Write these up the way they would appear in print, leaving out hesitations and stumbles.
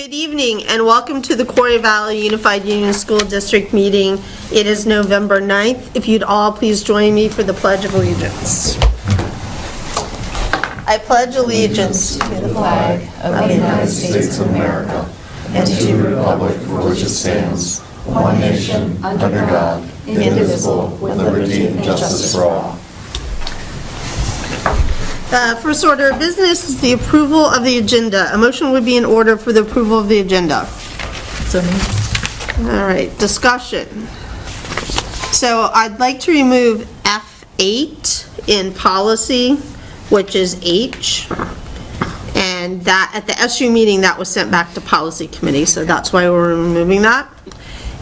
Good evening and welcome to the Quarry Valley Unified Union School District meeting. It is November 9th. If you'd all please join me for the Pledge of Allegiance. I pledge allegiance to the flag of the United States of America and to the republic for which it stands, one nation, under God, indivisible, with liberty and justice for all. First order of business is the approval of the agenda. A motion would be in order for the approval of the agenda. So moved. All right, discussion. So I'd like to remove F8 in policy, which is H. And that, at the SU meeting, that was sent back to policy committee, so that's why we're removing that.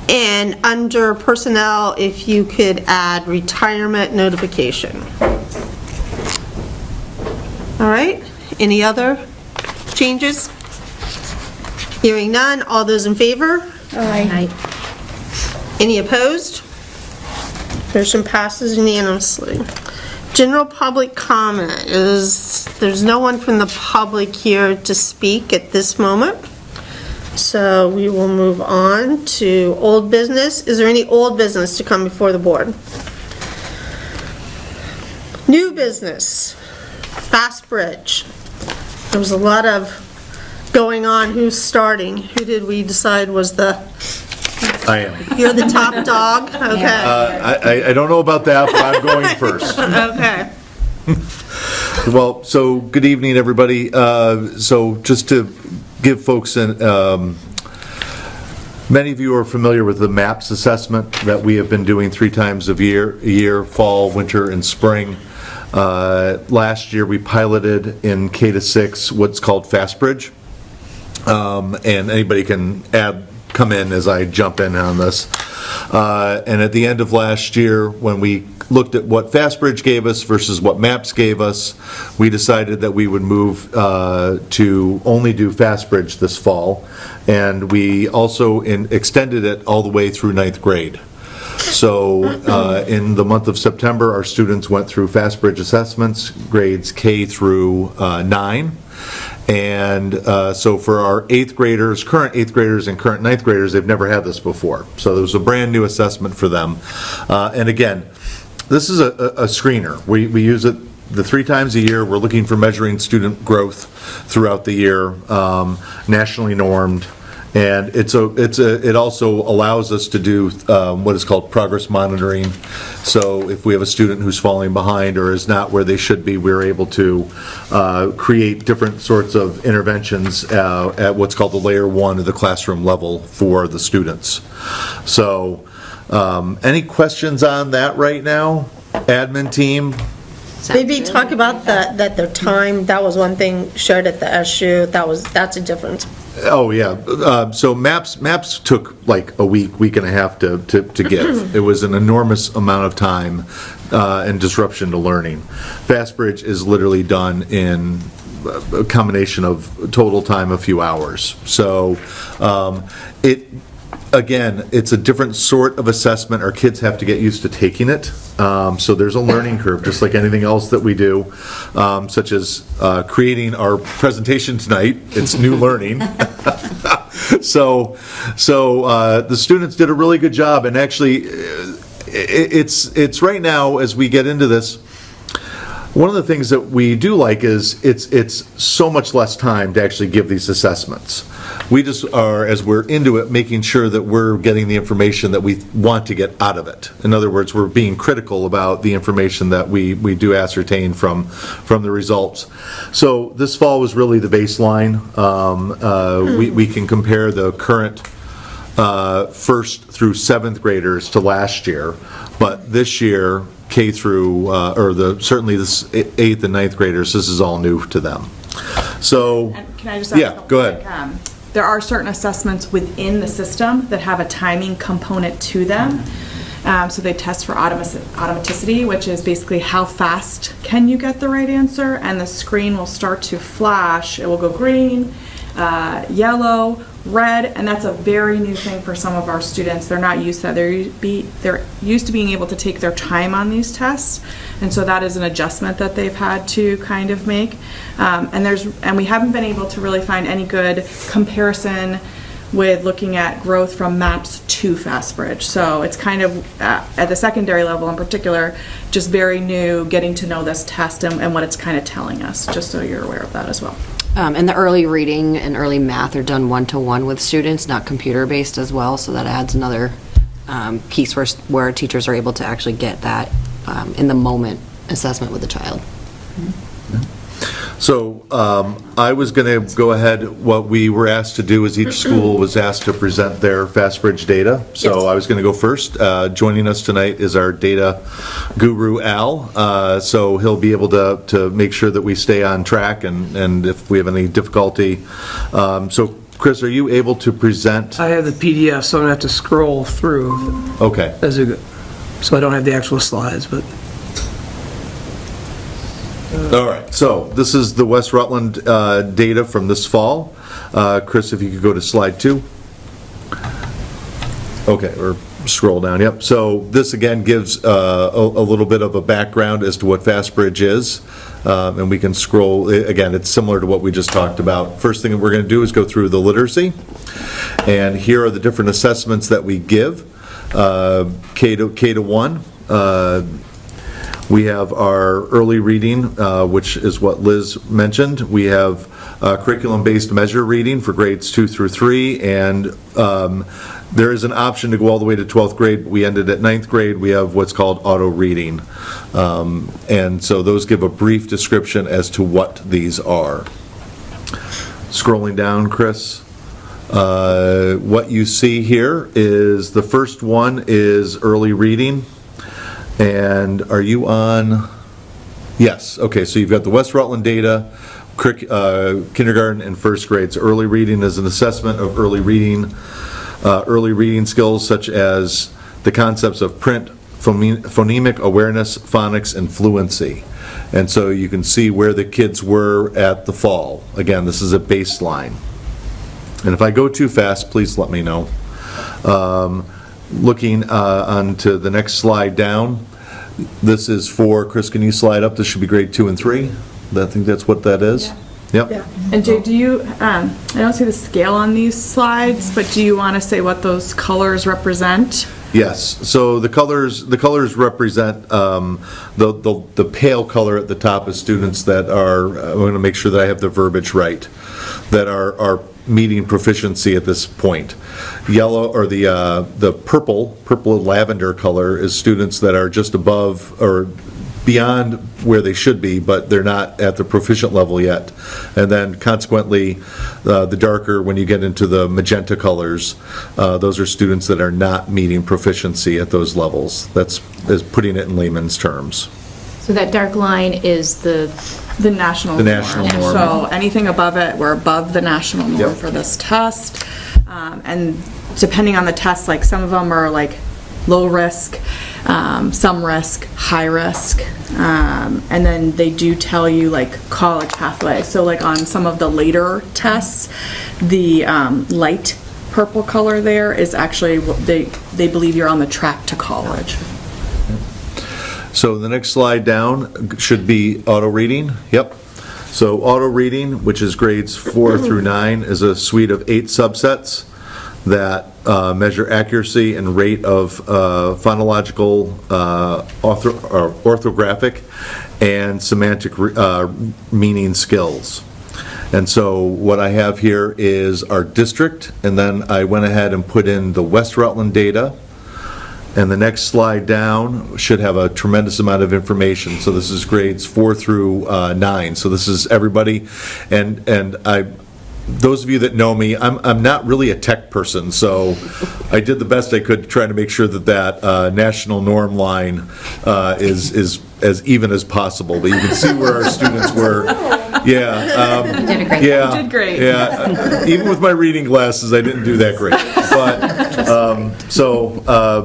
And under personnel, if you could add retirement notification. All right, any other changes? Hearing none, all those in favor? Aye. Any opposed? Motion passes unanimously. General public comment is, there's no one from the public here to speak at this moment. So we will move on to old business. Is there any old business to come before the board? New business. FastBridge. There was a lot of going on. Who's starting? Who did we decide was the... I am. You're the top dog? Okay. I don't know about that, but I'm going first. Okay. Well, so good evening, everybody. So just to give folks many of you are familiar with the MAPS assessment that we have been doing 3 times a year, fall, winter, and spring. Last year we piloted in K-6 what's called FastBridge, and anybody can come in as I jump in on this. And at the end of last year, when we looked at what FastBridge gave us versus what MAPS gave us, we decided that we would move to only do FastBridge this fall, and we also extended it all the way through 9th grade. So in the month of September, our students went through FastBridge assessments, grades K through 9. And so for our 8th graders, current 8th graders and current 9th graders, they've never had this before. So there was a brand new assessment for them. And again, this is a screener. We use it the 3 times a year. We're looking for measuring student growth throughout the year, nationally normed. And it also allows us to do what is called progress monitoring. So if we have a student who's falling behind or is not where they should be, we're able to create different sorts of interventions at what's called the layer 1 of the classroom level for the students. So any questions on that right now? Admin team? Maybe talk about that their time, that was one thing shared at the SU, that's a difference. Oh, yeah. So MAPS took like a week and a half to give. It was an enormous amount of time and disruption to learning. FastBridge is literally done in a combination of total time, a few hours. So again, it's a different sort of assessment. Our kids have to get used to taking it. So there's a learning curve, just like anything else that we do, such as creating our presentation tonight. It's new learning. So the students did a really good job, and actually, it's right now as we get into this. One of the things that we do like is it's so much less time to actually give these assessments. We just are, as we're into it, making sure that we're getting the information that we want to get out of it. In other words, we're being critical about the information that we do ascertain from the results. So this fall was really the baseline. We can compare the current 1st through 7th graders to last year, but this year, K through, certainly this 8th and 9th graders, this is all new to them. So, and can I just add yeah, go ahead. There are certain assessments within the system that have a timing component to them. So they test for automaticity, which is basically how fast can you get the right answer, and the screen will start to flash. It will go green, yellow, red, and that's a very new thing for some of our students. They're not used to that. They're used to being able to take their time on these tests, and so that is an adjustment that they've had to kind of make. And we haven't been able to really find any good comparison with looking at growth from MAPS to FastBridge. So it's kind of, at the secondary level in particular, just very new, getting to know this test and what it's kind of telling us, just so you're aware of that as well. And the early reading and early math are done one-to-one with students, not computer-based as well, so that adds another piece where teachers are able to actually get that in the moment assessment with the child. So I was going to go ahead, what we were asked to do is each school was asked to present their FastBridge data. So Yes. I was going to go first. Joining us tonight is our data guru, Al. So he'll be able to make sure that we stay on track and if we have any difficulty. So Chris, are you able to present? I have the PDF, so I'm going to have to scroll through Okay. as we go. So I don't have the actual slides, but All right, so this is the West Rutland data from this fall. Chris, if you could go to slide 2. Okay, or scroll down, yep. So this again gives a little bit of a background as to what FastBridge is. And we can scroll, again, it's similar to what we just talked about. First thing that we're going to do is go through the literacy. And here are the different assessments that we give. K to 1. We have our early reading, which is what Liz mentioned. We have curriculum-based measure reading for grades 2 through 3, and there is an option to go all the way to 12th grade. We ended at 9th grade. We have what's called auto reading. And so those give a brief description as to what these are. Scrolling down, Chris. What you see here is the first one is early reading. And are you on? Yes, okay, so you've got the West Rutland data, kindergarten and first grades. Early reading is an assessment of early reading skills such as the concepts of print, phonemic awareness, phonics, and fluency. And so you can see where the kids were at the fall. Again, this is a baseline. And if I go too fast, please let me know. Looking onto the next slide down, this is for, Chris, can you slide up? This should be grade 2 and 3. I think that's what that is. Yep. And Jay, do you, I don't see the scale on these slides, but do you want to say what those colors represent? Yes, so the colors represent, the pale color at the top is students that are, I'm going to make sure that I have the verbiage right, that are meeting proficiency at this point. Yellow, or the purple lavender color is students that are just above or beyond where they should be, but they're not at the proficient level yet. And then consequently, the darker, when you get into the magenta colors, those are students that are not meeting proficiency at those levels. That's putting it in layman's terms. So that dark line is the national The national norm. So anything above it, we're above the national norm Yep. for this test. And depending on the test, like some of them are like low risk, some risk, high risk. And then they do tell you like college pathway. So like on some of the later tests, the light purple color there is actually what they believe you're on the track to college. So the next slide down should be auto reading. Yep. So auto reading, which is grades 4 through 9, is a suite of 8 subsets that measure accuracy and rate of phonological, orthographic, and semantic meaning skills. And so what I have here is our district, and then I went ahead and put in the West Rutland data. And the next slide down should have a tremendous amount of information. So this is grades 4 through 9. So this is everybody. And those of you that know me, I'm not really a tech person, so I did the best I could to try to make sure that national norm line is as even as possible. But you can see where our students were. Yeah. You did a great Yeah. You did great. Yeah. Even with my reading glasses, I didn't do that great.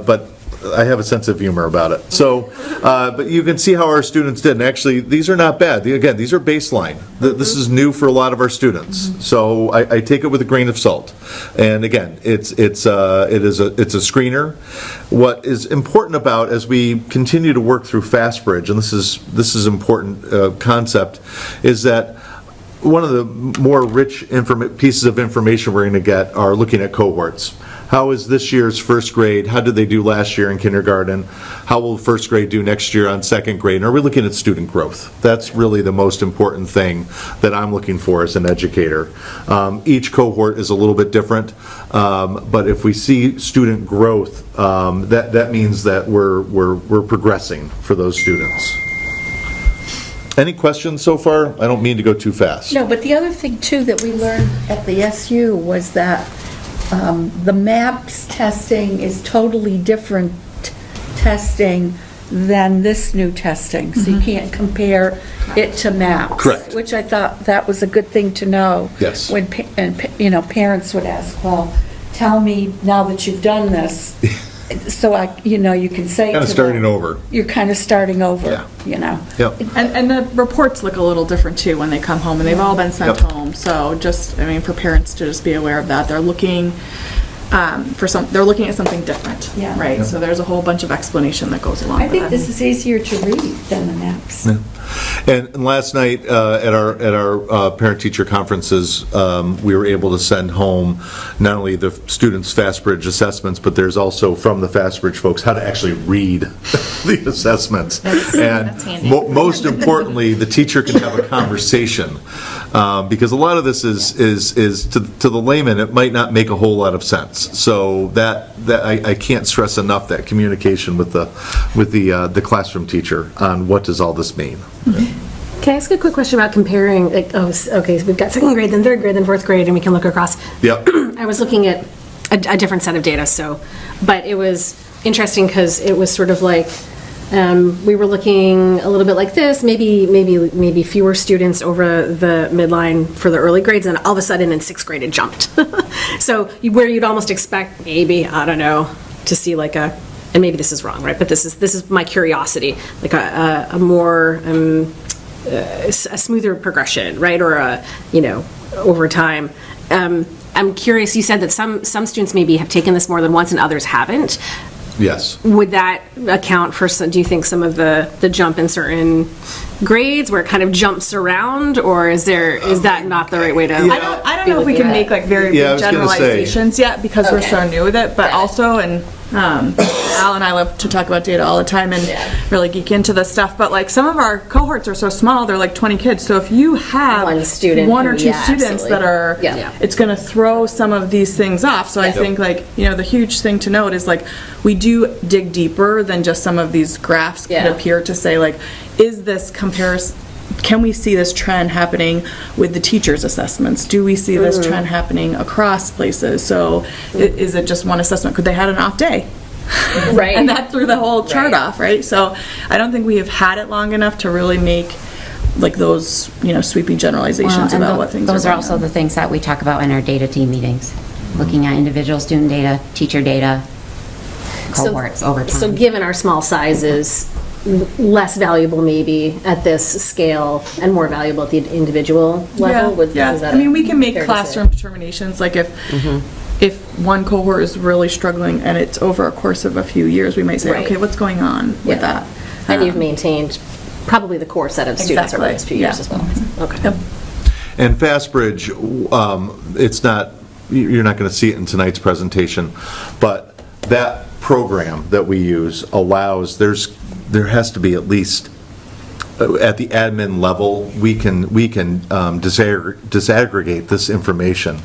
But I have a sense of humor about it. So, but you can see how our students did. And actually, these are not bad. Again, these are baseline. This is new for a lot of our students. So I take it with a grain of salt. And again, it's a screener. What is important about as we continue to work through FastBridge, and this is important concept, is that one of the more rich pieces of information we're going to get are looking at cohorts. How is this year's first grade? How did they do last year in kindergarten? How will first grade do next year on second grade? And are we looking at student growth? That's really the most important thing that I'm looking for as an educator. Each cohort is a little bit different, but if we see student growth, that means that we're progressing for those students. Any questions so far? I don't mean to go too fast. No, but the other thing too that we learned at the SU was that the MAPS testing is totally different testing than this new testing. So you can't compare it to MAPS. Correct. Which I thought that was a good thing to know. Yes. When parents would ask, well, tell me now that you've done this. So you can say Kind of starting over. You're kind of starting over, Yeah. Yep. And the reports look a little different too when they come home, and they've all been sent Yep. home. So for parents to just be aware of that, they're looking they're looking at something different, Yeah. right? So there's a whole bunch of explanation that goes along I with think it. this is easier to read than the MAPS. And last night at our parent-teacher conferences, we were able to send home not only the students' FastBridge assessments, but there's also from the FastBridge folks how to actually read the assessments. And most importantly, the teacher can have a conversation, because a lot of this is to the layman, it might not make a whole lot of sense. So that I can't stress enough that communication with the classroom teacher on what does all this mean. Can I ask a quick question about comparing, so we've got second grade, then third grade, then fourth grade, and we can look across. Yep. I was looking at a different set of data, but it was interesting because it was sort of like, we were looking a little bit like this, maybe fewer students over the midline for the early grades, and all of a sudden in sixth grade it jumped. So where you'd almost expect maybe, I don't know, to see like and maybe this is wrong, right? But this is my curiosity, like a more a smoother progression, right? Or over time. I'm curious. You said that some students maybe have taken this more than once and others haven't. Yes. Would that account for do you think some of the jump in certain grades where it kind of jumps around, or is that not the right way to? I don't know if we can make like very big generalizations yet because we're so new with it, but also, and Al and I love to talk about data all the time and really geek into this stuff, but like some of our cohorts are so small, they're like 20 kids, so if you have one or two students that are, it's going to throw some of these things off. So I think like, the huge thing to note is like we do dig deeper than just some of these graphs could appear to say, like, is this comparison, can we see this trend happening with the teachers' assessments? Do we see this trend happening across places? So is it just one assessment? Could they had an off day? Right. And that threw the whole chart off, right? So I don't think we have had it long enough to really make like those, sweeping generalizations about what things are those are also the things that we talk about in our data team meetings, looking at individual student data, teacher data, cohorts over time. So given our small sizes, less valuable maybe at this scale and more valuable at the individual level? Is that we can make fair to classroom say? determinations, like if one cohort is really struggling and it's over a course of a few years, we might say, Right. okay, what's going on with that? And you've maintained probably the core set of students over the next few years as well. Okay. Yep. And FastBridge, it's not, you're not going to see it in tonight's presentation, but that program that we use allows, there has to be at least, at the admin level, we can disaggregate this information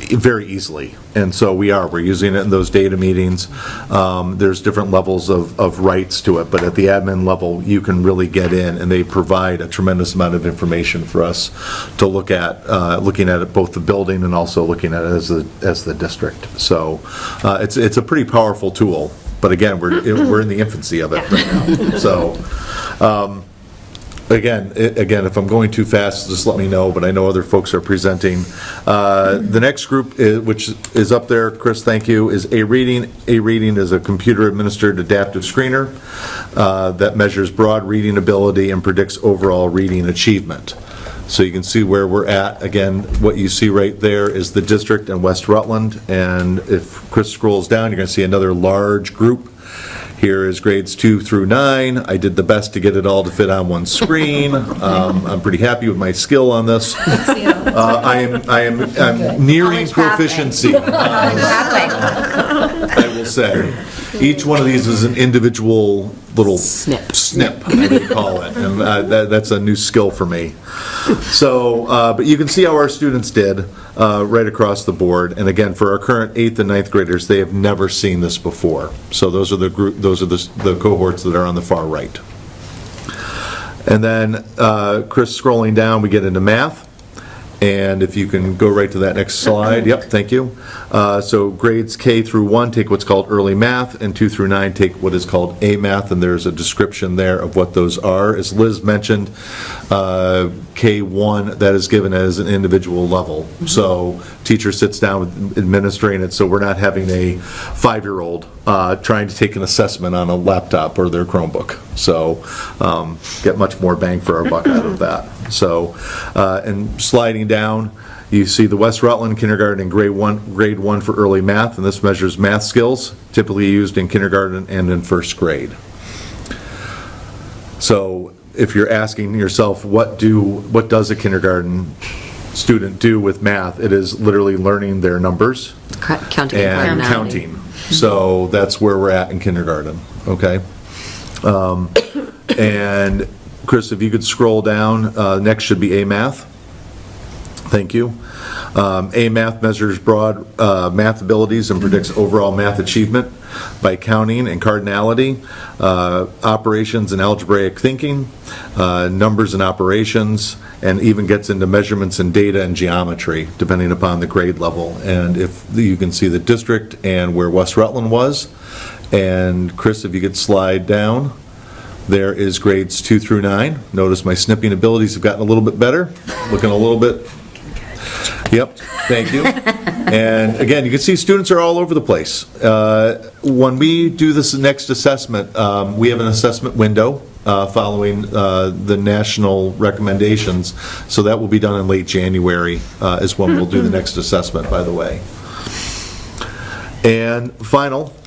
very easily. And so we're using it in those data meetings. There's different levels of rights to it, but at the admin level, you can really get in, and they provide a tremendous amount of information for us to look at, looking at it, both the building and also looking at it as the district. So it's a pretty powerful tool, but again, we're in the infancy of it right now. So again, if I'm going too fast, just let me know, but I know other folks are presenting. The next group, which is up there, Chris, thank you, is A-Reading. A-Reading is a computer-administered adaptive screener that measures broad reading ability and predicts overall reading achievement. So you can see where we're at. Again, what you see right there is the district and West Rutland, and if Chris scrolls down, you're going to see another large group. Here is grades 2 through 9. I did the best to get it all to fit on one screen. I'm pretty happy with my skill on this. I'm nearing proficiency, I will say. Each one of these is an individual little snip, I would call it, and that's a new skill for me. So, but you can see how our students did right across the board. And again, for our current 8th and 9th graders, they have never seen this before. So those are the cohorts that are on the far right. And then, Chris, scrolling down, we get into math. And if you can go right to that next slide. Yep, thank you. So grades K through 1 take what's called early math, and 2 through 9 take what is called A math, and there's a description there of what those are. As Liz mentioned, K1, that is given as an individual level. So teacher sits down with administering it, so we're not having a 5-year-old trying to take an assessment on a laptop or their Chromebook. So get much more bang for our buck out of that. So, and sliding down, you see the West Rutland kindergarten and grade one for early math, and this measures math skills, typically used in kindergarten and in first grade. So, if you're asking yourself, what does a kindergarten student do with math? It is literally learning their numbers Counting and counting. So that's where we're at in kindergarten. Okay. And Chris, if you could scroll down, next should be A Math. Thank you. A Math measures broad math abilities and predicts overall math achievement by counting and cardinality, operations and algebraic thinking, numbers and operations, and even gets into measurements and data and geometry, depending upon the grade level. And if you can see the district and where West Rutland was. And Chris, if you could slide down. There is grades 2 through 9. Notice my snipping abilities have gotten a little bit better, looking a little bit. Yep, thank you. And again, you can see students are all over the place. When we do this next assessment, we have an assessment window following the national recommendations, so that will be done in late January is when we'll do the next assessment, by the way. And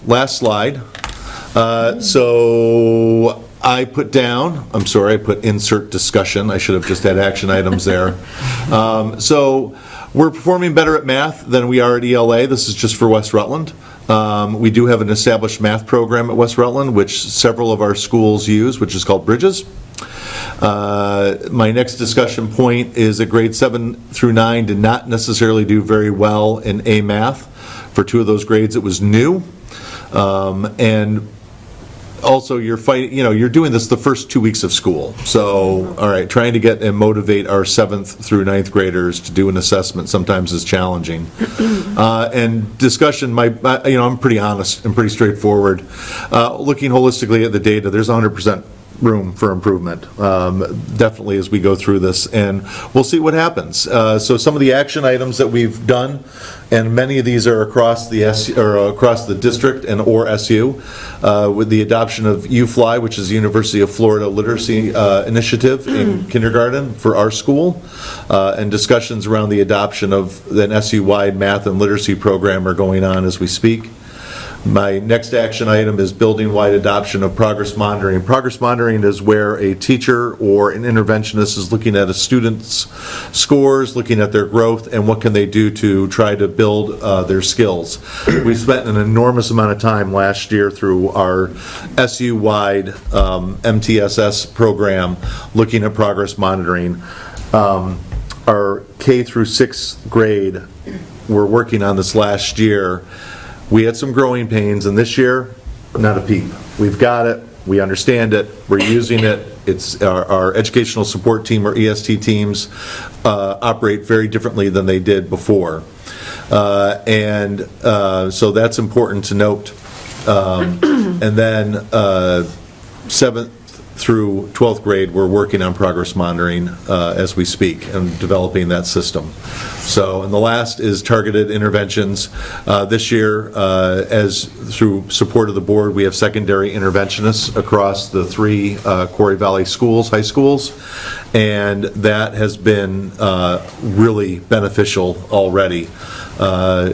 last slide. So I put down, I'm sorry, I put insert discussion. I should have just had action items there. So we're performing better at math than we are at ELA. This is just for West Rutland. We do have an established math program at West Rutland, which several of our schools use, which is called Bridges. My next discussion point is that grade 7 through 9 did not necessarily do very well in A Math. For 2 of those grades, it was new. And also you're fighting, you're doing this the first 2 weeks of school. So, all right, trying to get and motivate our 7th through 9th graders to do an assessment sometimes is challenging. And discussion, I'm pretty honest and pretty straightforward. Looking holistically at the data, there's 100% room for improvement, definitely as we go through this, and we'll see what happens. So some of the action items that we've done, and many of these are across the across the district and or SU, with the adoption of UFly, which is the University of Florida Literacy Initiative in kindergarten for our school, and discussions around the adoption of an SU-wide math and literacy program are going on as we speak. My next action item is building-wide adoption of progress monitoring. Progress monitoring is where a teacher or an interventionist is looking at a student's scores, looking at their growth, and what can they do to try to build their skills. We spent an enormous amount of time last year through our SU-wide MTSS program looking at progress monitoring. Our K through 6th grade, we're working on this last year. We had some growing pains, and this year, not a peep. We've got it, we understand it, we're using it. It's our educational support team, or EST teams, operate very differently than they did before. So that's important to note. And then 7th through 12th grade, we're working on progress monitoring as we speak and developing that system. So, and the last is targeted interventions. This year, as through support of the board, we have secondary interventionists across the 3 Quarry Valley schools, high schools, and that has been really beneficial already.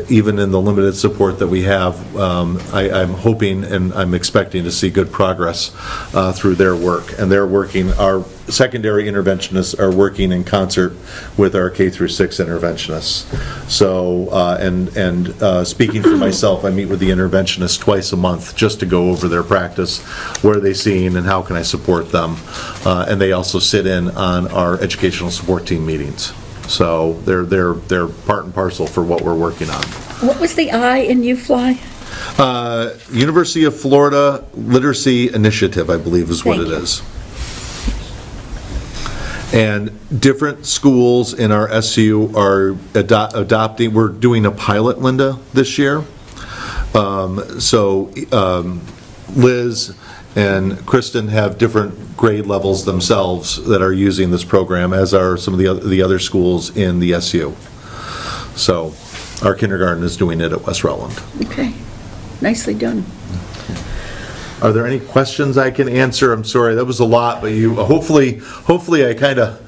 Even in the limited support that we have, I'm hoping and I'm expecting to see good progress through their work. And they're working, our secondary interventionists are working in concert with our K through 6 interventionists. So, speaking for myself, I meet with the interventionists twice a month just to go over their practice, what are they seeing and how can I support them. And they also sit in on our educational support team meetings. So they're part and parcel for what we're working on. What was the I in UFly? University of Florida Literacy Initiative, I believe is what it is. And different schools in our SU are adopting, we're doing a pilot, Linda, this year. Liz and Kristen have different grade levels themselves that are using this program, as are some of the other schools in the SU. So our kindergarten is doing it at West Rutland. Okay, nicely done. Are there any questions I can answer? I'm sorry, that was a lot, but you, hopefully I kind of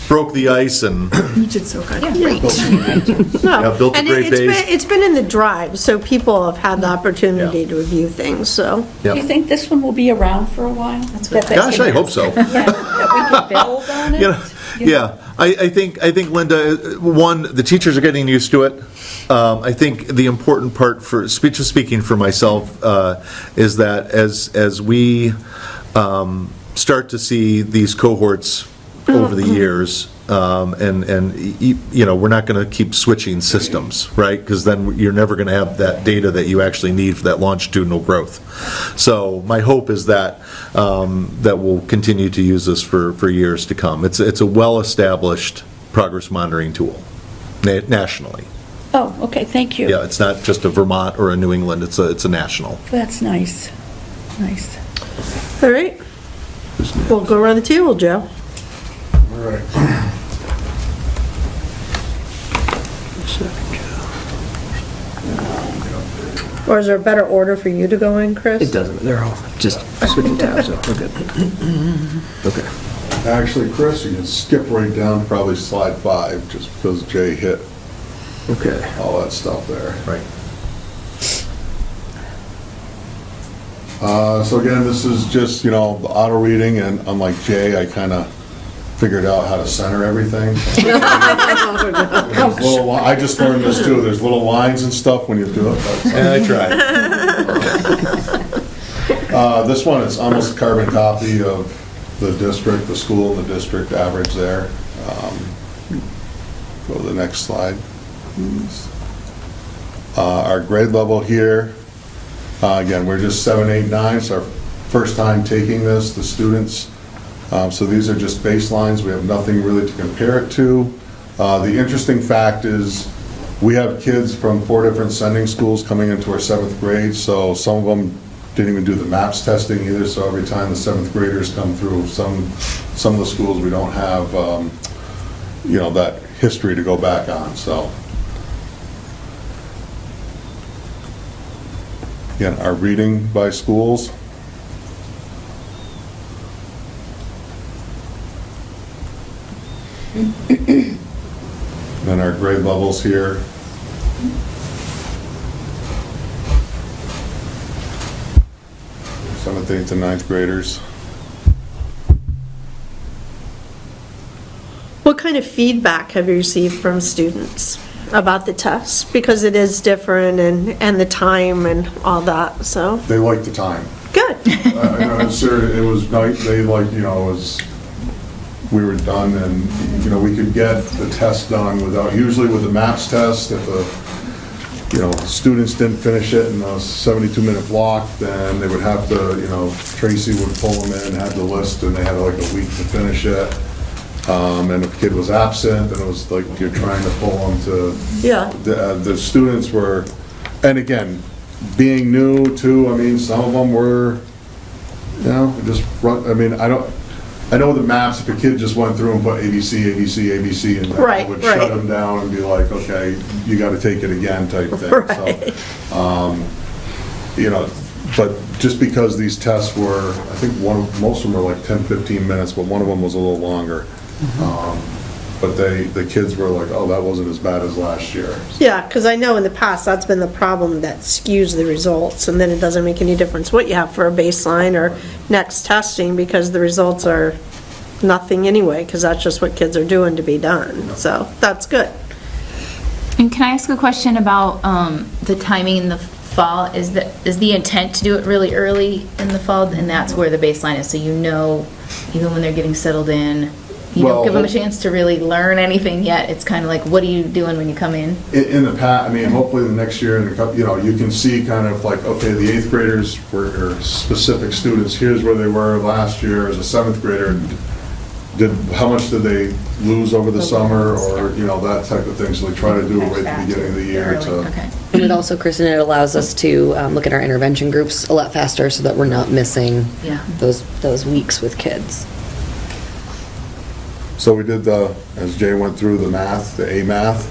broke the ice and You did so good. No. built a And great base. it's been in the drive, so people have had the opportunity to review things, so. Do you think this one will be around for a while? Gosh, I hope so. That we can build on it? You know, yeah, I think Linda, one, the teachers are getting used to it. I think the important part for speaking for myself is that as we start to see these cohorts over the years, we're not going to keep switching systems, right? Because then you're never going to have that data that you actually need for that longitudinal growth. So my hope is that that we'll continue to use this for years to come. It's a well-established progress monitoring tool nationally. Oh, okay, thank you. Yeah, it's not just a Vermont or a New England. It's a national. That's nice. Nice. All right. We'll go around the table, Joe. All right. Or is there a better order for you to go in, Chris? It doesn't, they're all just switching tabs, so we're good. Okay. Actually, Chris, you can skip right down, probably slide 5, just because Jay hit Okay. all that stuff there. Right. So again, this is just, the auto reading, and unlike Jay, I kind of figured out how to center everything. I just learned this too, there's little lines and stuff when you do it. And I tried. This one, it's almost a carbon copy of the district, the school and the district average there. Go to the next slide. Our grade level here, again, we're just 7, 8, 9. It's our first time taking this, the students. So these are just baselines. We have nothing really to compare it to. The interesting fact is we have kids from 4 different sending schools coming into our 7th grade, so some of them didn't even do the MAPS testing either, so every time the 7th graders come through, some of the schools we don't have, that history to go back on, so. Again, our reading by schools. Then our grade levels here. Seventh, 8th, and 9th graders. What kind of feedback have you received from students about the tests? Because it is different and the time and all that, so. They liked the time. Good. It was nice, they liked, we were done and, we could get the test done without, usually with the MAPS test, if the, students didn't finish it in a 72-minute block, then they would have to, Tracy would pull them in, had the list, and they had like a week to finish it. And if a kid was absent, then it was like you're trying to pull them to. Yeah. The students were, and again, being new too, some of them were, You know, just run, I mean, I know the maps, if a kid just went through and put ABC, ABC, ABC, and Right, that would right. shut them down and be like, okay, you gotta take it again type thing. Right. So, you know, but just because these tests were, I think most of them were like 10, 15 minutes, but one of them was a little longer. But the kids were like, oh, that wasn't as bad as last year. Yeah, because I know in the past, that's been the problem that skews the results, and then it doesn't make any difference what you have for a baseline or next testing, because the results are nothing anyway, because that's just what kids are doing to be done, so that's good. And can I ask a question about the timing in the fall? Is the intent to do it really early in the fall, and that's where the baseline is, so you know, even when they're getting settled in, you Well, don't give them a chance to really learn anything yet. It's kind of like, what are you doing when you come in? In the past, I mean, hopefully the next year, you know, you can see kind of like, okay, the 8th graders were specific students, here's where they were last year as a 7th grader. How much did they lose over the summer, or, you know, that type of thing, so we try to do it right at the beginning of the year to. Okay. And it also, Kristen, it allows us to look at our intervention groups a lot faster so that we're not missing Yeah. those weeks with kids. So we did as Jay went through the math, the A math.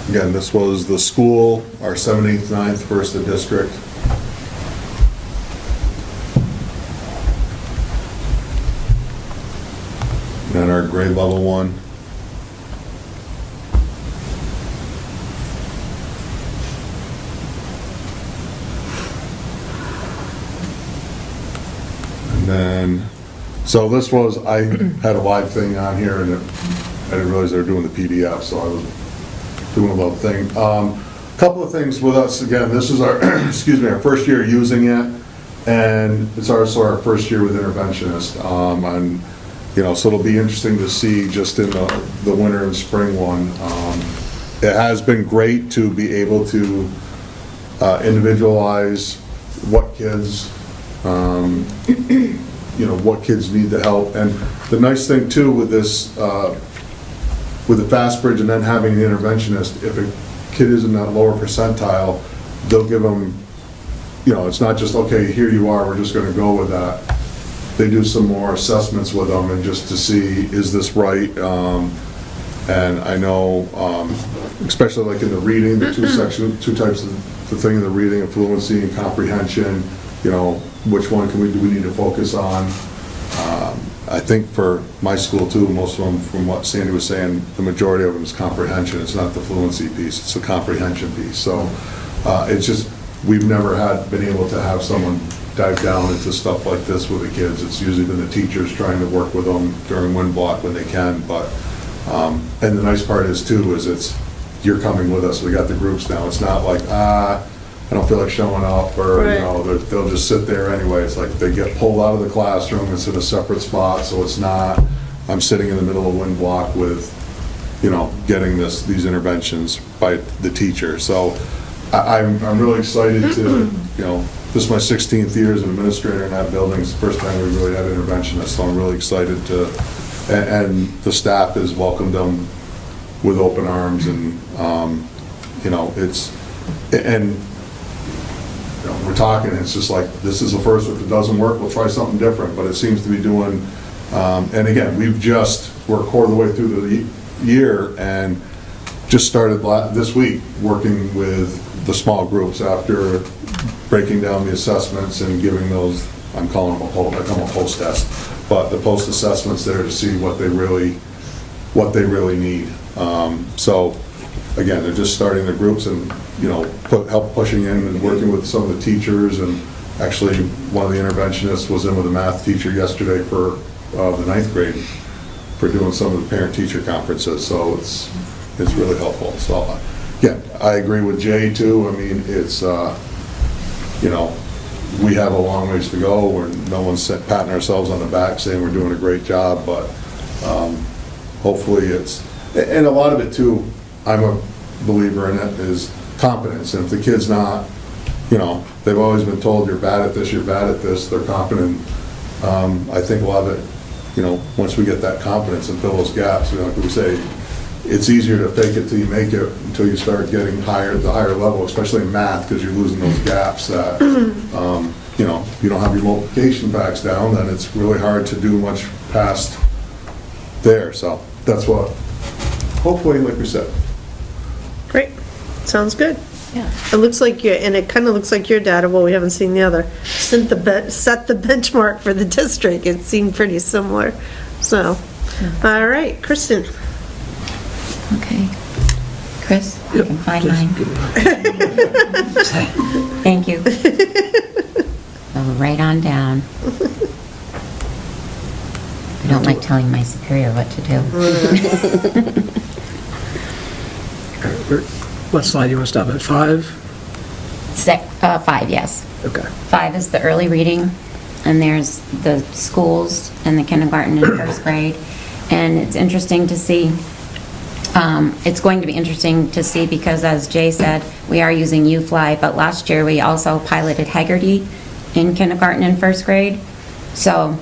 Again, this was the school, our 7th, 8th, 9th versus the district. And then our grade level one. And then, so this was, I had a live thing on here, and I didn't realize they were doing the PDF, so I was doing a little thing. Couple of things with us, again, this is our, excuse me, our first year using it, and it's also our first year with interventionist. And, you know, so it'll be interesting to see just in the winter and spring one. It has been great to be able to individualize what kids, you know, what kids need the help. And the nice thing too with this, with the FastBridge and then having the interventionist, if a kid is in that lower percentile, they'll give them, you know, it's not just, okay, here you are, we're just gonna go with that. They do some more assessments with them and just to see, is this right? And I know, especially like in the reading, the two types of the thing in the reading, fluency and comprehension, you know, which one do we need to focus on? I think for my school too, most of them, from what Sandy was saying, the majority of them is comprehension. It's not the fluency piece, it's the comprehension piece. So it's just, we've never been able to have someone dive down into stuff like this with the kids. It's usually been the teachers trying to work with them during wind block when they can. But and the nice part is too, is you're coming with us. We got the groups now. It's not like, I don't feel like showing up, or, Right. you know, they'll just sit there anyway. It's like they get pulled out of the classroom, it's in a separate spot, so it's not, I'm sitting in the middle of wind block with, you know, getting these interventions by the teacher. So I'm really excited to, you know, this is my 16th year as an administrator in that building. It's the first time we really had interventionists, so I'm really excited to, and the staff has welcomed them with open arms, and, you know, and you know, we're talking, it's just like, this is the first, if it doesn't work, we'll try something different, but it seems to be doing, and again, we're a quarter of the way through the year, and just started this week working with the small groups after breaking down the assessments and giving those, I call them a post-test, but the post-assessments there to see what they really need. So, again, they're just starting the groups and, you know, help pushing in and working with some of the teachers, and actually, one of the interventionists was in with a math teacher yesterday for the 9th grade for doing some of the parent-teacher conferences, so it's really helpful. So, yeah, I agree with Jay too. I mean, it's, you know, we have a long ways to go, where no one's patting ourselves on the back saying we're doing a great job, but hopefully and a lot of it too, I'm a believer in it, is confidence. And if the kid's not, you know, they've always been told you're bad at this, they're confident. I think a lot of it, you know, once we get that confidence and fill those gaps, you know, like we say, it's easier to fake it till you make it, until you start getting the higher level, especially in math, because you're losing those gaps that, you know, you don't have your multiplication facts down, then it's really hard to do much past there. So that's what, hopefully, like we said. Great, sounds good. Yeah. It looks like and it kind of looks like your data, well, we haven't seen the other, set the benchmark for the district. It seemed pretty similar, so. All right, Kristen. Okay. Chris, you can find mine. Thank you. So right on down. I don't like telling my superior what to do. What slide you want to stop at, 5? 5, yes. Okay. 5 is the early reading, and there's the schools and the kindergarten and first grade. And it's interesting to see, it's going to be interesting to see because, as Jay said, we are using UFly, but last year we also piloted Haggerty in kindergarten and first grade. So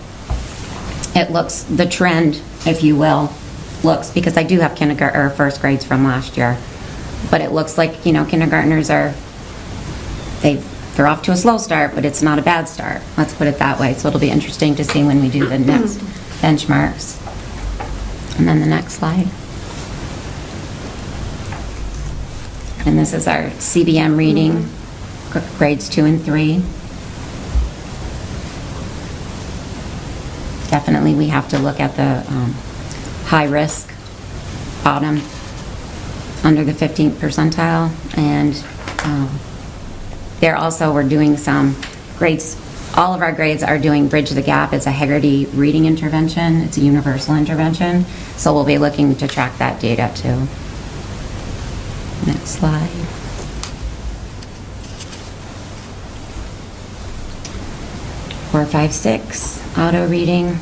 it looks, the trend, if you will, looks, because I do have kindergarten or first grades from last year, but it looks like, you know, kindergartners are, they're off to a slow start, but it's not a bad start. Let's put it that way. So it'll be interesting to see when we do the next benchmarks. And then the next slide. And this is our CBM reading, grades 2 and 3. Definitely we have to look at the high risk, bottom, under the 15th percentile. And there also we're doing some grades, all of our grades are doing Bridge the Gap. It's a Haggerty reading intervention. It's a universal intervention. So we'll be looking to track that data too. Next slide. Four, 5, 6, auto reading.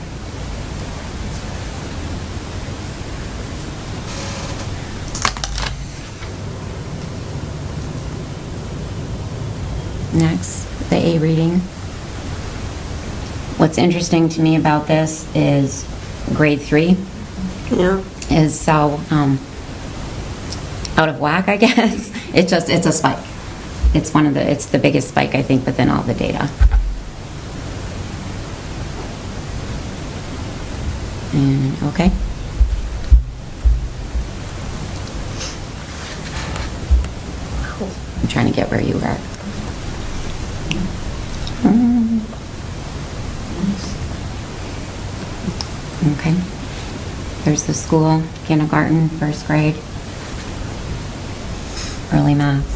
Next, the A reading. What's interesting to me about this is grade 3 is so out of whack, I guess. It's a spike. It's the biggest spike, I think, within all the data. And, okay. I'm trying to get where you are. Okay. There's the school, kindergarten, first grade, early math.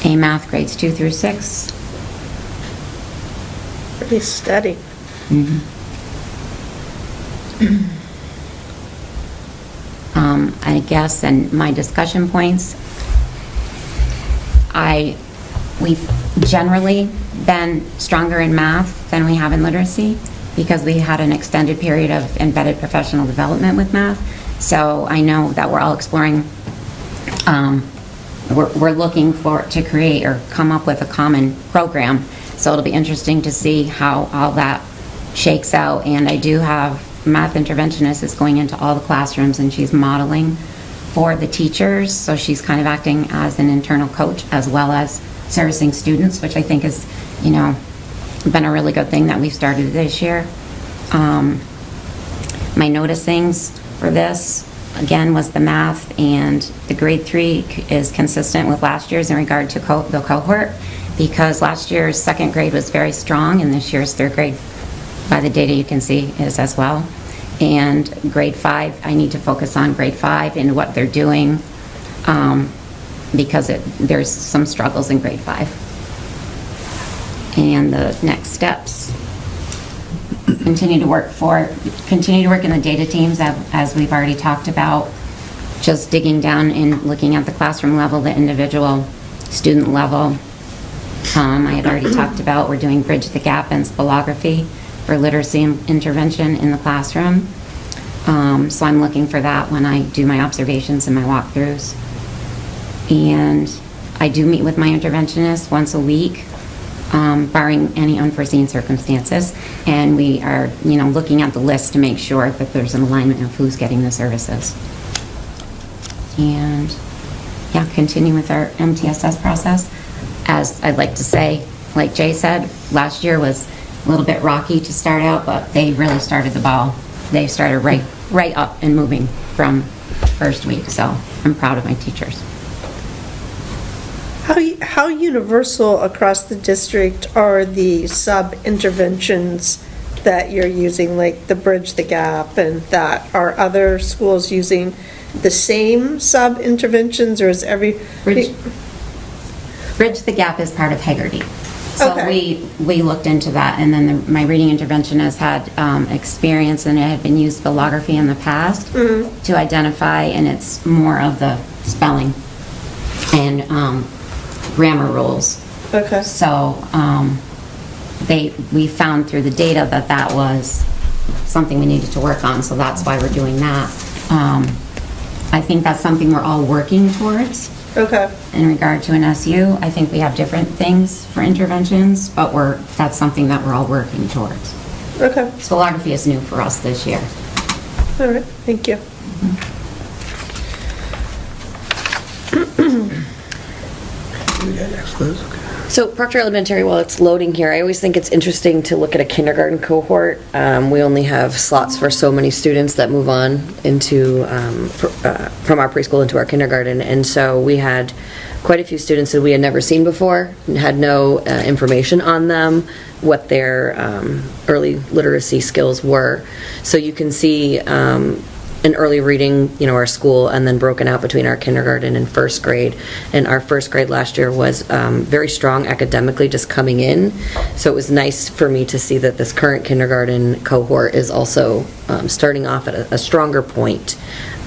A math, grades 2 through 6. Pretty steady. I guess, and my discussion points, we've generally been stronger in math than we have in literacy because we had an extended period of embedded professional development with math. So I know that we're all exploring, we're looking to create or come up with a common program. So it'll be interesting to see how all that shakes out. And I do have math interventionist is going into all the classrooms and she's modeling for the teachers. So she's kind of acting as an internal coach as well as servicing students, which I think has, you know, been a really good thing that we've started this year. My noticings for this, again, was the math, and the grade 3 is consistent with last year's in regard to the cohort, because last year's second grade was very strong and this year's third grade, by the data you can see, is as well. And grade 5, I need to focus on grade 5 and what they're doing, because there's some struggles in grade 5. And the next steps, continue to work in the data teams as we've already talked about, just digging down and looking at the classroom level, the individual student level. I had already talked about we're doing Bridge the Gap and spelography for literacy intervention in the classroom. So I'm looking for that when I do my observations and my walkthroughs. And I do meet with my interventionist once a week, barring any unforeseen circumstances. And we are, looking at the list to make sure that there's an alignment of who's getting the services. And, yeah, continue with our MTSS process. As I'd like to say, like Jay said, last year was a little bit rocky to start out, but they really started the ball. They started right up and moving from first week, so I'm proud of my teachers. How universal across the district are the sub-interventions that you're using, like the Bridge the Gap and that? Are other schools using the same sub-interventions, or is every... Bridge the Gap is part of Haggerty. So Okay. we looked into that, and then my reading interventionist had experience, and it had been used philography in the past to identify, and it's more of the spelling and grammar rules. Okay. So we found through the data that that was something we needed to work on, so that's why we're doing that. I think that's something we're all working towards. Okay. In regard to an SU, I think we have different things for interventions, but that's something that we're all working towards. Okay. Philography is new for us this year. All right. Thank you. So Proctor Elementary, while it's loading here, I always think it's interesting to look at a kindergarten cohort. We only have slots for so many students that move on into, from our preschool into our kindergarten. And so we had quite a few students that we had never seen before, and had no information on them, what their early literacy skills were. So you can see an early reading, our school, and then broken out between our kindergarten and first grade. And our first grade last year was very strong academically just coming in. So it was nice for me to see that this current kindergarten cohort is also starting off at a stronger point.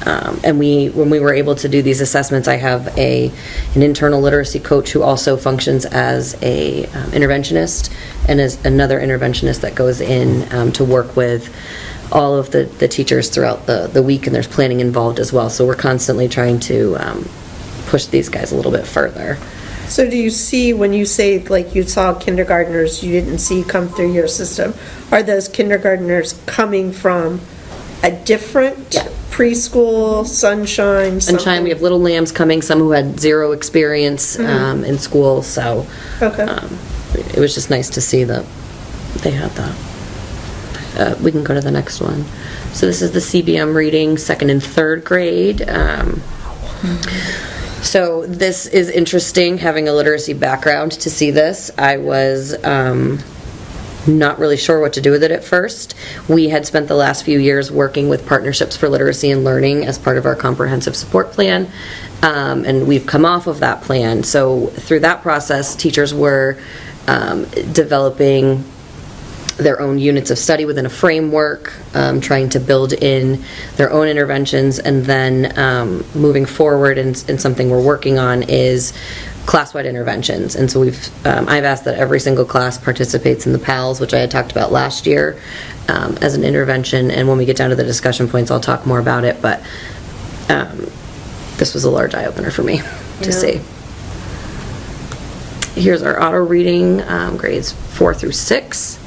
And when we were able to do these assessments, I have an internal literacy coach who also functions as a interventionist, and as another interventionist that goes in to work with all of the teachers throughout the week, and there's planning involved as well. So we're constantly trying to push these guys a little bit further. So do you see, when you say, like, you saw kindergartners you didn't see come through your system, are those kindergartners coming from a different preschool, Sunshine? Sunshine, we have Little Lambs coming, some who had zero experience in school, so it was just nice to see that they had that. We can go to the next one. So this is the CBM reading, second and third grade. So this is interesting, having a literacy background, to see this. I was not really sure what to do with it at first. We had spent the last few years working with Partnerships for Literacy and Learning as part of our comprehensive support plan, and we've come off of that plan. So through that process, teachers were developing their own units of study within a framework, trying to build in their own interventions, and then moving forward, and something we're working on is class-wide interventions. And so I've asked that every single class participates in the PALS, which I had talked about last year, as an intervention, and when we get down to the discussion points, I'll talk more about it, but this was a large eye-opener for me to see. Here's our auto reading, grades 4 through 6.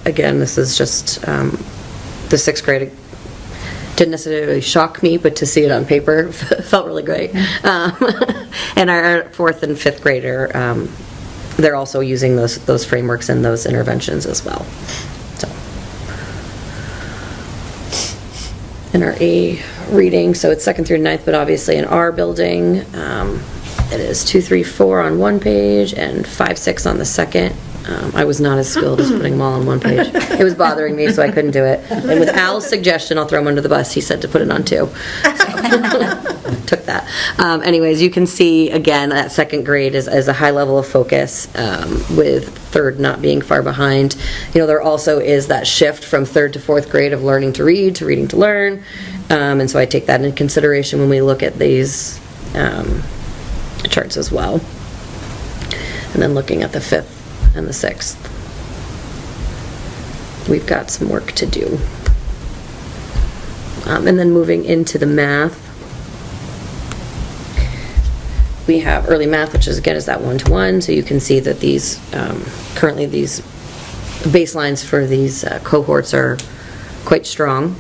Again, this is just the 6th grade. Didn't necessarily shock me, but to see it on paper felt really great. And our 4th and 5th grader, they're also using those frameworks and those interventions as well. So, in our A reading, so it's 2nd through 9th, but obviously in our building, it is 2, 3, 4 on one page and 5, 6 on the second. I was not as skilled as putting them all on one page. It was bothering me, so I couldn't do it. And with Al's suggestion, I'll throw him under the bus. He said to put it on 2. So, took that. Anyways, you can see, again, that 2nd grade is a high level of focus, with 3rd not being far behind. There also is that shift from 3rd to 4th grade of learning to read to reading to learn. And so I take that into consideration when we look at these charts as well. And then looking at the 5th and the 6th. We've got some work to do. And then moving into the math, we have early math, which is, again, is that 1-to-1, so you can see that these, currently these baselines for these cohorts are quite strong.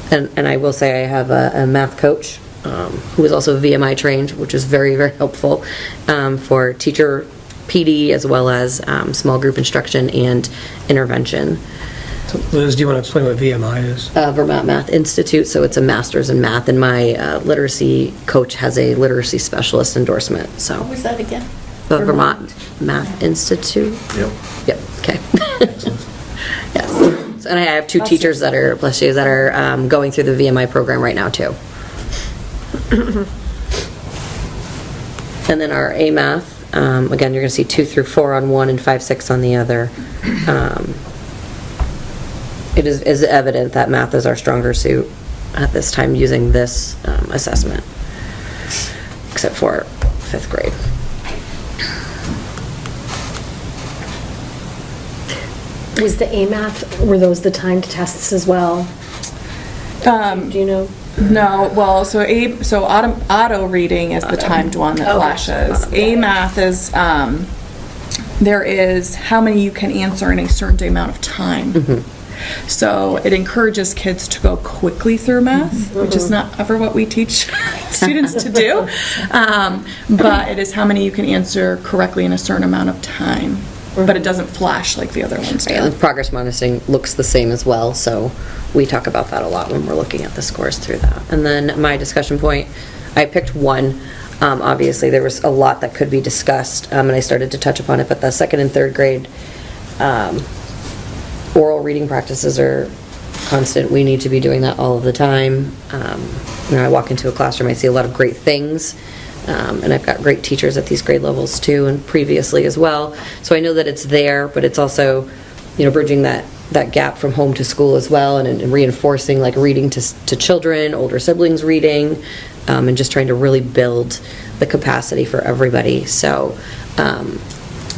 And I will say I have a math coach who is also VMI trained, which is very, very helpful for teacher PD as well as small group instruction and intervention. So, Liz, do you want to explain what VMI is? Vermont Math Institute, so it's a master's in math, and my literacy coach has a literacy specialist endorsement, so. What was that again? The Vermont Math Institute? Yep. Yep, okay. Yes. So, and I have two teachers that are, bless you, that are going through the VMI program right now, too. And then our A Math, again, you're going to see 2 through 4 on one and 5, 6 on the other. It is evident that math is our stronger suit at this time using this assessment, except for 5th grade. Was the A-math, were those the timed tests as well? Do you know? No, well, so auto reading is the timed one that flashes. A-math is, there is how many you can answer in a certain amount of time. So it encourages kids to go quickly through math, which is not ever what we teach students to do. But it is how many you can answer correctly in a certain amount of time. But it doesn't flash like the other ones do. And progress monitoring looks the same as well, so we talk about that a lot when we're looking at the scores through that. And then my discussion point, I picked one. Obviously, there was a lot that could be discussed, and I started to touch upon it, but the 2nd and 3rd grade oral reading practices are constant. We need to be doing that all of the time. When I walk into a classroom, I see a lot of great things. And I've got great teachers at these grade levels too, and previously as well. So I know that it's there, but it's also, bridging that gap from home to school as well, and reinforcing like reading to children, older siblings reading, and just trying to really build the capacity for everybody. So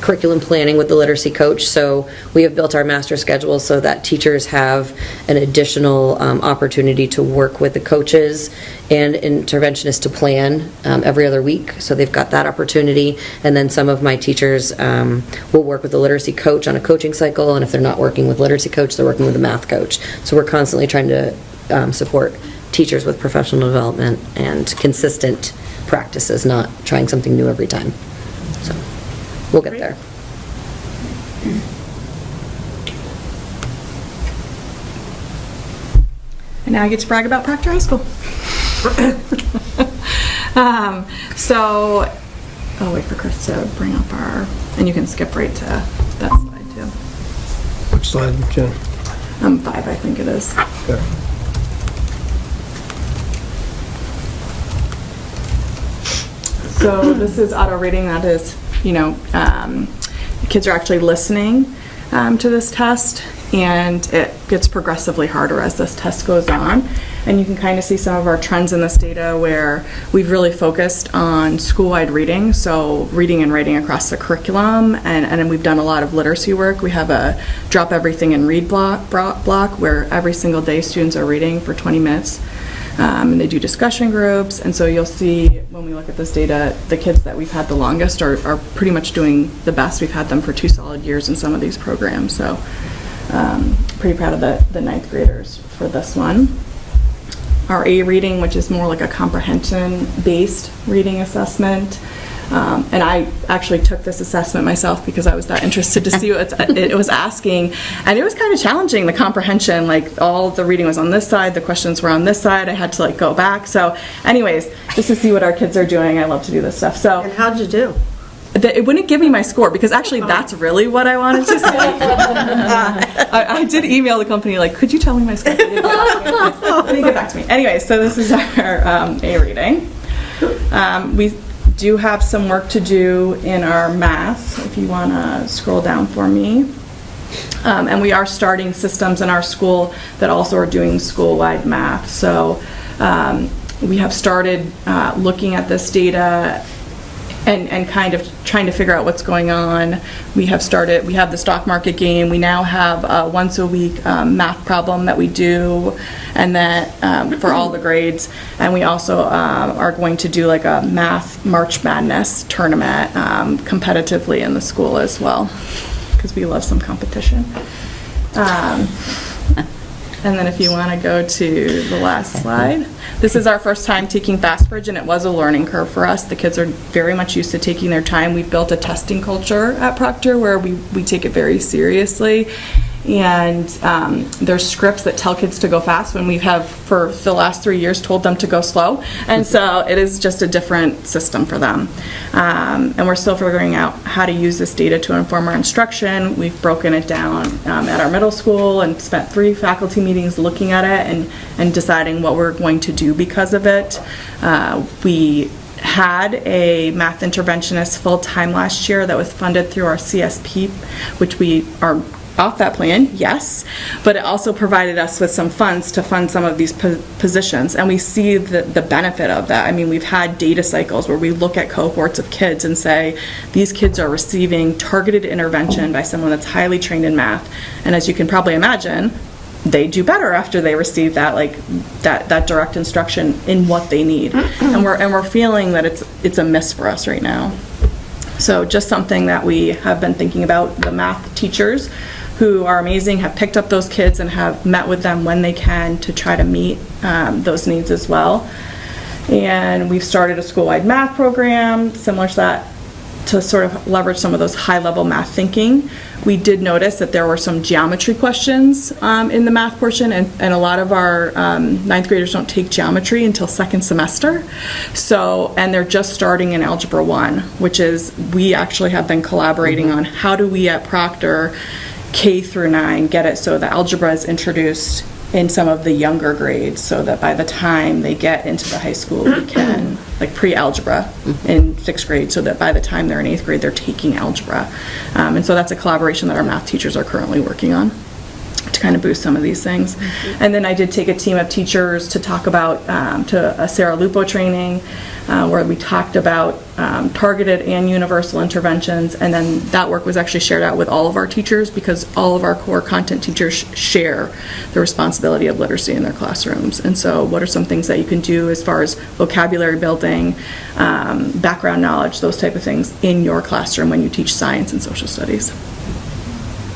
curriculum planning with the literacy coach. So we have built our master schedule so that teachers have an additional opportunity to work with the coaches and interventionists to plan every other week. So they've got that opportunity. And then some of my teachers will work with the literacy coach on a coaching cycle. And if they're not working with literacy coach, they're working with a math coach. So we're constantly trying to support teachers with professional development and consistent practices, not trying something new every time. So we'll get there. And now I get to brag about Proctor High School. I'll wait for Chris to bring up and you can skip right to that slide too. Which slide, Jen? 5, I think it is. Okay. So this is auto reading. That is, kids are actually listening to this test, and it gets progressively harder as this test goes on. And you can kind of see some of our trends in this data where we've really focused on school-wide reading, so reading and writing across the curriculum, and then we've done a lot of literacy work. We have a drop everything and read block where every single day students are reading for 20 minutes. And they do discussion groups, and so you'll see when we look at this data, the kids that we've had the longest are pretty much doing the best. We've had them for 2 solid years in some of these programs, so pretty proud of the 9th graders for this one. Our A reading, which is more like a comprehension-based reading assessment. And I actually took this assessment myself because I was that interested to see what it was asking. And it was kind of challenging, the comprehension. Like, all the reading was on this side, the questions were on this side. I had to, go back. So anyways, just to see what our kids are doing, I love to do this stuff. So. And how'd you do? It wouldn't give me my score, because actually that's really what I wanted to see. I did email the company, could you tell me my score? They didn't get back to me. Anyway, so this is our A reading. We do have some work to do in our math, if you want to scroll down for me. And we are starting systems in our school that also are doing school-wide math. So we have started looking at this data and kind of trying to figure out what's going on. We have the stock market game. We now have a once a week math problem that we do, and that for all the grades. And we also are going to do like a math March Madness tournament competitively in the school as well, because we love some competition. And then if you want to go to the last slide. This is our first time taking FastBridge, and it was a learning curve for us. The kids are very much used to taking their time. We've built a testing culture at Proctor where we take it very seriously. And there's scripts that tell kids to go fast when we have, for the last 3 years, told them to go slow. And so it is just a different system for them. And we're still figuring out how to use this data to inform our instruction. We've broken it down at our middle school and spent 3 faculty meetings looking at it and deciding what we're going to do because of it. We had a math interventionist full-time last year that was funded through our CSP, which we are off that plan, yes, but it also provided us with some funds to fund some of these positions, and we see the benefit of that. I mean, we've had data cycles where we look at cohorts of kids and say, these kids are receiving targeted intervention by someone that's highly trained in math, and as you can probably imagine, they do better after they receive that, like that direct instruction in what they need. And we're feeling that it's a miss for us right now. So just something that we have been thinking about. The math teachers, who are amazing, have picked up those kids and have met with them when they can to try to meet those needs as well. And we've started a school-wide math program similar to that, to sort of leverage some of those high-level math thinking. We did notice that there were some geometry questions in the math portion, and a lot of our 9th graders don't take geometry until second semester. So, and they're just starting in Algebra 1, which is, we actually have been collaborating on how do we at Proctor K through 9 get it so that algebra is introduced in some of the younger grades, so that by the time they get into the high school, we can, like pre-algebra in 6th grade, so that by the time they're in 8th grade, they're taking algebra. And so that's a collaboration that our math teachers are currently working on to kind of boost some of these things. And then I did take a team of teachers to talk about, to a Sarah Lupo training, where we talked about targeted and universal interventions, and then that work was actually shared out with all of our teachers, because all of our core content teachers share the responsibility of literacy in their classrooms. And so what are some things that you can do as far as vocabulary building, background knowledge, those type of things in your classroom when you teach science and social studies.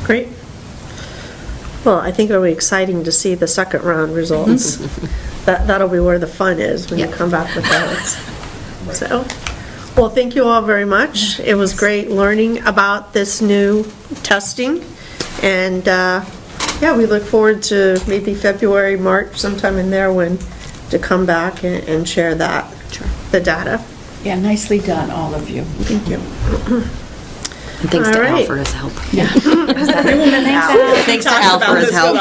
Great. Well, I think it'll be exciting to see the second round results. That'll be where the fun is, when you come back with those. So, well, thank you all very much. It was great learning about this new testing. And yeah, we look forward to maybe February, March, sometime in there, to come back and share that, the data. Yeah, nicely done, all of you. Thank you. And thanks All to Al right. for his help. Thanks to Al for his help.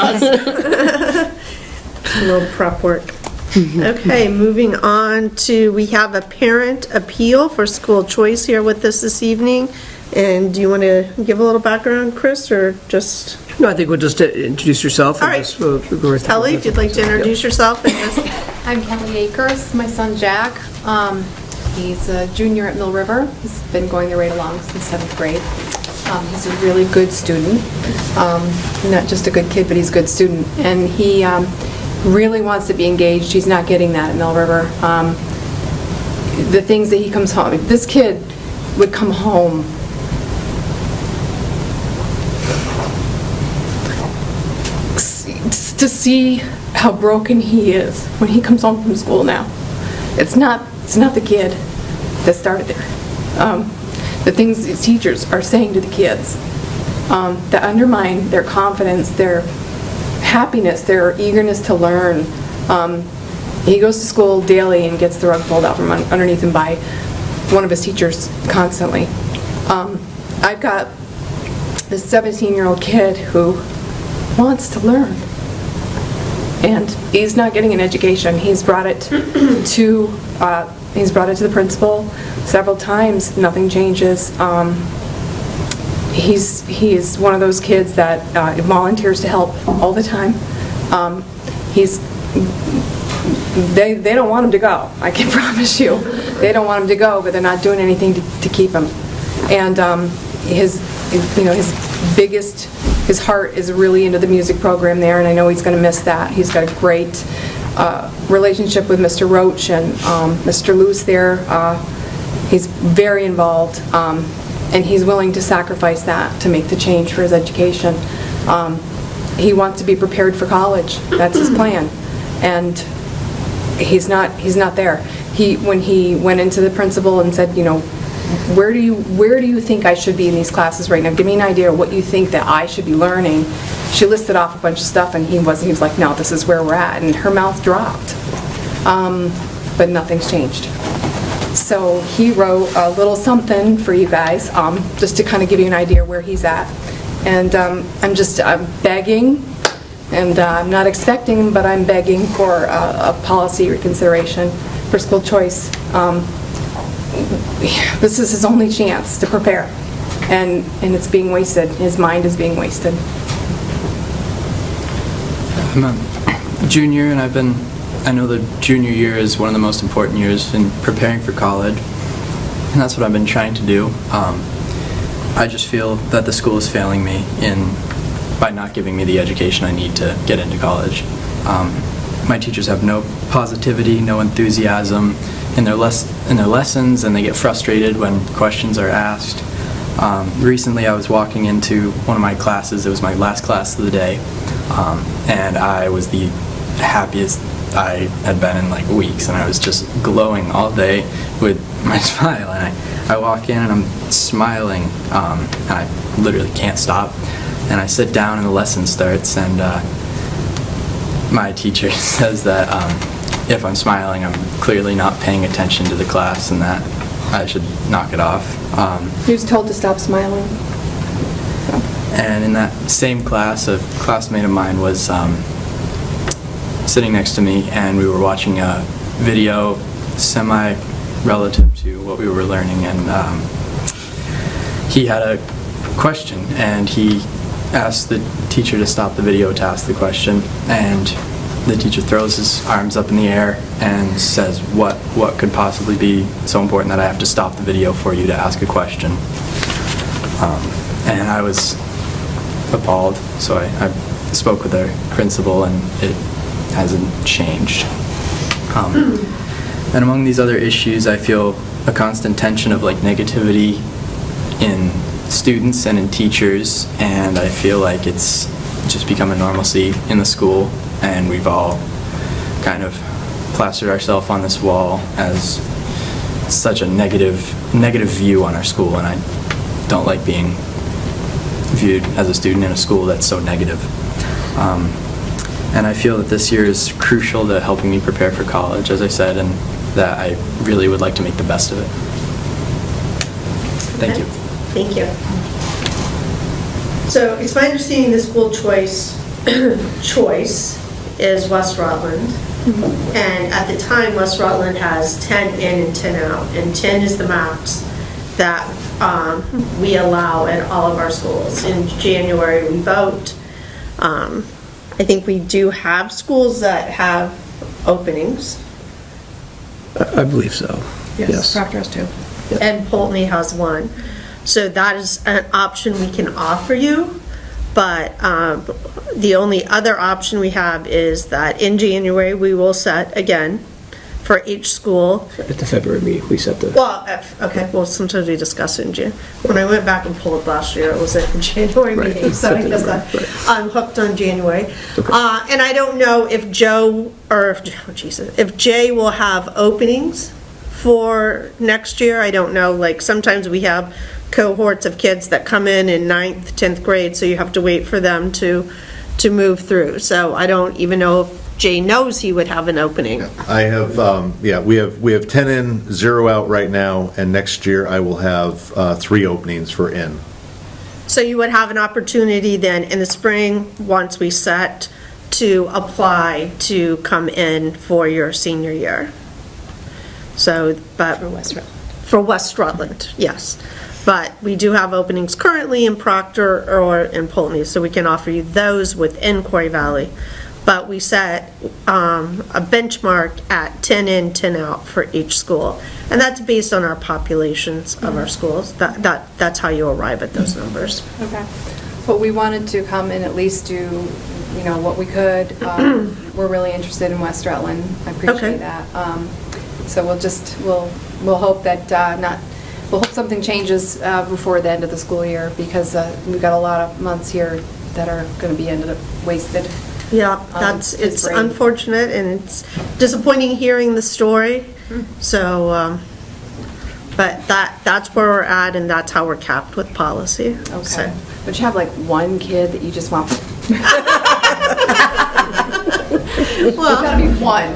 A little prep work. Okay, moving on to, we have a parent appeal for school choice here with us this evening. And do you want to give a little background, Chris, or just? No, I think we'll just introduce yourself. All and right. just, we'll go with- Kelly, if you'd like to introduce yourself. And just, I'm Kelly Akers, my son Jack. He's a junior at Mill River. He's been going there right along since 7th grade. He's a really good student. Not just a good kid, but he's a good student. And he really wants to be engaged. He's not getting that at Mill River. The things that he comes home, this kid would come home to see how broken he is when he comes home from school now. It's not the kid that started there. The things these teachers are saying to the kids that undermine their confidence, their happiness, their eagerness to learn. He goes to school daily and gets the rug pulled out from underneath him by one of his teachers constantly. I've got this 17-year-old kid who wants to learn, and he's not getting an education. He's brought it to the principal several times. Nothing changes. He's one of those kids that volunteers to help all the time. They don't want him to go, I can promise you. They don't want him to go, but they're not doing anything to keep him. And his heart is really into the music program there, and I know he's going to miss that. He's got a great relationship with Mr. Roach and Mr. Luce there. He's very involved, and he's willing to sacrifice that to make the change for his education. He wants to be prepared for college. That's his plan. And he's not there. When he went into the principal and said, where do you think I should be in these classes right now? Give me an idea of what you think that I should be learning. She listed off a bunch of stuff, and he was like, no, this is where we're at. And her mouth dropped. But nothing's changed. So he wrote a little something for you guys, just to kind of give you an idea where he's at. And I'm begging, and I'm not expecting, but I'm begging for a policy reconsideration for school choice. This is his only chance to prepare, and it's being wasted. His mind is being wasted. I'm a junior, and I know the junior year is one of the most important years in preparing for college, and that's what I've been trying to do. I just feel that the school is failing me by not giving me the education I need to get into college. My teachers have no positivity, no enthusiasm in their lessons, and they get frustrated when questions are asked. Recently I was walking into one of my classes. It was my last class of the day, and I was the happiest I had been in like weeks, and I was just glowing all day with my smile. And I walk in and I'm smiling, and I literally can't stop. And I sit down and the lesson starts, and my teacher says that if I'm smiling, I'm clearly not paying attention to the class, and that I should knock it off. He was told to stop smiling. So. And in that same class, a classmate of mine was sitting next to me, and we were watching a video semi-relative to what we were learning, and he had a question, and he asked the teacher to stop the video to ask the question, and the teacher throws his arms up in the air and says, what could possibly be so important that I have to stop the video for you to ask a question? And I was appalled, so I spoke with our principal, and it hasn't changed. And among these other issues, I feel a constant tension of like negativity in students and in teachers, and I feel like it's just become a normalcy in the school, and we've all kind of plastered ourselves on this wall as such a negative view on our school, and I don't like being viewed as a student in a school that's so negative. And I feel that this year is crucial to helping me prepare for college, as I said, and that I really would like to make the best of it. Thank you. Thank you. So it's my understanding the school choice is West Rutland. Mm-hmm. And at the time, West Rutland has 10 in and 10 out. And 10 is the max that we allow at all of our schools. In January, we vote. I think we do have schools that have openings. I believe so. Yes. Proctor has two. Yep. And Pulteney has one. So that is an option we can offer you, but the only other option we have is that in January, we will set, again, for each school. At the February meeting, we set the... Well, okay, well, sometimes we discuss it in January. When I went back and pulled it last year, it was at the January Right. meeting, so I guess I'm hooked on January. Okay. And I don't know if if Jay will have openings for next year. I don't know, like, sometimes we have cohorts of kids that come in 9th, 10th grade, so you have to wait for them to move through. So I don't even know if Jay knows he would have an opening. I have, we have 10 in, 0 out right now, and next year I will have 3 openings for in. So you would have an opportunity then in the spring, once we set, to apply to come in for your senior year. So, but for West Rutland, yes. But we do have openings currently in Proctor or in Pulteney, so we can offer you those within Quarry Valley. but we set a benchmark at 10 in, 10 out for each school. And that's based on our populations of our schools. That's how you arrive at those numbers. Okay. But we wanted to come and at least do, you know, what we could. We're really interested in West Rutland. I Okay. appreciate that. So we'll hope that we'll hope something changes before the end of the school year, because we've got a lot of months here that are going to be ended up wasted. Yeah, it's great. unfortunate, and it's disappointing hearing the story. So, but that's where we're at, and that's how we're capped with policy. Okay. So. But you have like one kid that you just want. Well, gotta be one.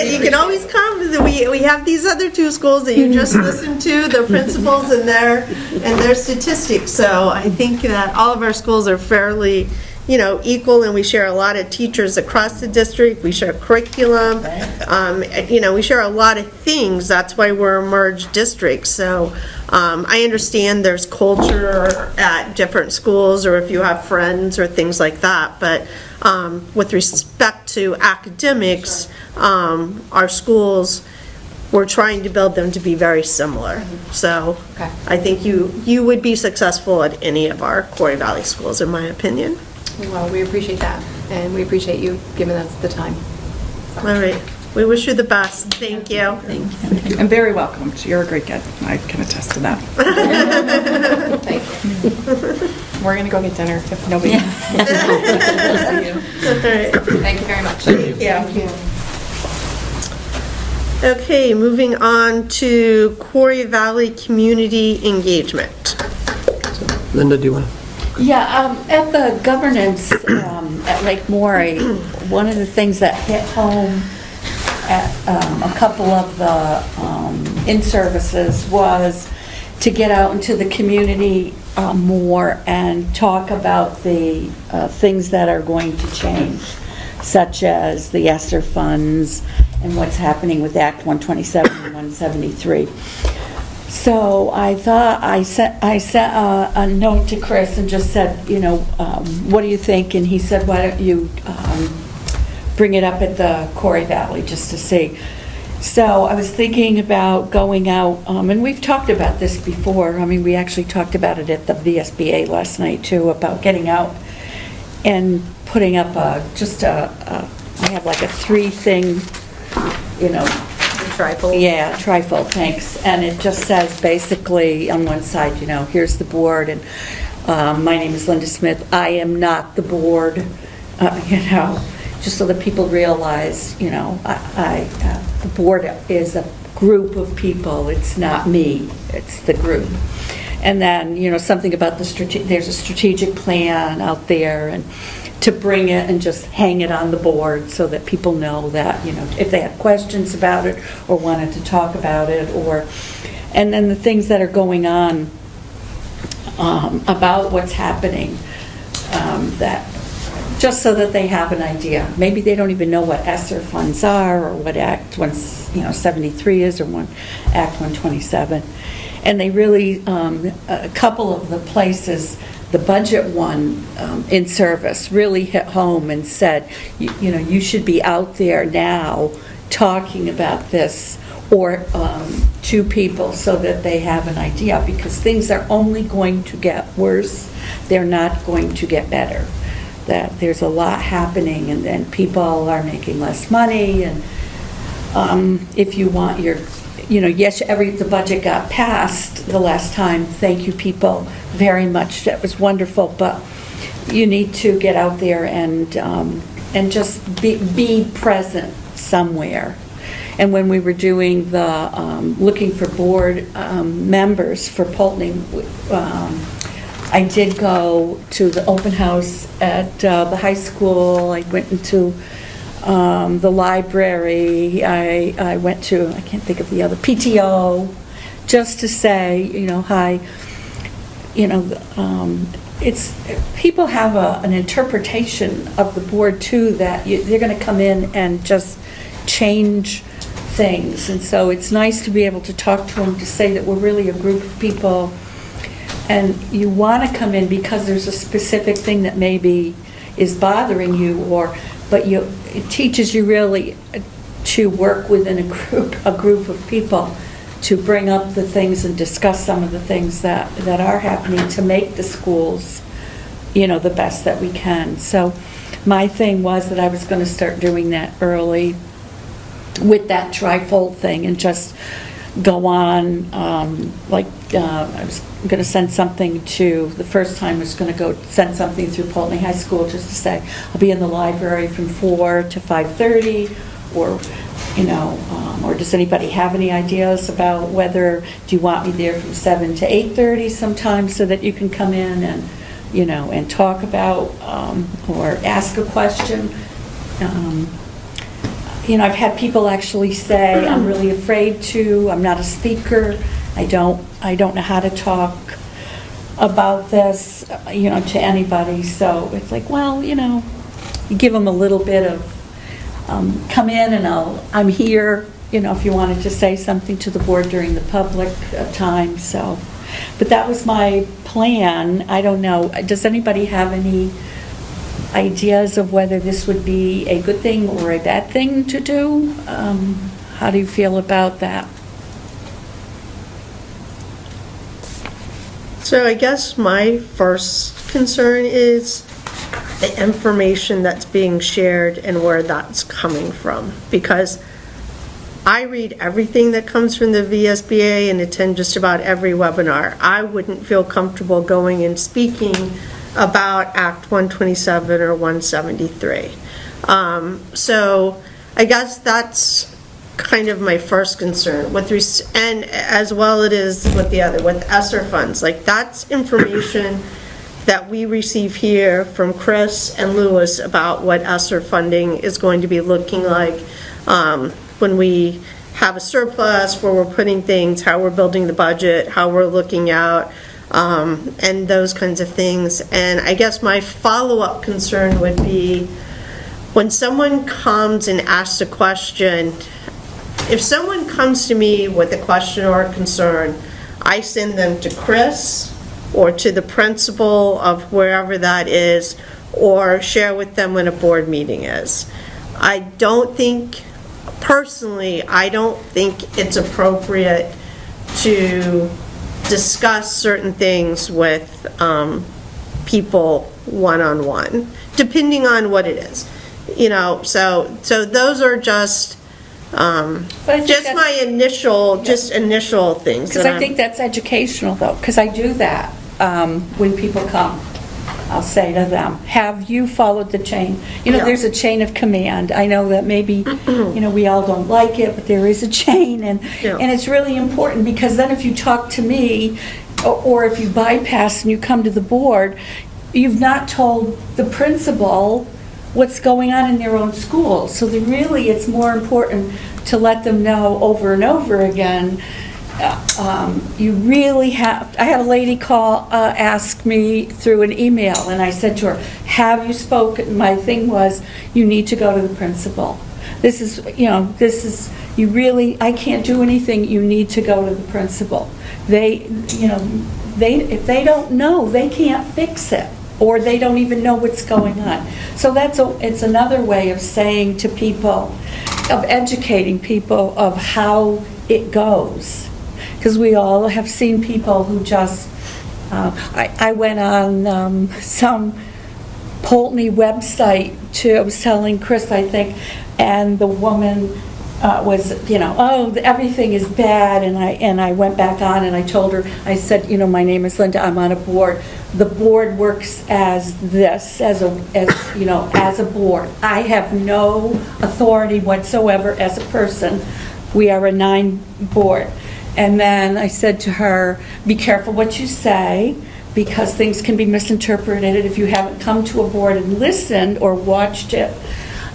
You can always come. We have these other two schools that you just listened to, their principals and their statistics. So I think that all of our schools are fairly, equal, and we share a lot of teachers across the district. We share curriculum. We share a lot of things. That's why we're a merged district. So I understand there's culture at different schools, or if you have friends or things like that. But with respect to academics, our schools, we're trying to build them to be very similar. So Okay. I think you would be successful at any of our Quarry Valley schools, in my opinion. Well, we appreciate that, and we appreciate you giving us the time. All right. We wish you the best. Thank you. And very welcome. You're a great kid. I can attest to that. Thank you. We're going to go get dinner if nobody. See you. All right. Thank you very much. Thank you. Okay, moving on to Quarry Valley Community Engagement. Linda, do you want to? Yeah, at the governance at Lake Maury, one of the things that hit home at a couple of the in-services was to get out into the community more and talk about the things that are going to change, such as the ESSER funds and what's happening with Act 127 and 173. So I thought I sent a note to Chris and just said, what do you think? And he said, why don't you bring it up at the Quarry Valley just to see. So I was thinking about going out, and we've talked about this before. I mean, we actually talked about it at the VSBA last night too, about getting out and putting up I have like a 3-thing, Trifold. Yeah, trifold, thanks. And it just says basically on one side, here's the board, and my name is Linda Smith. I am not the board, just so that people realize, the board is a group of people. It's not me, it's the group. And then, something about there's a strategic plan out there, and to bring it and just hang it on the board so that people know that, if they had questions about it or wanted to talk about it, and then the things that are going on about what's happening, that just so that they have an idea. Maybe they don't even know what ESSER funds are, or what Act 73 is, or Act 127. And they really, a couple of the places, the budget one in service really hit home and said, you should be out there now talking about this, or to people, so that they have an idea, because things are only going to get worse. They're not going to get better. That there's a lot happening, and then people are making less money, and if you want your, yes, the budget got passed the last time. Thank you, people, very much. That was wonderful, but you need to get out there and just be present somewhere. And when we were doing the looking for board members for Pulteney, I did go to the open house at the high school. I went into the library. I went to, I can't think of the other, PTO, just to say, hi. It's, people have an interpretation of the board too, that they're going to come in and just change things. And so it's nice to be able to talk to them, to say that we're really a group of people, and you want to come in because there's a specific thing that maybe is bothering you, but it teaches you really to work within a group of people to bring up the things and discuss some of the things that are happening to make the schools, the best that we can. So my thing was that I was going to start doing that early with that trifold thing and just go on, I was going to send something the first time I was going to go send something through Pulteney High School just to say, I'll be in the library from 4 to 5:30, or does anybody have any ideas about do you want me there from 7 to 8:30 sometimes so that you can come in and, and talk about, or ask a question. I've had people actually say, I'm really afraid I'm not a speaker, I don't know how to talk about this, to anybody. So it's like, well, you give them a little bit of, come in and I'm here, if you wanted to say something to the board during the public time. So, but that was my plan. I don't know. Does anybody have any ideas of whether this would be a good thing or a bad thing to do? How do you feel about that? So I guess my first concern is the information that's being shared and where that's coming from. Because I read everything that comes from the VSBA and attend just about every webinar. I wouldn't feel comfortable going and speaking about Act 127 or 173. So I guess that's kind of my first concern and as well it is with ESSER funds. Like, that's information that we receive here from Chris and Lewis about what ESSER funding is going to be looking like when we have a surplus, where we're putting things, how we're building the budget, how we're looking out, and those kinds of things. And I guess my follow-up concern would be when someone comes and asks a question. If someone comes to me with a question or a concern, I send them to Chris or to the principal of wherever that is, or share with them when a board meeting is. Personally, I don't think it's appropriate to discuss certain things with people one-on-one, depending on what it is. So those are just my initial things. Because I think that's educational, though, because I do that when people come. I'll say to them, have you followed the chain? There's a chain of command. I know that maybe, we all don't like it, but there is a chain, and it's really important, because then if you talk to me, or if you bypass and you come to the board, you've not told the principal what's going on in their own school. So it's more important to let them know over and over again. You really have. I had a lady ask me through an email, and I said to her, have you spoken? My thing was, you need to go to the principal. I can't do anything, you need to go to the principal. If they don't know, they can't fix it, or they don't even know what's going on. So it's another way of saying to people, of educating people of how it goes. Because we all have seen people who just, I went on some Pulteney website I was telling Chris, I think, and the woman was, everything is bad, and I went back on and I told her, I said, my name is Linda, I'm on a board. The board works as a board. I have no authority whatsoever as a person. We are a 9 board. And then I said to her, be careful what you say, because things can be misinterpreted if you haven't come to a board and listened or watched it.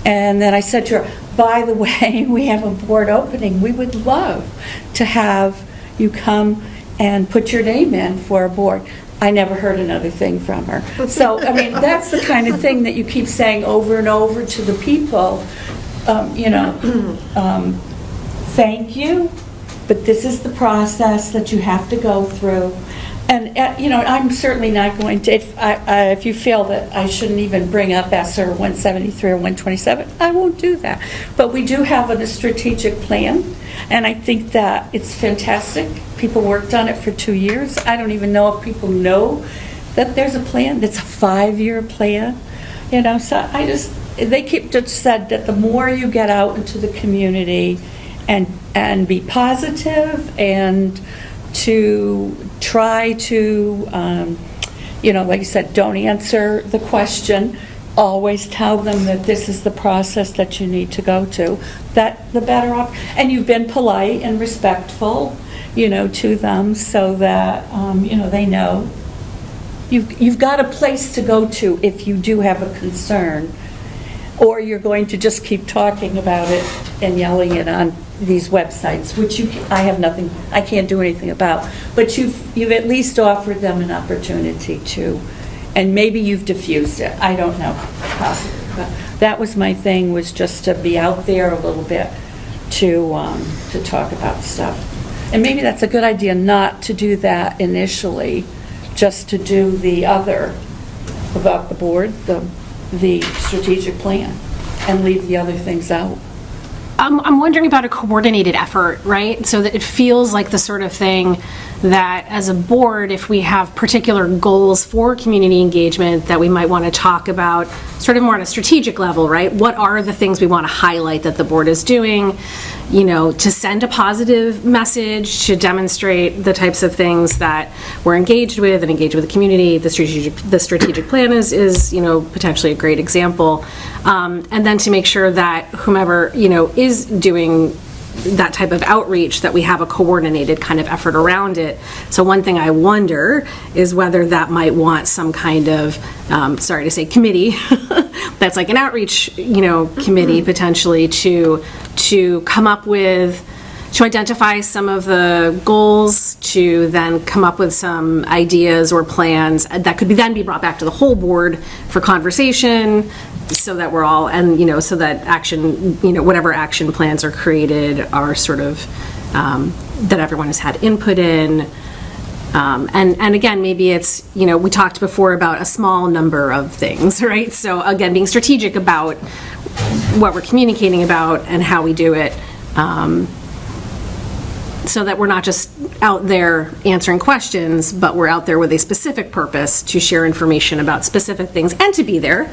And then I said to her, by the way, we have a board opening. We would love to have you come and put your name in for a board. I never heard another thing from her. So, that's the kind of thing that you keep saying over and over to the people, thank you, but this is the process that you have to go through. And, you know, I'm certainly not going to, if you feel that I shouldn't even bring up ESER 173 or 127, I won't do that. But we do have a strategic plan, and I think that it's fantastic. People worked on it for 2 years. I don't even know if people know that there's a plan. It's a 5-year plan, you know, so they keep just said that the more you get out into the community and be positive and to try to, you know, like you said, don't answer the question. Always tell them that this is the process that you need to go to, that the better off. And you've been polite and respectful, you know, to them so that, you know, they know. You've got a place to go to if you do have a concern, or you're going to just keep talking about it and yelling it on these websites, which I can't do anything about. But you've at least offered them an opportunity to, and maybe you've diffused it. I don't know, possibly. But that was my thing, was just to be out there a little bit to talk about stuff. And maybe that's a good idea not to do that initially, just to do the other about the board, the strategic plan, and leave the other things out. I'm wondering about a coordinated effort, right? So that it feels like the sort of thing that as a board, if we have particular goals for community engagement that we might want to talk about sort of more on a strategic level, right? What are the things we want to highlight that the board is doing, you know, to send a positive message, to demonstrate the types of things that we're engaged with and engage with the community. The strategic plan is, you know, potentially a great example. And then to make sure that whomever, you know, is doing that type of outreach, that we have a coordinated kind of effort around it. So one thing I wonder is whether that might want some kind of, sorry to say, committee that's like an outreach, you know, committee potentially to come up with, to identify some of the goals, to then come up with some ideas or plans that could then be brought back to the whole board for conversation, so that we're all, and, you know, so that action, you know, whatever action plans are created are sort of, that everyone has had input in. And again, maybe it's, you know, we talked before about a small number of things, right? So again, being strategic about what we're communicating about and how we do it, so that we're not just out there answering questions, but we're out there with a specific purpose to share information about specific things and to be there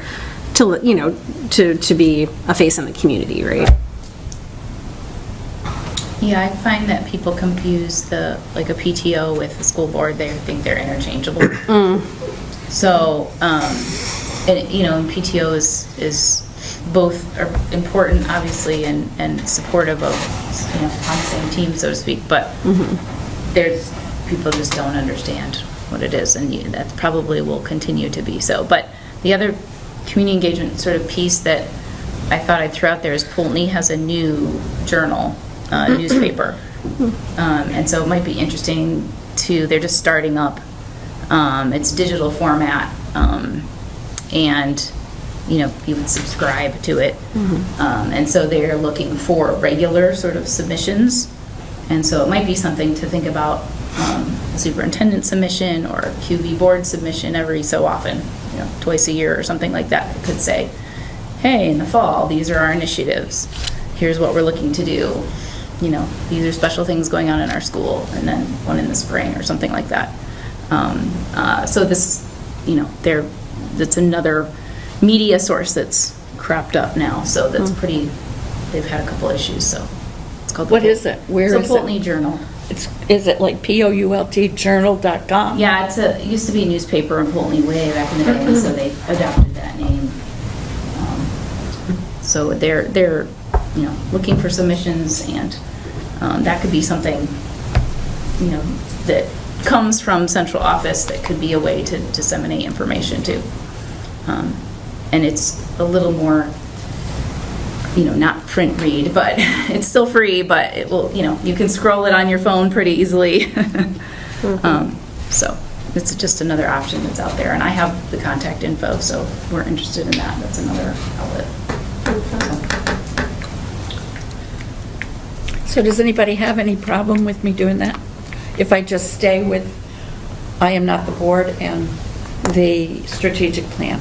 to, you know, to be a face in the community, right? Yeah, I find that people confuse like a PTO with the school board. They think they're interchangeable. So, and, you know, PTO is both are important, obviously, and supportive of, you know, on the same team, so to speak, but there's, people just don't understand what it is, and that probably will continue to be so. But the other community engagement sort of piece that I thought I'd throw out there is Poultney has a new journal, newspaper, and so it might be interesting they're just starting up. It's digital format, and, you know, you would subscribe to it. And so they're looking for regular sort of submissions. And so it might be something to think about, a superintendent submission or a QB board submission every so often, you know, twice a year or something like that. It could say, hey, in the fall, these are our initiatives. Here's what we're looking to do. You know, these are special things going on in our school, and then one in the spring or something like that. So this, you know, that's another media source that's cropped up now, so that's pretty, they've had a couple issues, so it's called. What is it? Where is it? It's a Poultney Journal. Is it like POULTjournal.com? Yeah, it used to be a newspaper in Poultney way back in the day, so they adopted that name. So they're you know, looking for submissions, and that could be something, you know, that comes from central office that could be a way to disseminate information too. And it's a little more, you know, not print read, but it's still free, but it will, you know, you can scroll it on your phone pretty easily. So it's just another option that's out there, and I have the contact info, so if we're interested in that, that's another outlet. So does anybody have any problem with me doing that? If I just stay with I am not the board, and the strategic plan.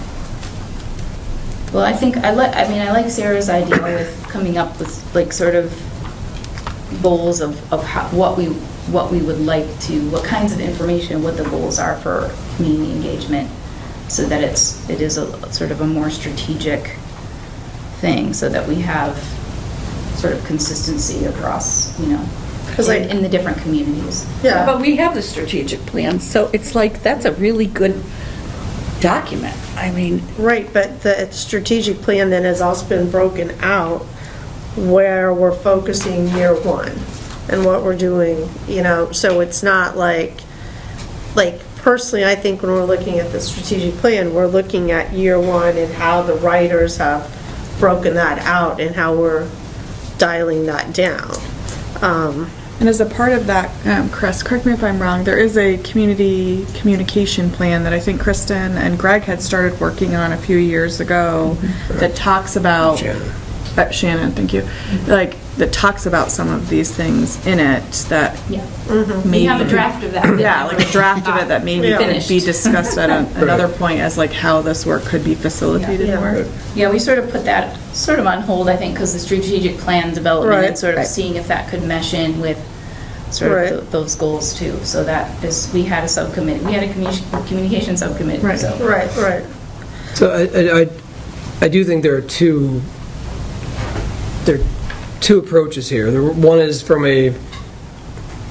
Well, I think, I like Sarah's idea with coming up with, like, sort of goals of how, what we would like to, what kinds of information, what the goals are for community engagement, so that it is a sort of a more strategic thing, so that we have sort of consistency across, in the different communities. Yeah. But we have the strategic plan, so it's like, that's a really good document. I mean. Right, but the strategic plan then has also been broken out where we're focusing year one and what we're doing, so it's not like personally, I think when we're looking at the strategic plan, we're looking at year one and how the writers have broken that out and how we're dialing that down. And as a part of that, Chris, correct me if I'm wrong, there is a community communication plan that I think Kristen and Greg had started working on a few years ago that talks about... Shannon, thank you. Like, that talks about some of these things in it that maybe... We have a draft of that. Yeah, like a draft of it that maybe could be discussed at another point as like how this work could be facilitated more. Yeah, we sort of put that sort of on hold, I think, because the strategic plan development and sort of seeing if that could mesh in with sort of those goals too. So that is, we had a subcommittee, we had a communication subcommittee. Right, so. right. So I do think there are two approaches here. One is from a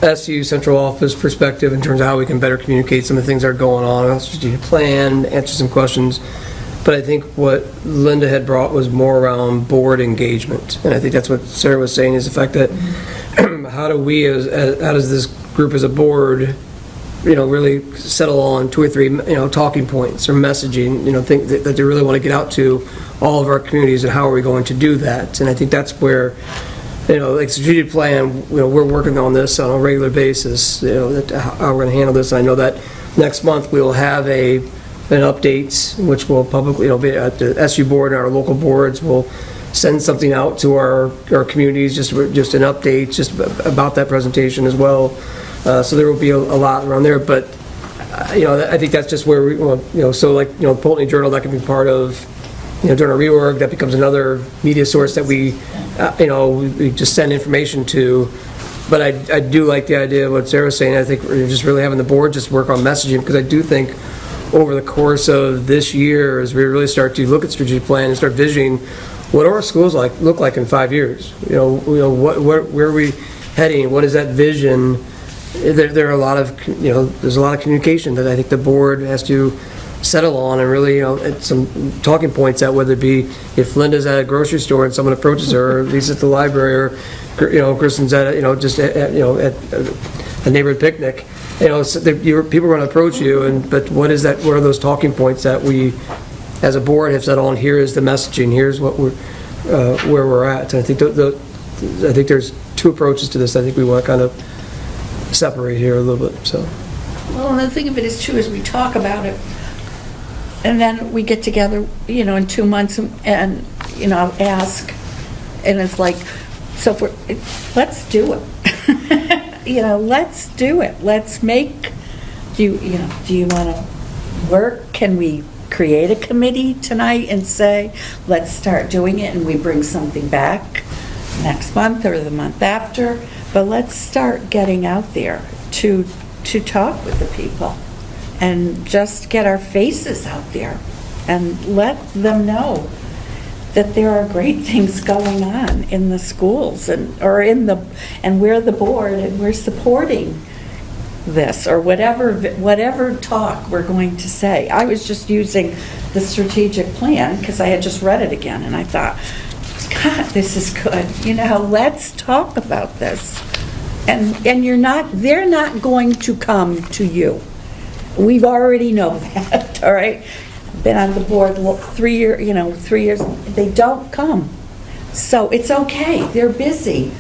SU central office perspective in terms of how we can better communicate some of the things that are going on, strategic plan, answer some questions. But I think what Linda had brought was more around board engagement. And I think that's what Sarah was saying, is the fact that how do we, how does this group as a board, really settle on 2 or 3, talking points or messaging, think that they really want to get out to all of our communities, and how are we going to do that? And I think that's where, like strategic plan, we're working on this on a regular basis, how we're going to handle this. And I know that next month we'll have an update, which will publicly, be at the SU board and our local boards. We'll send something out to our communities, just an update, just about that presentation as well. So there will be a lot around there, but I think that's just where we, so like Poultney Journal, that can be part of, during a reorg, that becomes another media source that we we just send information to. But I do like the idea of what Sarah's saying. I think we're just really having the board just work on messaging, because I do think over the course of this year, as we really start to look at strategic plan and start visioning what our schools look like in 5 years, where are we heading? What is that vision? There are a lot of, there's a lot of communication that I think the board has to settle on, and really, at some talking points that, whether it be if Linda's at a grocery store and someone approaches her, or Lisa's at the library, or Kristen's at just at a neighborhood picnic, so people are going to approach you, but what is that? What are those talking points that we, as a board, have settled on? Here is the messaging. Here's what we're where we're at. And I think I think there's 2 approaches to this. I think we want to kind of separate here a little bit. So. Well, and the thing of it is too, is we talk about it, and then we get together, in 2 months and ask, and it's like, so let's do it. Let's do it. Let's make, do you want to work? Can we create a committee tonight and say, let's start doing it, and we bring something back next month or the month after? But let's start getting out there to talk with the people and just get our faces out there and let them know that there are great things going on in the schools and we're the board and we're supporting this, or whatever talk we're going to say. I was just using the strategic plan because I had just read it again, and I thought, God, this is good. Let's talk about this. And they're not going to come to you. We've already know that, all right? Been on the board 3 years, they don't come. So it's okay, they're busy,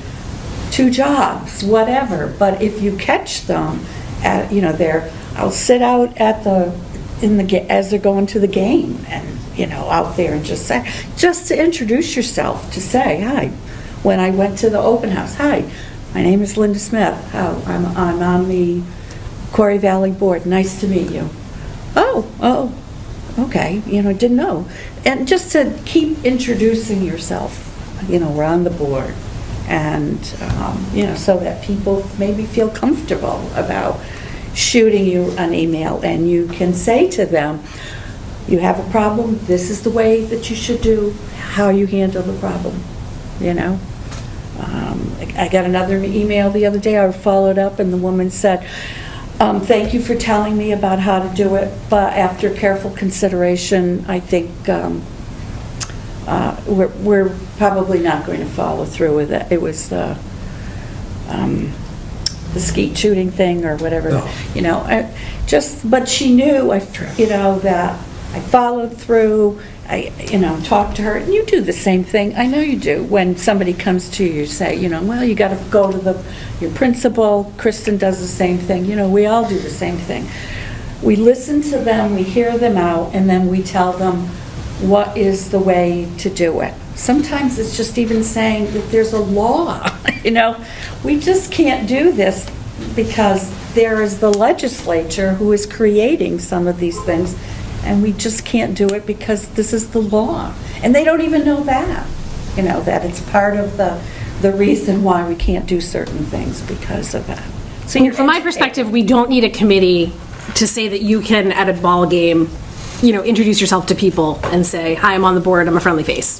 2 jobs, whatever. But if you catch them at, I'll sit out at as they're going to the game, and out there, and just to introduce yourself, to say hi. When I went to the open house, hi, my name is Linda Smith. I'm on the Quarry Valley Board, nice to meet you. Oh, okay, didn't know. And just to keep introducing yourself, we're on the board. And, so that people maybe feel comfortable about shooting you an email, and you can say to them, you have a problem, this is the way that you should do, how you handle the problem, I got another email the other day, I followed up, and the woman said, thank you for telling me about how to do it, but after careful consideration, I think we're probably not going to follow through with it. It was the skeet shooting thing or whatever, but she knew, that I followed through, I talked to her, and you do the same thing, I know you do, when somebody comes to you, say, well, you got to go to your principal, Kristen does the same thing, we all do the same thing. We listen to them, we hear them out, and then we tell them what is the way to do it. Sometimes it's just even saying that there's a law, we just can't do this because there is the legislature who is creating some of these things, and we just can't do it because this is the law. And they don't even know that, that it's part of the reason why we can't do certain things because of that. So from my perspective, we don't need a committee to say that you can, at a ball game, introduce yourself to people and say, hi, I'm on the board, I'm a friendly face,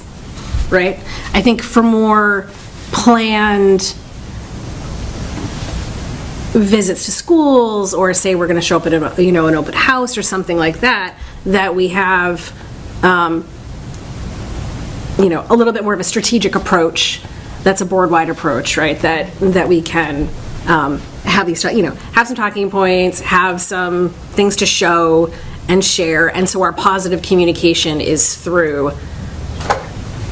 right? I think for more planned visits to schools, or say we're going to show up at an open house or something like that, that we have, a little bit more of a strategic approach. That's a board-wide approach, right? That we can have these, have some talking points, have some things to show and share, and so our positive communication is through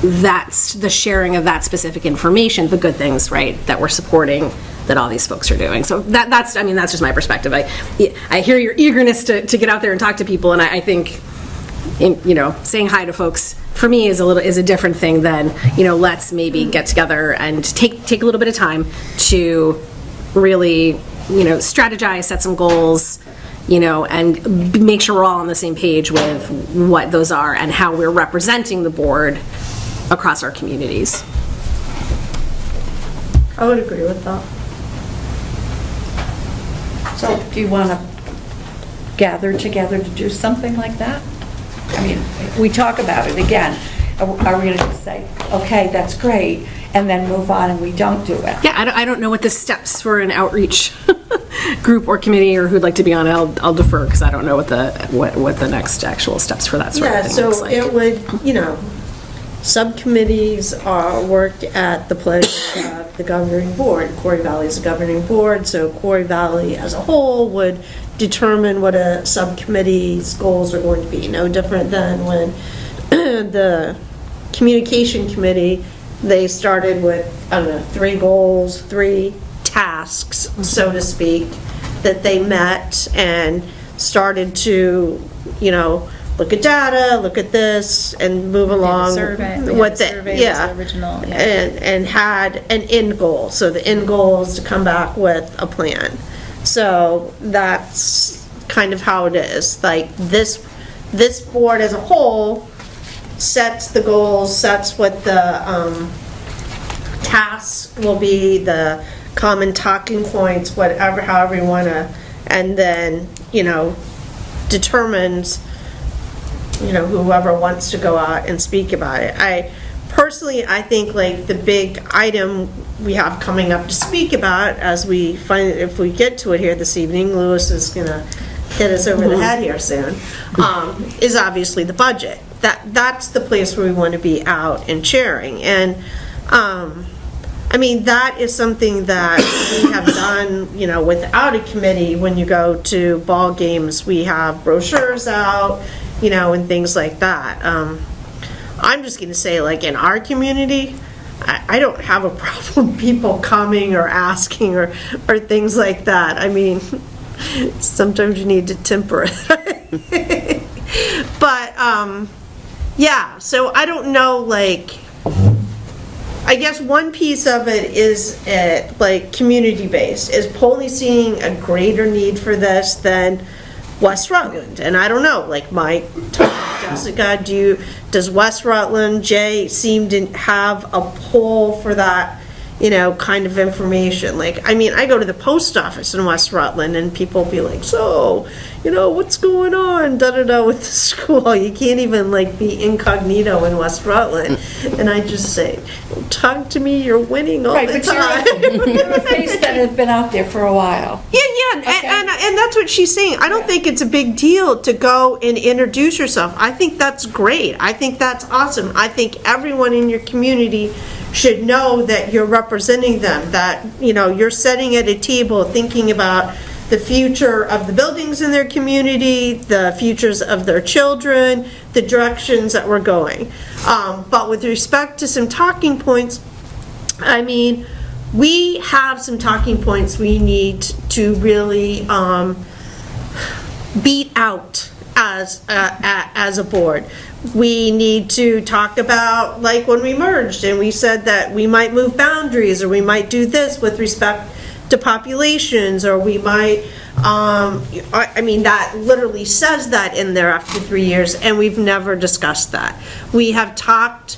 that's the sharing of that specific information, the good things, right, that we're supporting, that all these folks are doing. So that's just my perspective. I hear your eagerness to get out there and talk to people, and I think, saying hi to folks for me is a different thing than, let's maybe get together and take a little bit of time to really, strategize, set some goals, and make sure we're all on the same page with what those are and how we're representing the board across our communities. I would agree with that. So do you want to gather together to do something like that? I mean, we talk about it again. Are we going to just say, okay, that's great, and then move on and we don't do it? Yeah, I don't know what the steps for an outreach group or committee or who'd like to be on it. I'll defer because I don't know what the next actual steps for that sort of thing looks like. It would, subcommittees work at the pleasure of the governing board. Quarry Valley is a governing board, so Quarry Valley as a whole would determine what a subcommittee's goals are going to be. No different than when the communication committee, they started with, 3 goals, 3 tasks, so to speak, that they met and started to, look at data, look at this, and move along. Survey what was the original, yeah. And had an end goal. So the end goal is to come back with a plan. So that's kind of how it is. Like this board as a whole sets the goals, sets what the tasks will be, the common talking points, whatever, however you want to, and then, determines, whoever wants to go out and speak about it. I think like the big item we have coming up to speak about, as we find, if we get to it here this evening, Lewis is gonna hit us over the head here soon, is obviously the budget. That's the place where we want to be out and sharing. And that is something that we have done, without a committee. When you go to ball games, we have brochures out, and things like that. I'm just going to say, like, in our community, I don't have a problem people coming or asking or things like that. Sometimes you need to temper it. But, yeah, so I don't know, like, I guess one piece of it is like community-based. Is Poly seeing a greater need for this than West Rutland? And I don't know, like Mike, Jessica, does West Rutland, Jay seem to have a pull for that, kind of information? Like, I mean, I go to the post office in West Rutland and people be like, so, what's going on, da-da-da, with the school? You can't even, like, be incognito in West Rutland. And I just say, talk to me, you're winning all the time. You're a face that has been out there for a while. Yeah, and that's what she's saying. I don't think it's a big deal to go and introduce yourself. I think that's great. I think that's awesome. I think everyone in your community should know that you're representing them, that, you're sitting at a table thinking about the future of the buildings in their community, the futures of their children, the directions that we're going. But with respect to some talking points, I mean, we have some talking points we need to really beat out as a board. We need to talk about, like, when we merged and we said that we might move boundaries, or we might do this with respect to populations, or we might, I mean, that literally says that in there after 3 years, and we've never discussed that. We have talked,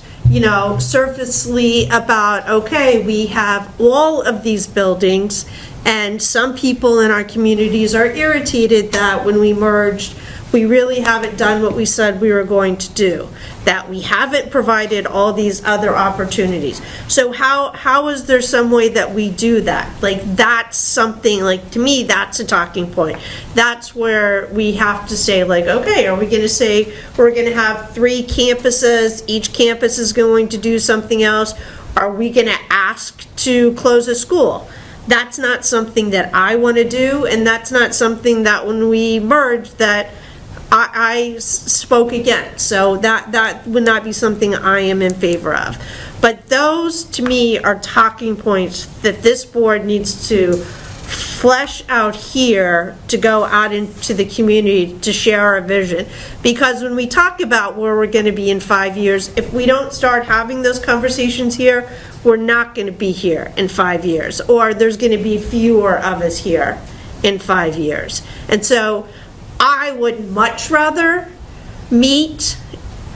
surfacely about, okay, we have all of these buildings, and some people in our communities are irritated that when we merged, we really haven't done what we said we were going to do, that we haven't provided all these other opportunities. So how is there some way that we do that? Like, that's something, like, to me, that's a talking point. That's where we have to say, like, okay, are we going to say we're going to have 3 campuses, each campus is going to do something else? Are we going to ask to close a school? That's not something that I want to do, and that's not something that when we merged that I spoke against. So that would not be something I am in favor of. But those, to me, are talking points that this board needs to flesh out here to go out into the community to share our vision. Because when we talk about where we're going to be in 5 years, if we don't start having those conversations here, we're not going to be here in 5 years. Or there's going to be fewer of us here in 5 years. And so I would much rather meet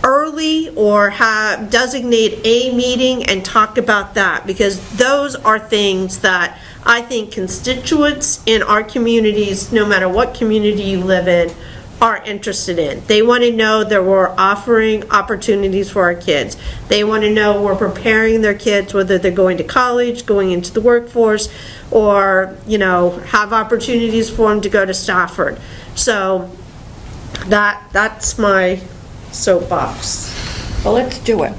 early or designate a meeting and talk about that, because those are things that I think constituents in our communities, no matter what community you live in, are interested in. They want to know that we're offering opportunities for our kids. They want to know we're preparing their kids, whether they're going to college, going into the workforce, or, have opportunities for them to go to Stafford. So that's my soapbox. Well, let's do it.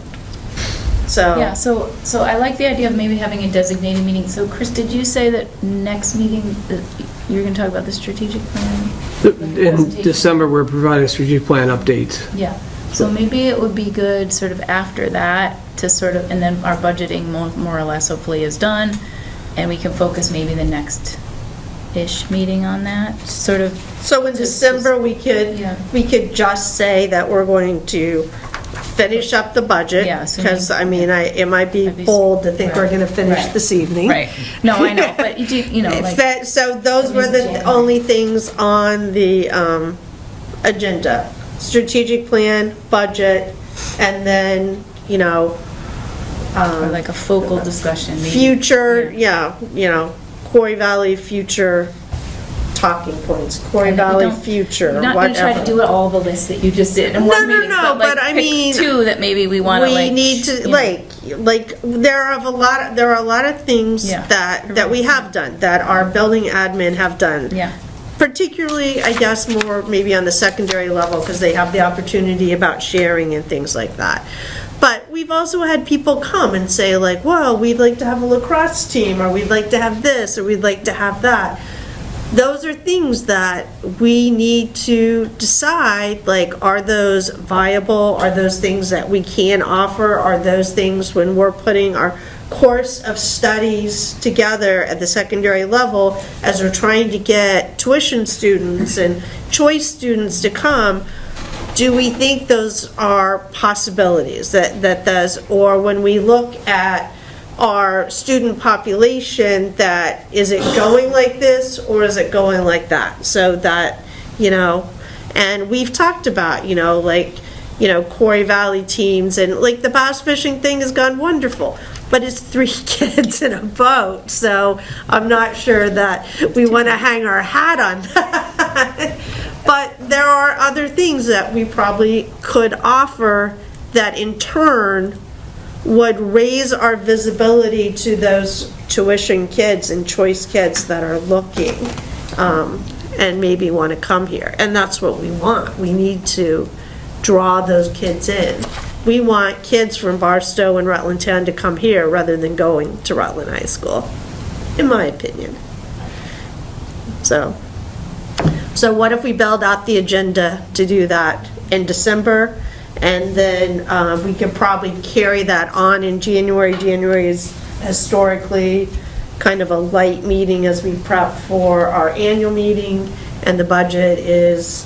So Yeah, so I like the idea of maybe having a designated meeting. So Chris, did you say that next meeting, that you were going to talk about the strategic plan? In December, we're providing a strategic plan update. Yeah, so maybe it would be good sort of after that to sort of, and then our budgeting more or less hopefully is done, and we can focus maybe the next-ish meeting on that, sort of. So in December, we could just say that we're going to finish up the budget. Yeah, so because, I mean, it might be bold to think we're going to finish this evening. Right. No, I know, but like. So those were the only things on the agenda. Strategic plan, budget, and then, Or like a focal discussion. Maybe. Future, Quarry Valley future talking points, Quarry Valley future, Not whatever. going to try to do it all the lists that you just did in one meeting. But I mean, two that maybe we want to we need to like there are a lot of things that we have done, that our building admin have done. Yeah. Particularly, I guess, more maybe on the secondary level, because they have the opportunity about sharing and things like that. But we've also had people come and say, like, well, we'd like to have a lacrosse team, or we'd like to have this, or we'd like to have that. Those are things that we need to decide, like, are those viable? Are those things that we can offer? Are those things, when we're putting our course of studies together at the secondary level, as we're trying to get tuition students and choice students to come, do we think those are possibilities that does, or when we look at our student population that, is it going like this or is it going like that? So that, and we've talked about, Quarry Valley teams, and like the bass fishing thing has gone wonderful, but it's 3 kids in a boat, so I'm not sure that we want to hang our hat on that. But there are other things that we probably could offer that in turn would raise our visibility to those tuition kids and choice kids that are looking and maybe want to come here. And that's what we want. We need to draw those kids in. We want kids from Barstow and Rutland Town to come here rather than going to Rutland High School, in my opinion. So what if we build out the agenda to do that in December? And then we could probably carry that on in January. January is historically kind of a light meeting as we prep for our annual meeting, and the budget is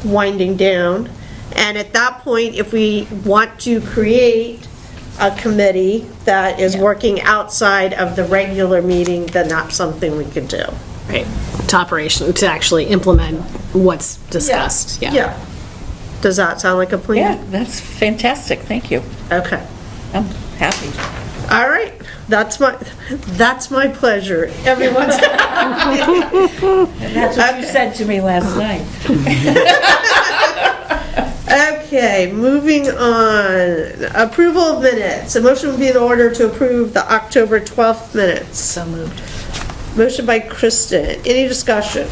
winding down. And at that point, if we want to create a committee that is working outside of the regular meeting, then that's something we could do. Right, to actually implement what's discussed, yeah. Does that sound like a plan? Yeah, that's fantastic, thank you. Okay. I'm happy. All right, that's my pleasure. Everyone's And that's what you said to me last night. Okay, moving on. Approval of minutes. A motion would be in order to approve the October 12th minutes. So moved. Motion by Kristen. Any discussion?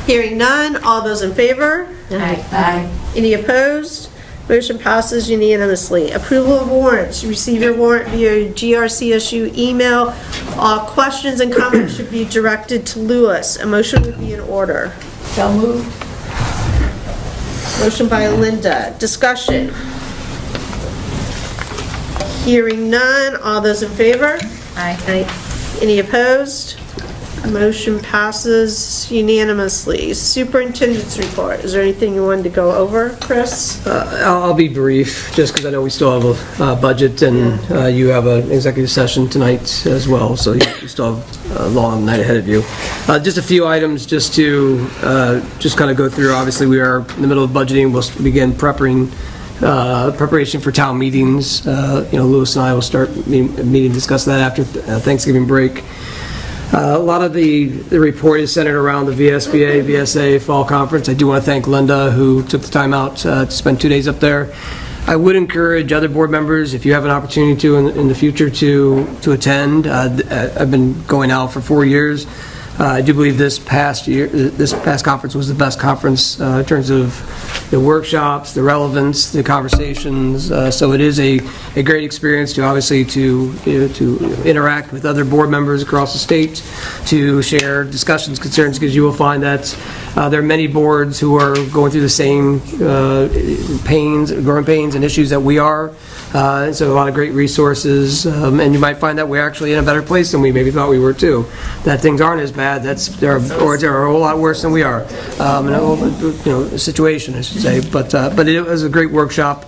Hearing none. All those in favor? Aye. Any opposed? Motion passes unanimously. Approval of warrants. You receive your warrant via GRCSU email. All questions and comments should be directed to Lewis. A motion would be in order. So moved. Motion by Linda. Discussion. Hearing none. All those in favor? Aye. Any opposed? Motion passes unanimously. Superintendent's report. Is there anything you wanted to go over, Chris? I'll be brief, just because I know we still have a budget, and you have an executive session tonight as well, so you still have a long night ahead of you. Just a few items just to just kind of go through. Obviously, we are in the middle of budgeting. We'll begin preparation for town meetings. Lewis and I will start meeting, discuss that after Thanksgiving break. A lot of the report is centered around the VSBA, VSA Fall Conference. I do want to thank Linda, who took the time out to spend 2 days up there. I would encourage other board members, if you have an opportunity to in the future, to attend. I've been going now for 4 years. I do believe this past conference was the best conference in terms of the workshops, the relevance, the conversations. So it is a great experience to obviously to interact with other board members across the state, to share discussions, concerns, because you will find that there are many boards who are going through the same growing pains and issues that we are. So a lot of great resources, and you might find that we're actually in a better place than we maybe thought we were too. That things aren't as bad. There are boards that are a whole lot worse than we are. In a whole, situation, I should say. But it was a great workshop.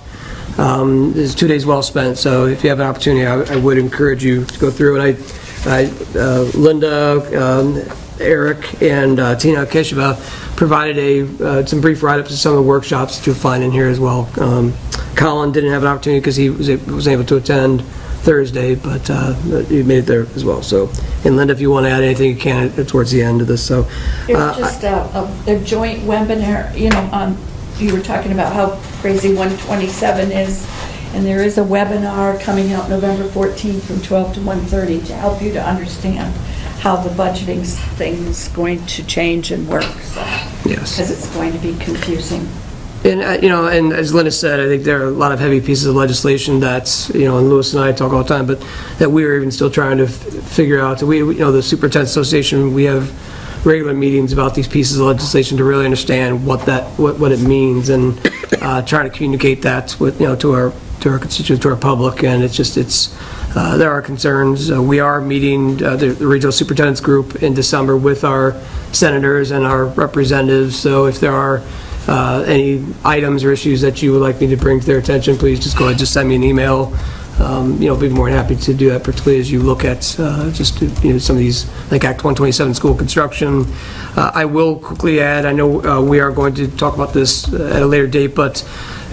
It's 2 days well spent. So if you have an opportunity, I would encourage you to go through. And Linda, Eric, and Tina Keshava provided some brief write-ups of some of the workshops that you'll find in here as well. Colin didn't have an opportunity because he was able to attend Thursday, but you made it there as well. So, and Linda, if you want to add anything, you can towards the end of this. So, There's just a joint webinar, you were talking about how crazy 127 is, and there is a webinar coming out November 14th from 12 to 1:30 to help you to understand how the budgeting thing's going to change and work. So, yes. Because it's going to be confusing. And, and as Linda said, I think there are a lot of heavy pieces of legislation that's, and Lewis and I talk all the time, but that we are even still trying to figure out. So the Superintendent Association, we have regular meetings about these pieces of legislation to really understand what it means, and try to communicate that with, to our constituents, to our public. And there are concerns. We are meeting the Regional Superintendents Group in December with our senators and our representatives. So if there are any items or issues that you would like me to bring to their attention, please just go ahead, just send me an email. Be more than happy to do that, particularly as you look at some of these, like Act 127 school construction. I will quickly add, I know we are going to talk about this at a later date, but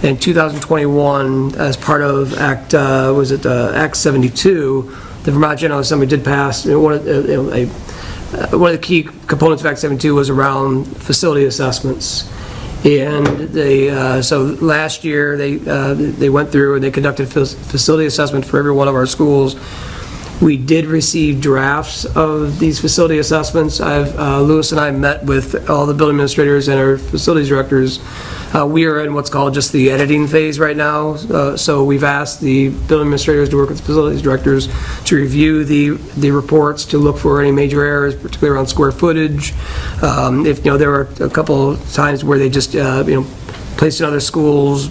in 2021, as part of Act 72, the Vermont General Assembly did pass, one of the key components of Act 72 was around facility assessments. And so last year, they went through and they conducted facility assessment for every one of our schools. We did receive drafts of these facility assessments. Lewis and I met with all the building administrators and our facilities directors. We are in what's called just the editing phase right now. So we've asked the building administrators to work with the facilities directors to review the reports, to look for any major errors, particularly around square footage. If there were a couple times where they just placed in other schools,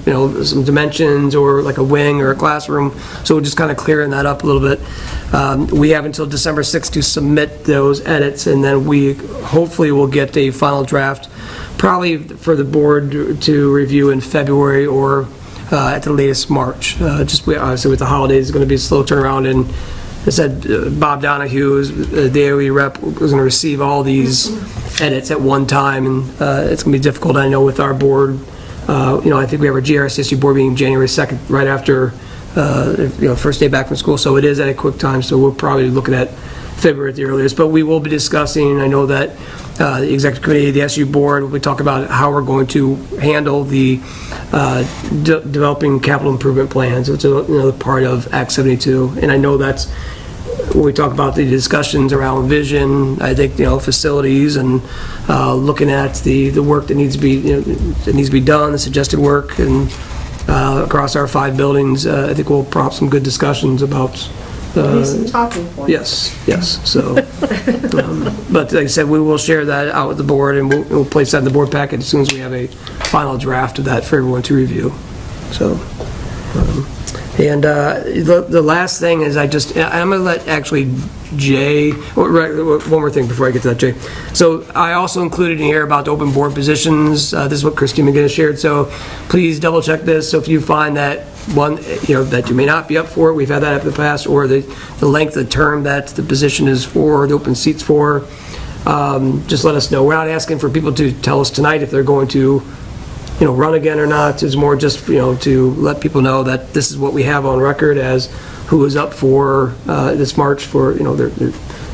some dimensions or like a wing or a classroom. So we're just kind of clearing that up a little bit. We have until December 6th to submit those edits, and then we hopefully will get a final draft, probably for the board to review in February or at the latest March. Obviously with the holidays, it's going to be a slow turnaround, and I said Bob Donahue, who's the AOE rep, was going to receive all these edits at one time, and it's going to be difficult, I know, with our board. I think we have our GRCSU board meeting January 2nd, right after first day back from school, so it is at a quick time, so we're probably looking at February at the earliest, but we will be discussing, I know that the executive committee, the SU board, will be talking about how we're going to handle the developing capital improvement plans, which is another part of Act 72, and I know that's when we talk about the discussions around vision, I think, facilities and looking at the work that needs to be done, the suggested work, and across our 5 buildings, I think we'll prompt some good discussions about. Some talking points. Yes. So, but like I said, we will share that out with the board, and we'll place that in the board packet as soon as we have a final draft of that for everyone to review. So. And the last thing is I'm going to let actually Jay, one more thing before I get to that, Jay. So I also included in here about the open board positions. This is what Christine McGinnis shared. So please double check this. So if you find that one, that you may not be up for it, we've had that up in the past, or the length of the term that the position is for, the open seats for, just let us know. We're not asking for people to tell us tonight if they're going to run again or not. Is more just, to let people know that this is what we have on record as who is up for this March for, their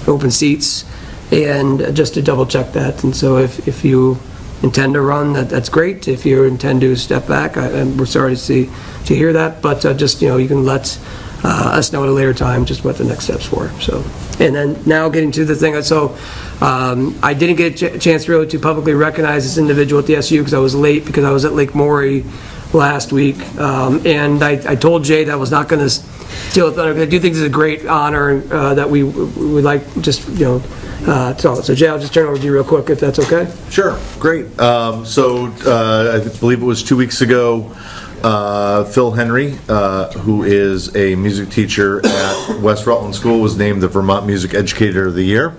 open seats, and just to double check that. And so if you intend to run, that's great. If you intend to step back, we're sorry to hear that, but just, you can let us know at a later time just what the next steps for. So, and then now getting to the thing, so I didn't get a chance really to publicly recognize this individual at the SU because I was late, because I was at Lake Maury last week, and I told Jay that I was not going to steal the thunder. I do think this is a great honor that we would like just, to talk. So Jay, I'll just turn it over to you real quick if that's okay. Sure, great. So I believe it was 2 weeks ago, Phil Henry, who is a music teacher at West Rutland School, was named the Vermont Music Educator of the Year.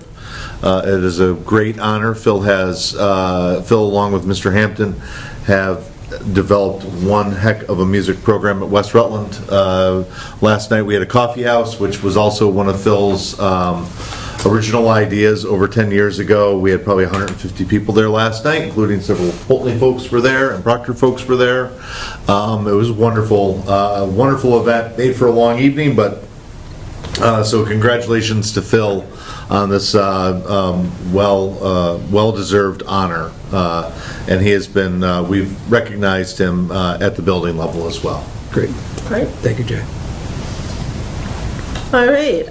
It is a great honor. Phil along with Mr. Hampton, have developed one heck of a music program at West Rutland. Last night we had a coffee house, which was also one of Phil's original ideas over 10 years ago. We had probably 150 people there last night, including several Pulteney folks were there and Proctor folks were there. It was a wonderful event, made for a long evening, but so congratulations to Phil on this well-deserved honor. And he has been, we've recognized him at the building level as well. Great. Thank you, Jay. All right.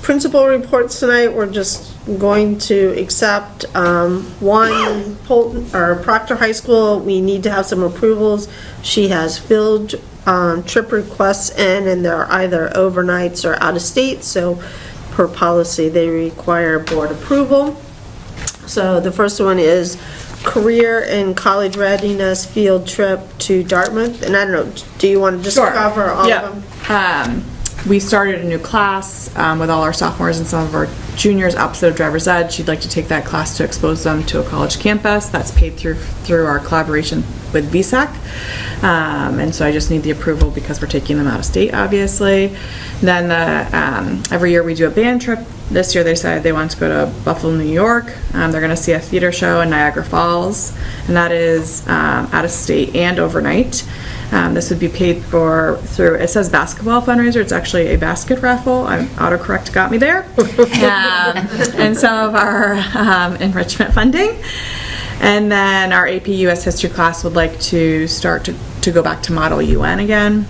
Principal reports tonight, we're just going to accept one Proctor High School. We need to have some approvals. She has filled trip requests in, and they're either overnights or out of state, so per policy they require board approval. So the first one is career and college readiness field trip to Dartmouth, and I don't know, do you want to just cover all of them? We started a new class with all our sophomores and some of our juniors opposite of driver's ed. She'd like to take that class to expose them to a college campus. That's paid through our collaboration with VSAC. And so I just need the approval because we're taking them out of state, obviously. Then every year we do a band trip. This year they decided they want to go to Buffalo, New York. They're going to see a theater show in Niagara Falls, and that is out of state and overnight. This would be paid for through, it says basketball fundraiser, it's actually a basket raffle. Autocorrect got me there. And some of our enrichment funding. And then our AP US History class would like to start to go back to Model UN again,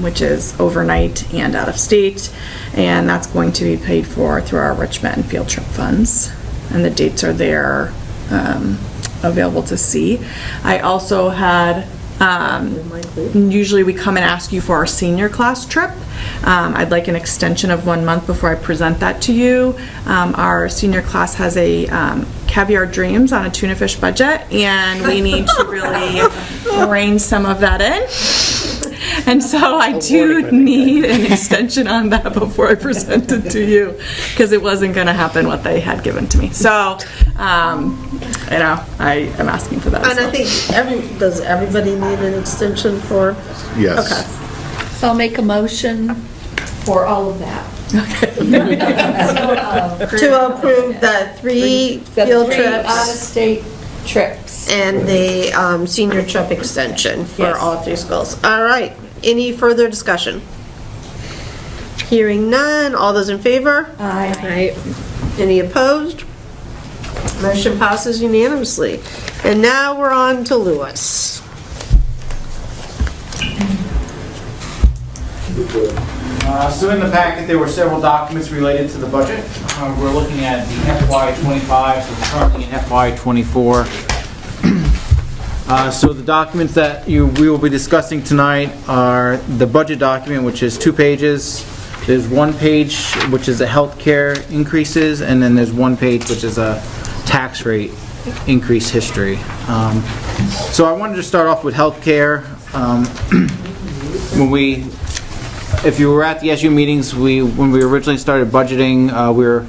which is overnight and out of state. And that's going to be paid for through our enrichment and field trip funds. And the dates are there available to see. I also had usually we come and ask you for our senior class trip. I'd like an extension of 1 month before I present that to you. Our senior class has a caviar dreams on a tuna fish budget, and we need to really rein some of that in. And so I do need an extension on that before I present it to you, because it wasn't going to happen what they had given to me. So, you know, I am asking for that. And I think does everybody need an extension for? Yes. Okay. So I'll make a motion for all of that. To approve the three field trips Out-of-state trips. and the senior trip extension for Yes. all three schools. All right. Any further discussion? Hearing none. All those in favor? Aye. Any opposed? Motion passes unanimously. And now we're on to Lewis. So in the packet, there were several documents related to the budget. We're looking at the FY25, so we're currently in FY24. So the documents that we will be discussing tonight are the budget document, which is 2 pages. There's 1 page, which is the healthcare increases, and then there's 1 page, which is a tax rate increase history. So I wanted to start off with healthcare. If you were at the SU meetings, when we originally started budgeting, we were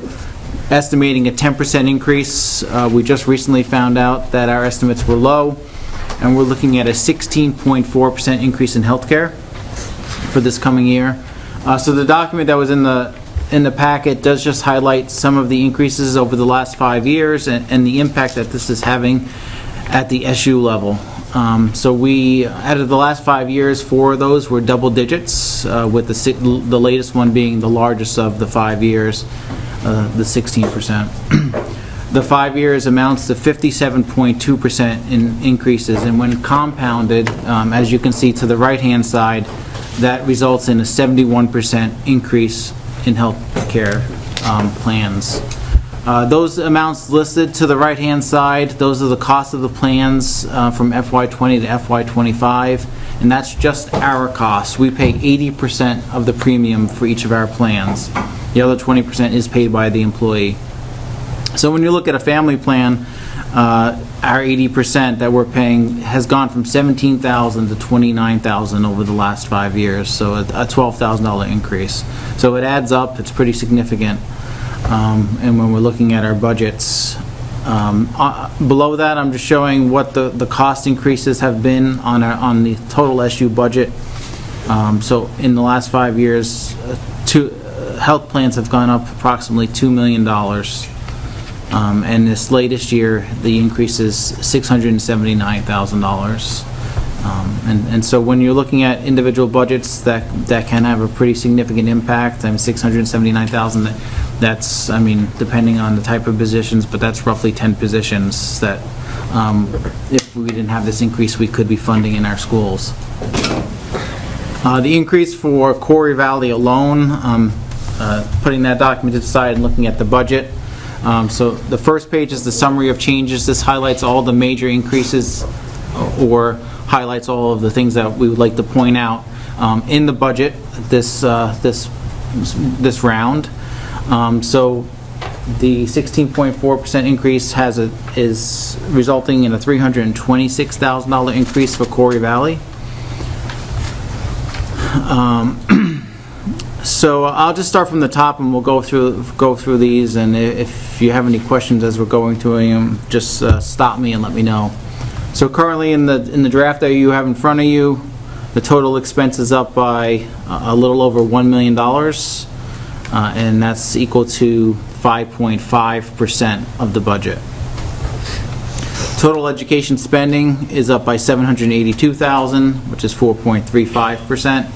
estimating a 10% increase. We just recently found out that our estimates were low, and we're looking at a 16.4% increase in healthcare for this coming year. So the document that was in the packet does just highlight some of the increases over the last 5 years and the impact that this is having at the SU level. So out of the last 5 years, 4 of those were double digits, with the latest one being the largest of the 5 years, the 16%. The 5 years amounts to 57.2% in increases, and when compounded, as you can see to the right-hand side, that results in a 71% increase in health care plans. Those amounts listed to the right-hand side, those are the cost of the plans from FY20 to FY25, and that's just our costs. We pay 80% of the premium for each of our plans. The other 20% is paid by the employee. So when you look at a family plan, our 80% that we're paying has gone from $17,000 to $29,000 over the last 5 years, so a $12,000 increase. So it adds up, it's pretty significant. And when we're looking at our budgets, below that I'm just showing what the cost increases have been on the total SU budget. So in the last 5 years, health plans have gone up approximately $2 million. And this latest year, the increase is $679,000. And so when you're looking at individual budgets, that can have a pretty significant impact. I mean, $679,000, that's, I mean, depending on the type of positions, but that's roughly 10 positions that, if we didn't have this increase, we could be funding in our schools. The increase for Quarry Valley alone, putting that document to the side and looking at the budget. So the first page is the summary of changes. This highlights all the major increases or highlights all of the things that we would like to point out in the budget this round. So the 16.4% increase is resulting in a $326,000 increase for Quarry Valley. So I'll just start from the top and we'll go through these, and if you have any questions as we're going through them, just stop me and let me know. So currently in the draft that you have in front of you, the total expense is up by a little over $1 million, and that's equal to 5.5% of the budget. Total education spending is up by $782,000, which is 4.35%.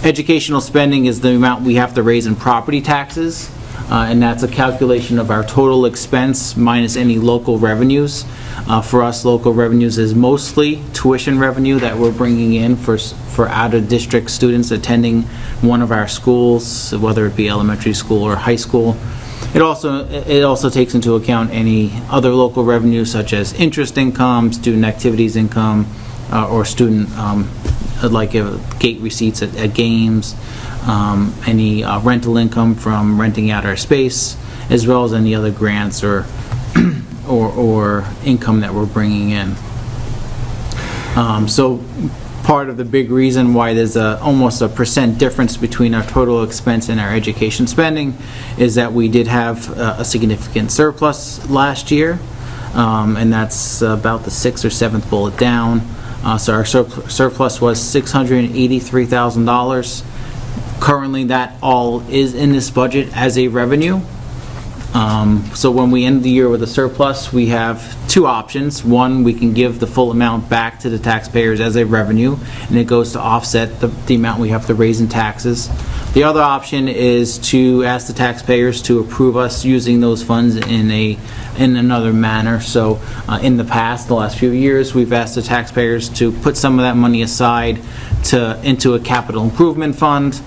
Educational spending is the amount we have to raise in property taxes, and that's a calculation of our total expense minus any local revenues. For us, local revenues is mostly tuition revenue that we're bringing in for out-of-district students attending one of our schools, whether it be elementary school or high school. It also takes into account any other local revenues such as interest income, student activities income, or student like gate receipts at games, any rental income from renting out our space, as well as any other grants or income that we're bringing in. So part of the big reason why there's almost a % difference between our total expense and our education spending is that we did have a significant surplus last year, and that's about the 6th or 7th bullet down. So our surplus was $683,000. Currently, that all is in this budget as a revenue. So when we end the year with a surplus, we have two options. One, we can give the full amount back to the taxpayers as a revenue, and it goes to offset the amount we have to raise in taxes. The other option is to ask the taxpayers to approve us using those funds in another manner. So in the past, the last few years, we've asked the taxpayers to put some of that money aside into a capital improvement fund.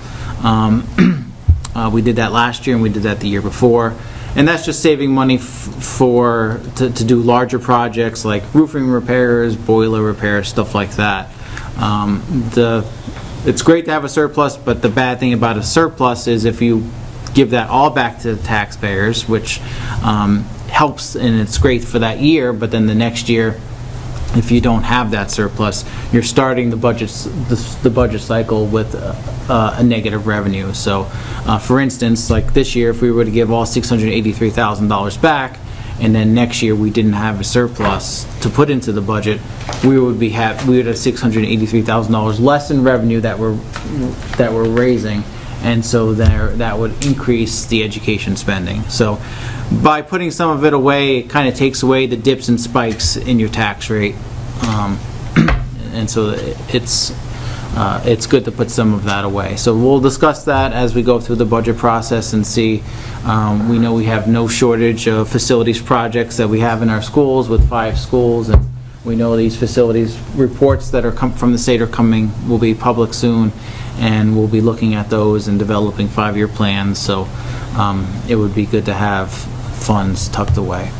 We did that last year and we did that the year before. And that's just saving money to do larger projects like roofing repairs, boiler repairs, stuff like that. It's great to have a surplus, but the bad thing about a surplus is if you give that all back to the taxpayers, which helps and it's great for that year, but then the next year, if you don't have that surplus, you're starting the budget cycle with a negative revenue. So, for instance, like this year, if we were to give all $683,000 back, and then next year we didn't have a surplus to put into the budget, we would have $683,000 less in revenue that we're raising, and so that would increase the education spending. So by putting some of it away, it kind of takes away the dips and spikes in your tax rate, and so it's good to put some of that away. So we'll discuss that as we go through the budget process and see. We know we have no shortage of facilities projects that we have in our schools with 5 schools, and we know these facilities reports that are from the state will be public soon, and we'll be looking at those and developing 5-year plans. So it would be good to have funds tucked away.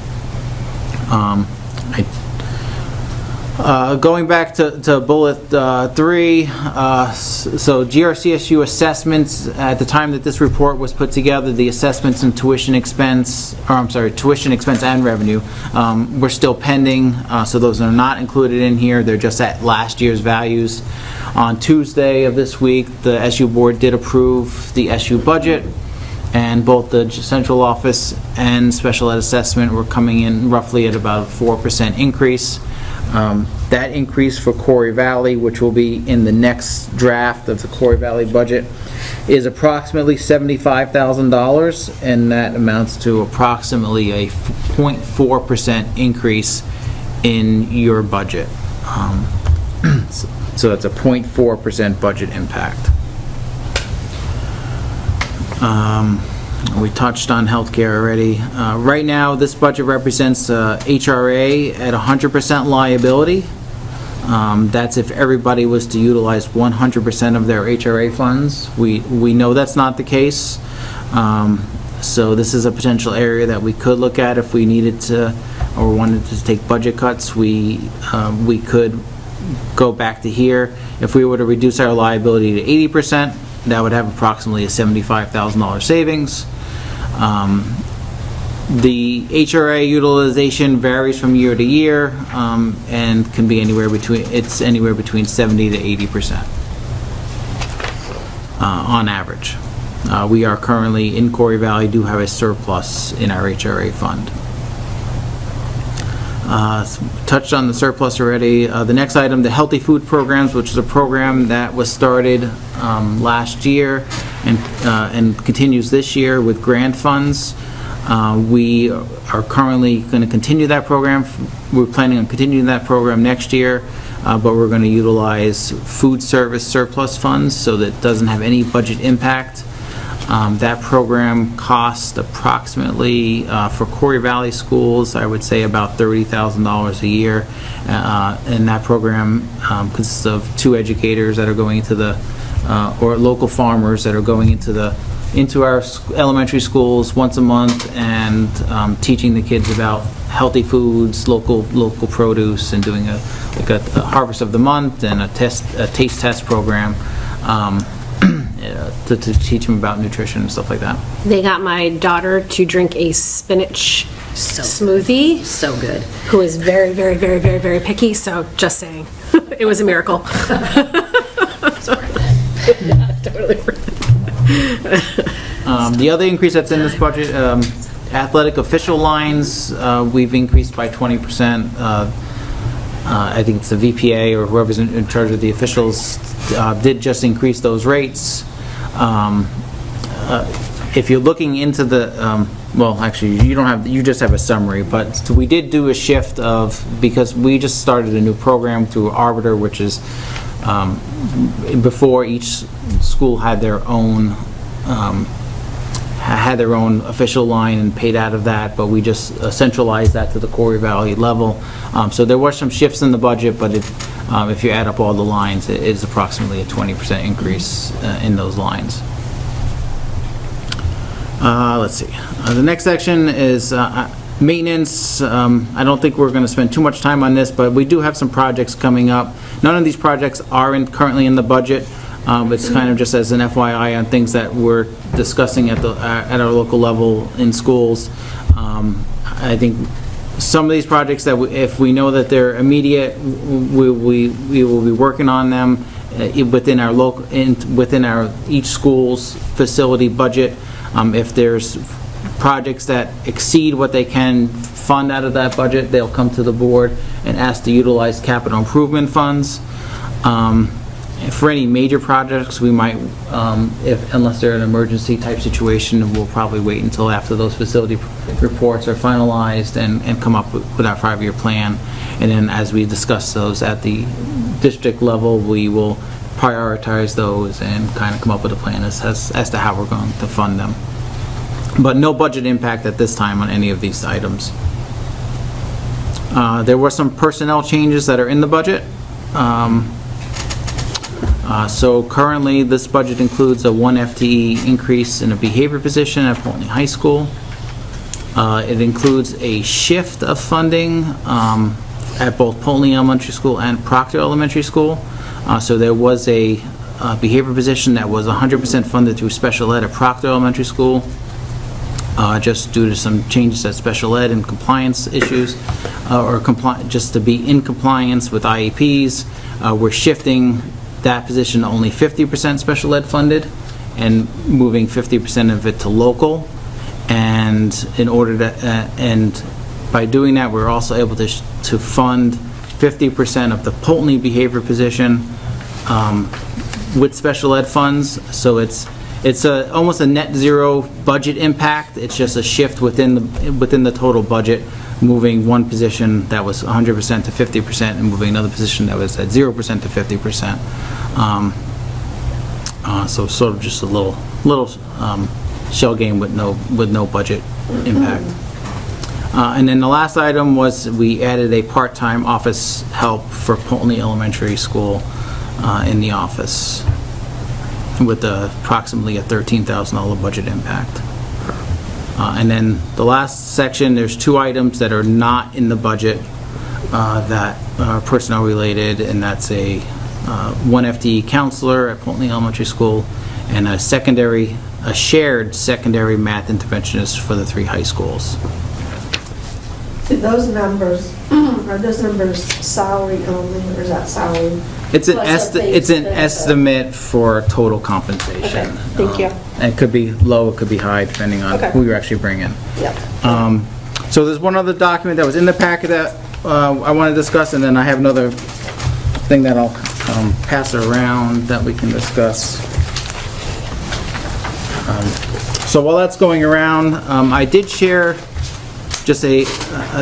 Going back to bullet 3, so GRCSU assessments, at the time that this report was put together, the assessments and tuition expense and revenue were still pending, so those are not included in here. They're just at last year's values. On Tuesday of this week, the SU board did approve the SU budget, and both the central office and special ed assessment were coming in roughly at about a 4% increase. That increase for Quarry Valley, which will be in the next draft of the Quarry Valley budget, is approximately $75,000, and that amounts to approximately a 0.4% increase in your budget. So that's a 0.4% budget impact. We touched on healthcare already. Right now, this budget represents HRA at 100% liability. That's if everybody was to utilize 100% of their HRA funds. We know that's not the case. So this is a potential area that we could look at if we needed to or wanted to take budget cuts. We could go back to here. If we were to reduce our liability to 80%, that would have approximately a $75,000 savings. The HRA utilization varies from year to year, and can be anywhere between 70 to 80% on average. We are currently, in Quarry Valley, do have a surplus in our HRA fund. Touched on the surplus already. The next item, the Healthy Food Programs, which is a program that was started last year and continues this year with grant funds. We are currently going to continue that program. We're planning on continuing that program next year, but we're going to utilize food service surplus funds so that it doesn't have any budget impact. That program costs approximately, for Quarry Valley schools, I would say about $30,000 a year. And that program consists of 2 educators that are going into the, or local farmers that are going into our elementary schools once a month and teaching the kids about healthy foods, local produce, and doing a harvest of the month and a taste test program. To teach them about nutrition and stuff like that. They got my daughter to drink a spinach smoothie. So good. Who is very, very, very, very, very picky, so just saying. It was a miracle. Sorry. Yeah, totally. The other increase that's in this budget, athletic official lines, we've increased by 20%. I think it's the VPA or whoever's in charge of the officials did just increase those rates. If you're looking into the, well, actually, you just have a summary, but we did do a shift because we just started a new program through Arbiter, which is, before each school had their own official line and paid out of that, but we just centralized that to the Quarry Valley level. So there were some shifts in the budget, but if you add up all the lines, it is approximately a 20% increase in those lines. Let's see. The next section is maintenance. I don't think we're going to spend too much time on this, but we do have some projects coming up. None of these projects are currently in the budget. It's kind of just as an FYI on things that we're discussing at our local level in schools. I think some of these projects that if we know that they're immediate, we will be working on them within our each school's facility budget. If there's projects that exceed what they can fund out of that budget, they'll come to the board and ask to utilize capital improvement funds. For any major projects, we might, unless they're an emergency type situation, we'll probably wait until after those facility reports are finalized and come up with our 5-year plan. And then as we discuss those at the district level, we will prioritize those and kind of come up with a plan as to how we're going to fund them. But no budget impact at this time on any of these items. There were some personnel changes that are in the budget. So currently, this budget includes a 1 FTE increase in a behavior position at Poultney High School. It includes a shift of funding at both Poultney Elementary School and Proctor Elementary School. So there was a behavior position that was 100% funded through special ed at Proctor Elementary School, just due to some changes at special ed and compliance issues, just to be in compliance with IEPs. We're shifting that position to only 50% special ed funded and moving 50% of it to local. And in order to, and by doing that, we're also able to fund 50% of the Poultney behavior position with special ed funds. So it's almost a net zero budget impact. It's just a shift within the total budget, moving one position that was 100% to 50% and moving another position that was at 0% to 50%. So sort of just a little shell game with no budget impact. And then the last item was we added a part-time office help for Poultney Elementary School in the office with approximately a $13,000 budget impact. And then the last section, there's 2 items that are not in the budget that are personnel related, and that's a 1 FTE counselor at Poultney Elementary School and a shared secondary math interventionist for the 3 high schools. Are those numbers salary only, or is that salary? It's an Plus a base it's an benefit. estimate for total compensation. Okay, thank you. And it could be low, it could be high, depending on Okay. who you're actually bringing. Yep. So there's one other document that was in the packet that I want to discuss, and then I have another thing that I'll pass around that we can discuss. So while that's going around, I did share just a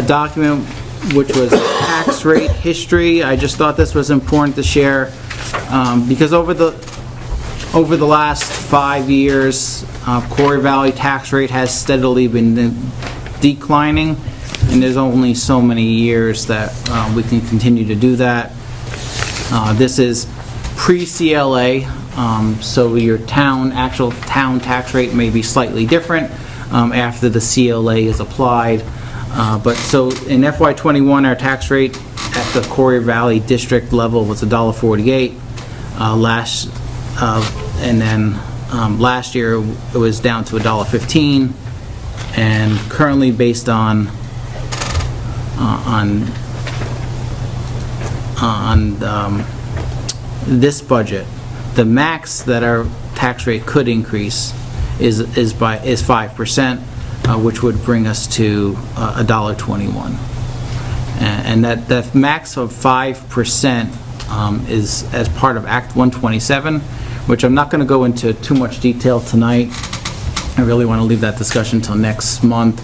document which was tax rate history. I just thought this was important to share because over the last 5 years, Quarry Valley tax rate has steadily been declining, and there's only so many years that we can continue to do that. This is pre-CLA, so your actual town tax rate may be slightly different after the CLA is applied. But so in FY21, our tax rate at the Quarry Valley District level was $1.48. And then last year it was down to $1.15, and currently based on this budget, the max that our tax rate could increase is 5%, which would bring us to $1.21. And that max of 5% is as part of Act 127, which I'm not going to go into too much detail tonight. I really want to leave that discussion until next month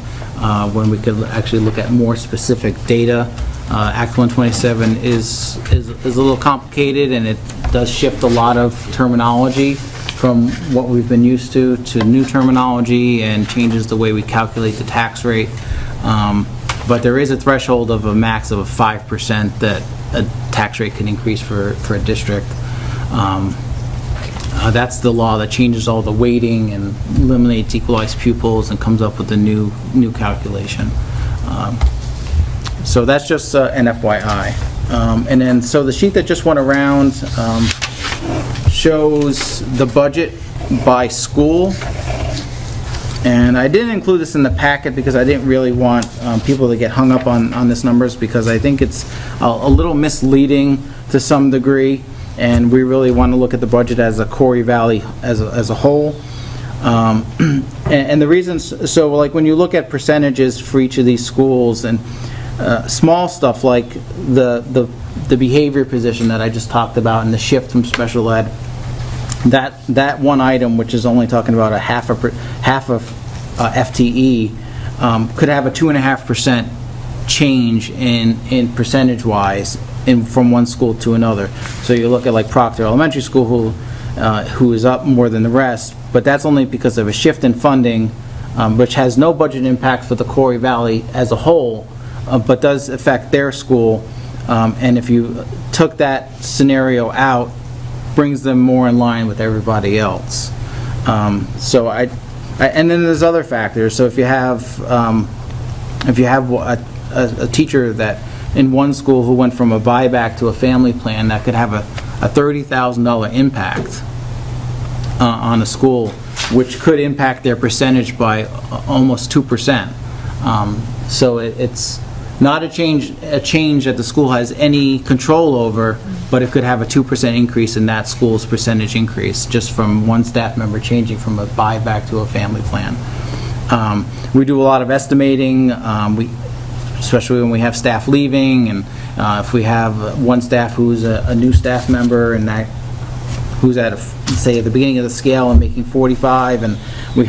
when we could actually look at more specific data. Act 127 is a little complicated, and it does shift a lot of terminology from what we've been used to new terminology, and changes the way we calculate the tax rate. But there is a threshold of a max of 5% that a tax rate can increase for a district. That's the law that changes all the weighting and eliminates equalized pupils and comes up with a new calculation. So that's just an FYI. And then, so the sheet that just went around shows the budget by school. And I didn't include this in the packet because I didn't really want people to get hung up on this numbers, because I think it's a little misleading to some degree, and we really want to look at the budget as a Quarry Valley as a whole. And the reasons, so like when you look at percentages for each of these schools, and small stuff like the behavior position that I just talked about and the shift from special ed, that one item, which is only talking about a half of FTE, could have a 2.5% change in percentage-wise from one school to another. So you look at like Proctor Elementary School, who is up more than the rest, but that's only because of a shift in funding, which has no budget impact for the Quarry Valley as a whole, but does affect their school. And if you took that scenario out, brings them more in line with everybody else. And then there's other factors. So if you have a teacher that in one school who went from a buyback to a family plan, that could have a $30,000 impact on a school, which could impact their percentage by almost 2%. So it's not a change that the school has any control over, but it could have a 2% increase in that school's percentage increase, just from one staff member changing from a buyback to a family plan. We do a lot of estimating, especially when we have staff leaving, and if we have one staff who's a new staff member, and who's say at the beginning of the scale and making 45, and we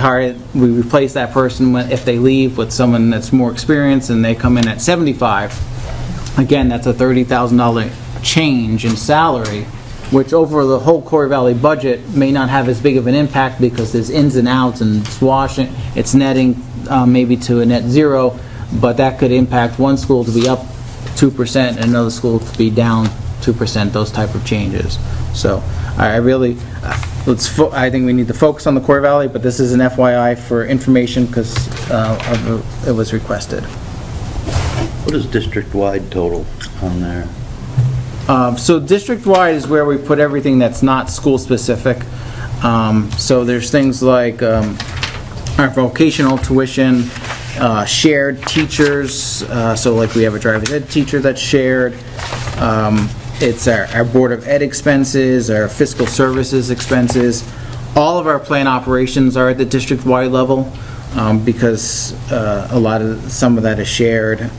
replace that person if they leave with someone that's more experienced and they come in at 75. Again, that's a $30,000 change in salary, which over the whole Quarry Valley budget may not have as big of an impact, because there's ins and outs and it's washing, it's netting maybe to a net zero, but that could impact one school to be up 2% and another school to be down 2%, those type of changes. So I think we need to focus on the Quarry Valley, but this is an FYI for information because it was requested. What is district-wide total on there? So district-wide is where we put everything that's not school-specific. So there's things like our vocational tuition, shared teachers, so like we have a driver's ed teacher that's shared, It's our Board of Ed expenses, our fiscal services expenses. All of our plan operations are at the district-wide level, because some of that is shared.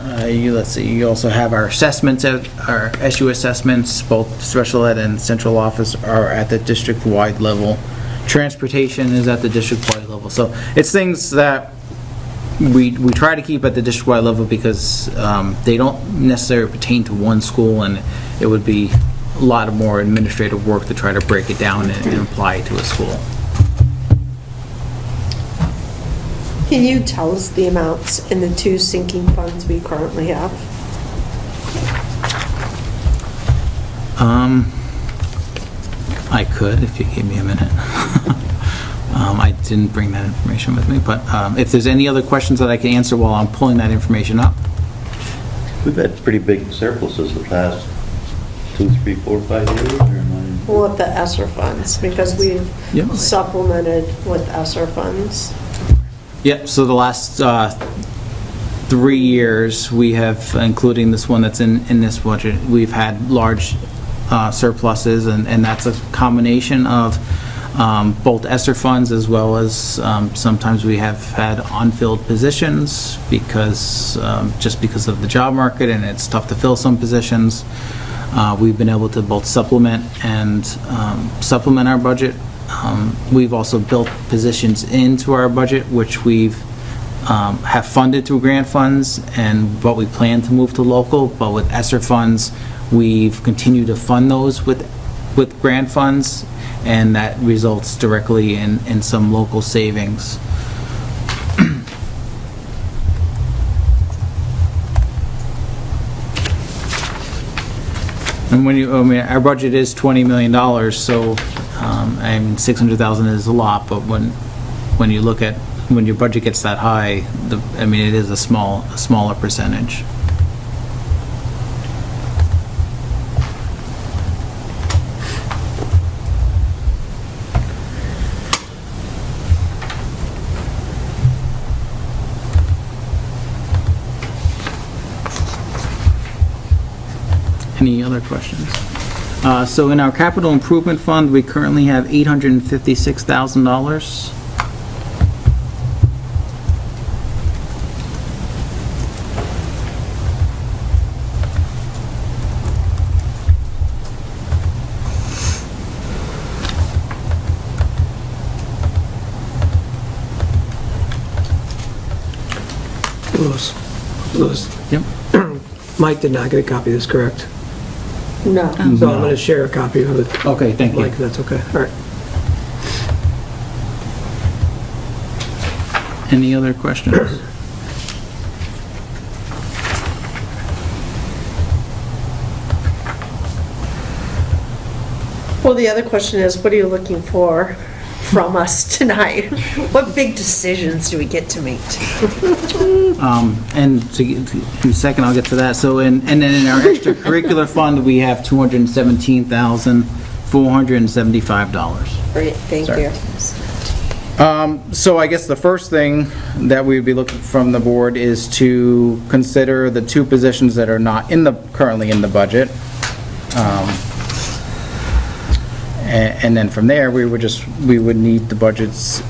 Let's see, you also have our assessments, our SU assessments, both special ed and central office are at the district-wide level. Transportation is at the district-wide level. So it's things that we try to keep at the district-wide level because they don't necessarily pertain to one school, and it would be a lot of more administrative work to try to break it down and apply it to a school. Can you tell us the amounts in the two sinking funds we currently have? I could, if you gave me a minute. I didn't bring that information with me, but if there's any other questions that I can answer while I'm pulling that information up. We've had pretty big surpluses the past 2, 3, 4, 5 years, or am I? Well, with the ESSER funds, because we've Yep. supplemented with ESSER funds. Yep, so the last 3 years, we have, including this one that's in this budget, we've had large surpluses, and that's a combination of both ESSER funds as well as sometimes we have had unfilled positions because, just because of the job market and it's tough to fill some positions. We've been able to both supplement our budget. We've also built positions into our budget, which we've have funded through grant funds and what we plan to move to local, but with ESSER funds, we've continued to fund those with grant funds, and that results directly in some local savings. And our budget is $20 million, so, $600,000 is a lot, but when you look at, when your budget gets that high, it is a smaller percentage. Any other questions? So in our capital improvement fund, we currently have $856,000. Louis. Yep. Mike did not get a copy of this, correct? No. So I'm going to share a copy of it. Okay, thank you. Mike, that's okay. All right. Any other questions? Well, the other question is, what are you looking for from us tonight? What big decisions do we get to make? And in a second, I'll get to that. So, and then in our extracurricular fund, we have $217,475. Great, thank you. So I guess the first thing that we'd be looking from the board is to consider the two positions that are not currently in the budget. And then from there, we would need the budget's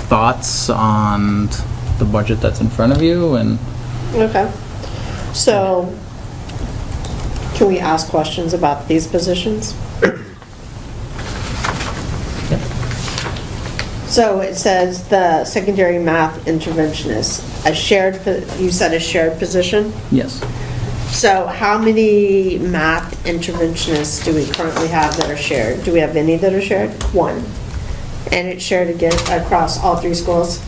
thoughts on the budget that's in front of you and. Okay. So, can we ask questions about these positions? So it says the secondary math interventionist, you said a shared position? Yes. So how many math interventionists do we currently have that are shared? Do we have any that are shared? One. And it's shared again across all 3 schools?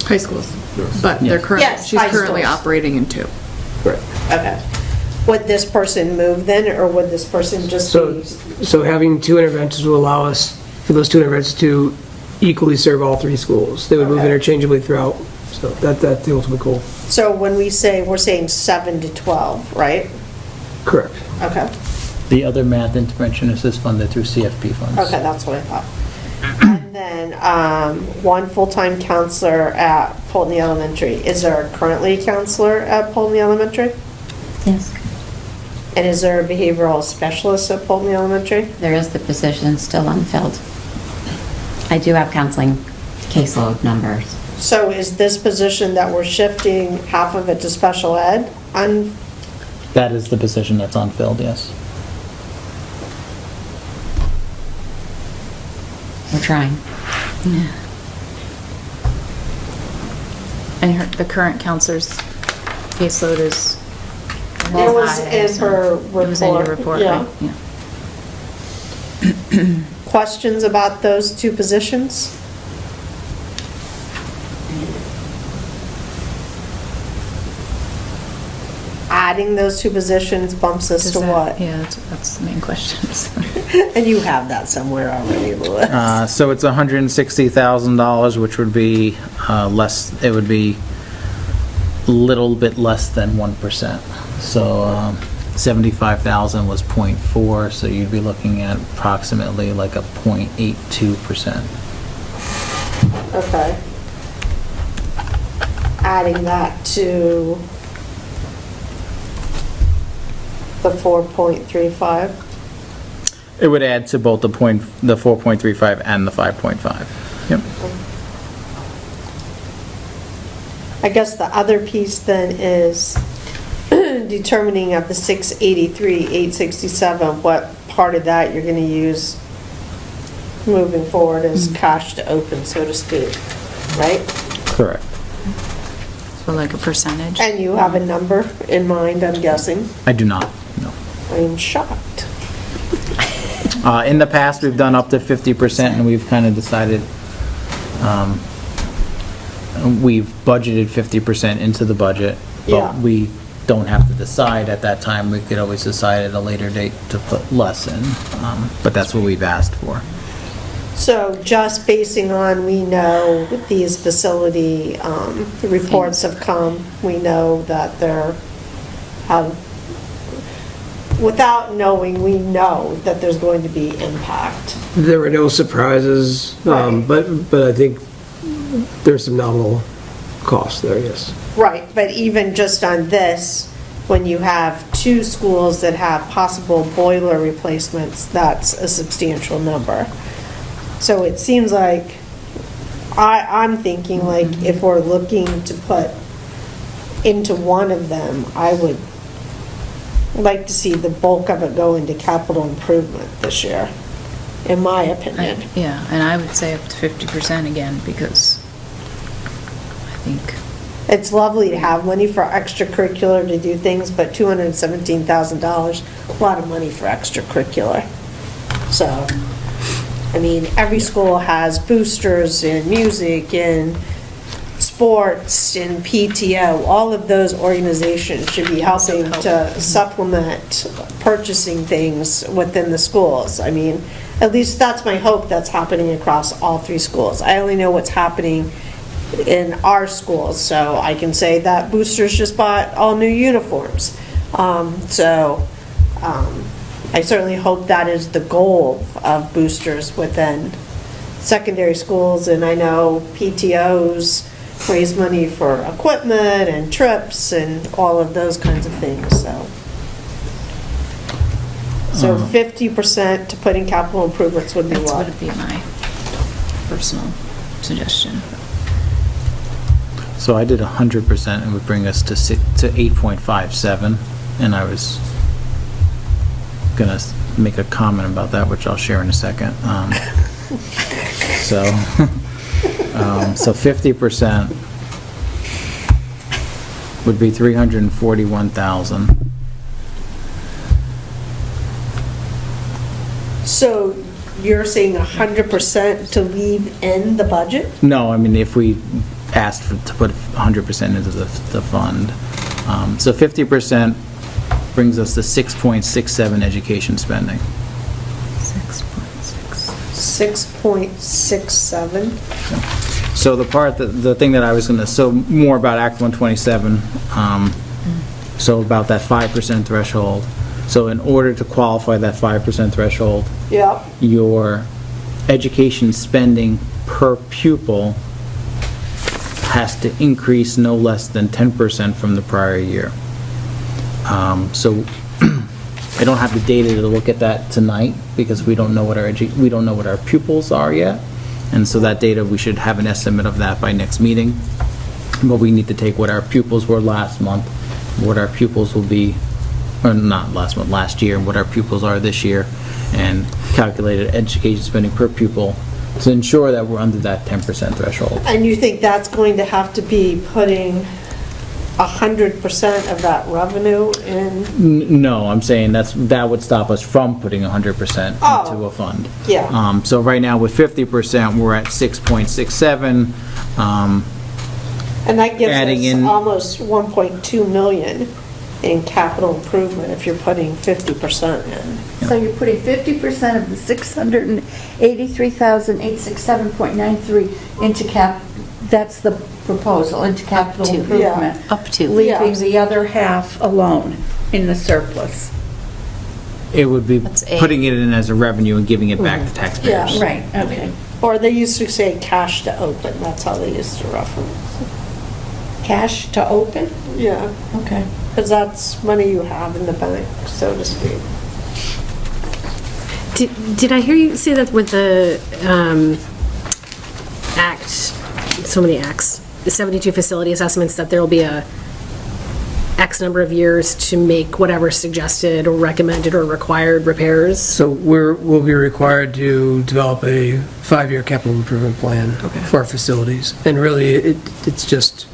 High schools, but they're Yes, she's high currently schools. operating in 2. Correct. Okay. Would this person move then, or would this person just be? So having 2 interventions will allow us, for those 2 interventions, to equally serve all 3 schools. They would move Okay. interchangeably throughout, so that's the ultimate goal. So when we're saying 7 to 12, right? Correct. Okay. The other math interventionist is funded through CFP funds. Okay, that's what I thought. And then, 1 full-time counselor at Pulteney Elementary. Is there currently a counselor at Pulteney Elementary? Yes. And is there a behavioral specialist at Polton Elementary? There is the position still unfilled. I do have counseling caseload numbers. So is this position that we're shifting half of it to special ed That is the position that's unfilled, yes. We're trying. And the current counselor's caseload is. It was in her report. It was in your report, Yeah. right? Yeah. Questions about those two positions? Adding those two positions bumps us to what? Yeah, that's the main question. And you have that somewhere already, Louis. So it's $160,000, which would be less, it would be a little bit less than 1%. So 75,000 was 0.4, so you'd be looking at approximately like a 0.82%. Okay. Adding that to the 4.35. It would add to both the 4.35 and the 5.5. Yep. I guess the other piece then is determining of the 683, 867, what part of that you're gonna use moving forward as cash to open, so to speak, right? Correct. So like a percentage? And you have a number in mind, I'm guessing? I do not, no. I'm shocked. In the past, we've done up to 50%, and we've kind of decided, we've budgeted 50% into the budget, Yeah. but we don't have to decide at that time. We could always decide at a later date to put less in, but that's what we've asked for. So just basing on, we know these facility reports have come, we know that they're, without knowing, we know that there's going to be impact. There were no surprises, but I think there's some nominal costs there, yes. Right, but even just on this, when you have two schools that have possible boiler replacements, that's a substantial number. So it seems like, I'm thinking like, if we're looking to put into one of them, I would like to see the bulk of it go into capital improvement this year, in my opinion. Yeah, and I would say up to 50% again, because I think. It's lovely to have money for extracurricular to do things, but $217,000, a lot of money for extracurricular. So, I mean, every school has boosters in music, in sports, in PTO. All of those organizations should be helping to supplement purchasing things within the schools. I mean, at least that's my hope that's happening across all three schools. I only know what's happening in our schools, so I can say that boosters just bought all new uniforms. I certainly hope that is the goal of boosters within secondary schools, and I know PTOs raise money for equipment and trips and all of those kinds of things, so 50% to put in capital improvements would be what? That would be my personal suggestion. So I did 100%, and would bring us to 8.57, and I was gonna make a comment about that, which I'll share in a second. So 50% would be 341,000. So you're saying 100% to leave in the budget? No, I mean, if we asked to put 100% into the fund. So 50% brings us to 6.67 education spending. 6.67? So the part, the thing that I was gonna, so more about Act 127, so about that 5% threshold. So in order to qualify that 5% threshold, Yep. your education spending per pupil has to increase no less than 10% from the prior year. So I don't have the data to look at that tonight because we don't know what our pupils are yet. And so that data, we should have an estimate of that by next meeting. But we need to take what our pupils were last month, what our pupils will be, or not last month, last year, and what our pupils are this year, and calculate education spending per pupil to ensure that we're under that 10% threshold. And you think that's going to have to be putting 100% of that revenue in? No, I'm saying that would stop us from putting 100% into a fund. Yeah. So right now with 50%, we're at 6.67. And that gives Adding us in- almost 1.2 million in capital improvement if you're putting 50% in. So you're putting 50% of the 683,867.93 into that's the proposal, into capital improvement. Up to. Leaving the other half alone in the surplus. It would be That's A. putting it in as a revenue and giving it back to taxpayers. Yeah. Right, okay. Or they used to say cash to open, that's how they used to reference. Cash to open? Yeah, Okay. because that's money you have in the bank, so to speak. Did I hear you say that with the act, so many acts, the 72 facility assessments, that there'll be a X number of years to make whatever suggested or recommended or required repairs? So we'll be required to develop a 5-year capital improvement plan for our facilities. And really, it's just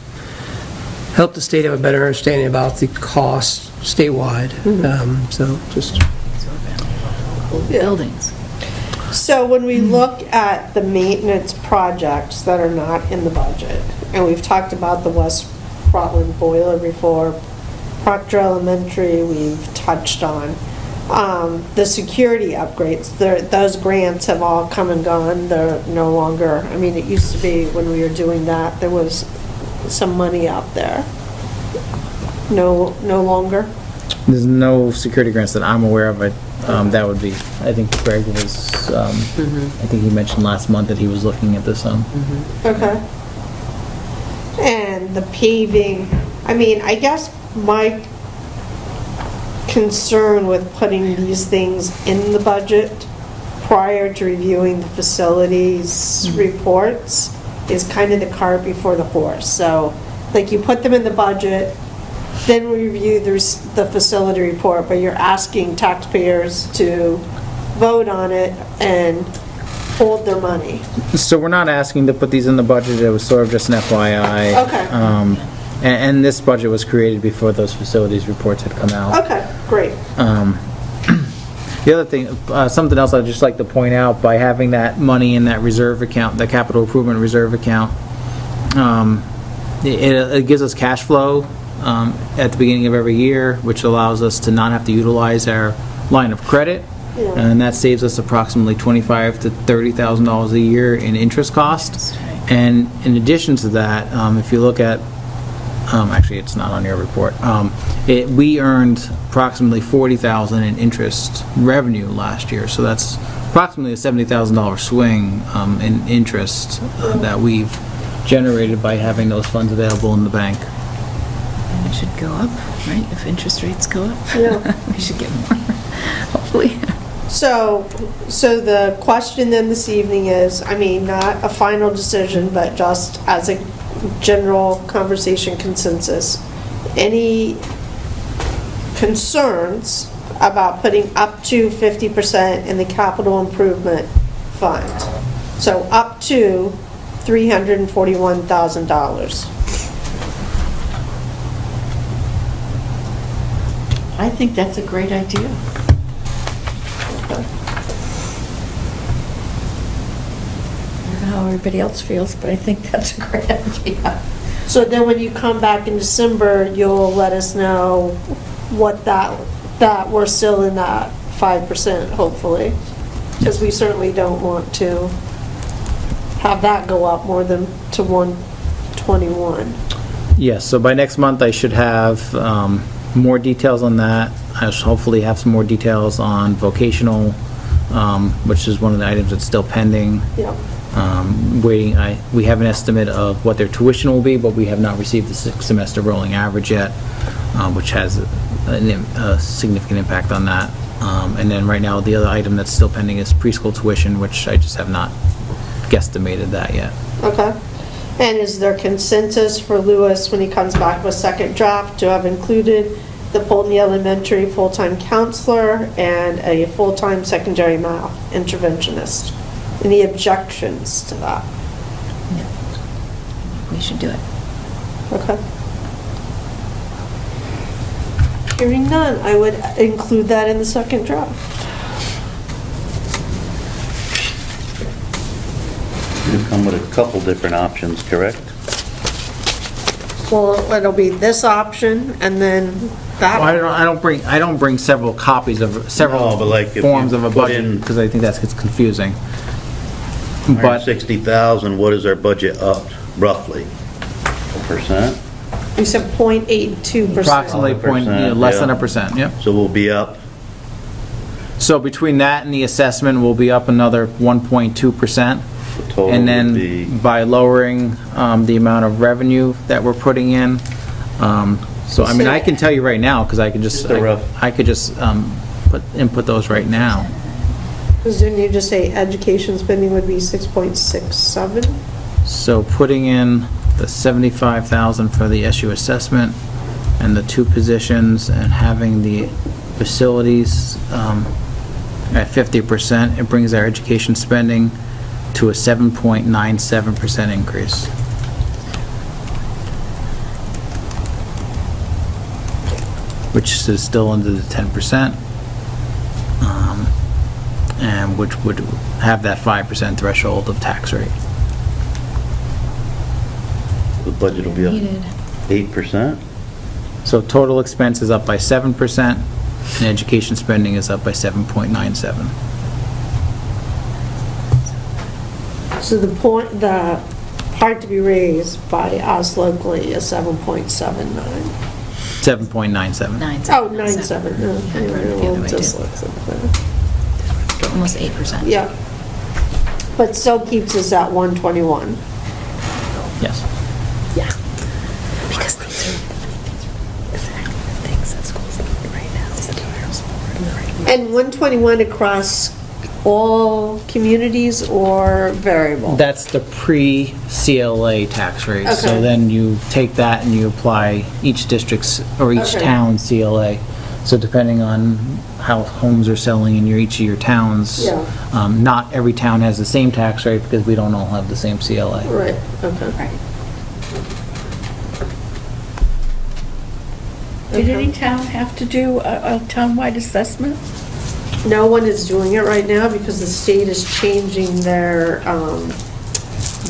help the state have a better understanding about the cost statewide. So just... Buildings. So when we look at the maintenance projects that are not in the budget, and we've talked about the West Rutland boiler before, Proctor Elementary we've touched on, the security upgrades, those grants have all come and gone. They're no longer, I mean, it used to be when we were doing that, there was some money out there. No longer? There's no security grants that I'm aware of. That would be, I think Greg was, I think he mentioned last month that he was looking at this. Okay. And the paving, I mean, I guess my concern with putting these things in the budget prior to reviewing the facilities reports is kind of the cart before the horse. So, like, you put them in the budget, then we review the facility report, but you're asking taxpayers to vote on it and hold their money. So we're not asking to put these in the budget. It was sort of just an FYI. Okay. And this budget was created before those facilities reports had come out. Okay, great. The other thing, something else I'd just like to point out, by having that money in that reserve account, the capital improvement reserve account, it gives us cash flow at the beginning of every year, which allows us to not have to utilize our line of credit. Yeah. And that saves us approximately $25,000 to $30,000 a year in interest costs. And in addition to that, if you look at, actually it's not on your report, we earned approximately $40,000 in interest revenue last year. So that's approximately a $70,000 swing in interest that we've generated by having those funds available in the bank. And it should go up, right? If interest rates go up. Yeah. We should get more, hopefully. So the question then this evening is, I mean, not a final decision, but just as a general conversation consensus, any concerns about putting up to 50% in the capital improvement fund? So up to $341,000. I think that's a great idea. I don't know how everybody else feels, but I think that's a great idea. So then when you come back in December, you'll let us know what that we're still in that 5%, hopefully. Because we certainly don't want to have that go up more than to 121. Yes, so by next month I should have more details on that. I should hopefully have some more details on vocational, which is one of the items that's still pending. Yep. We have an estimate of what their tuition will be, but we have not received the 6-semester rolling average yet. which has a significant impact on that. And then right now, the other item that's still pending is preschool tuition, which I just have not guesstimated that yet. Okay. And is there consensus for Lewis when he comes back with second draft to have included the Polton Elementary full-time counselor and a full-time secondary math interventionist? Any objections to that? We should do it. Okay. Hearing none, I would include that in the second draft. You come with a couple different options, correct? Well, it'll be this option and then that. Well, I don't bring several copies of, several No, but like if you forms of a put budget, in- because I think that gets confusing. But 160,000, what is our budget up roughly? A percent? You said 0.82%. approximately point, less than yeah. 1%, yep. So we'll be up, So between that and the assessment, we'll be up another 1.2%. the total And would then be, by lowering the amount of revenue that we're putting in, so I mean, I can tell you right now, because I could just, Just a rough- I could just input those right now. Because didn't you just say education spending would be 6.67? So putting in the 75,000 for the SU assessment and the 2 positions and having the facilities at 50%, it brings our education spending to a 7.97% increase. Which is still under the 10%, and which would have that 5% threshold of tax rate. the budget will be up 8%? So total expense is up by 7%, and education spending is up by 7.97. So the part to be raised by us locally is 7.79. 7.97. 97. No, I wrote it the other way, too. Dyslexic. Almost 8%. Yeah. But still keeps us at 121. Yes. Because these are things that schools need right now. And 121 across all communities or variable? That's the pre-CLA tax rate. So Okay. then you take that and you apply each district's, or each Okay. town's CLA. So depending on how homes are selling in each of your towns, Yeah. not every town has the same tax rate because we don't all have the same CLA. Right, okay. Did any town have to do a townwide assessment? No one is doing it right now because the state is changing their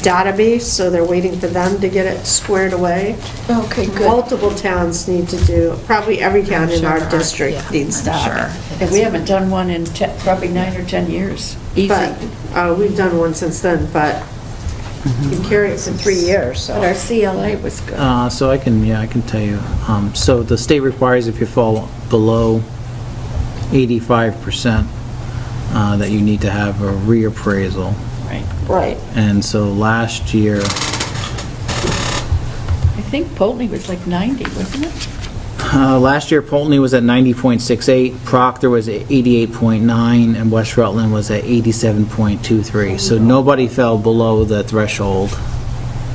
database, so they're waiting for them to get it squared away. Okay, good. Multiple towns need to do, probably every town in our district needs to have it. And we haven't done one in probably 9 or 10 years. Easy. But, we've done one since then, but you carry it for 3 years, But our so. CLA was good. So I can tell you. So the state requires if you fall below 85%, that you need to have a reappraisal. Right. And so last year, I think Polteny was like 90, wasn't it? last year Polteny was at 90.68, Proctor was at 88.9, and West Rutland was at 87.23. So nobody fell below the threshold.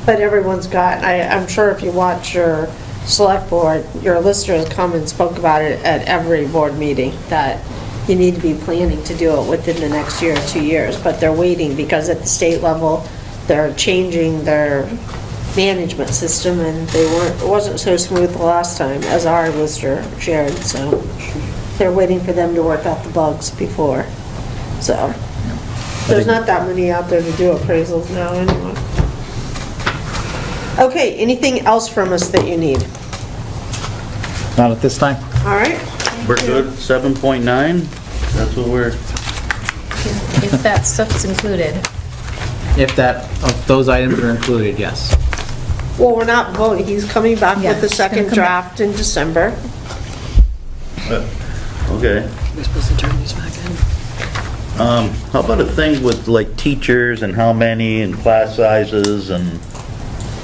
But everyone's got, I'm sure if you watch your select board, your lister has come and spoke about it at every board meeting, that you need to be planning to do it within the next year or 2 years, but they're waiting because at the state level, they're changing their management system, and it wasn't so smooth the last time as our lister shared, so they're waiting for them to work out the bugs before, so. There's not that many out there to do appraisals now anyway. Okay, anything else from us that you need? Not at this time? All right. We're good, 7.9? That's what we're, If that stuff's included. If those items are included, yes. Well, we're not voting, he's coming back Yeah, with the he's gonna second come draft in December. okay. We're supposed to turn these back in. How about a thing with like teachers and how many and class sizes and,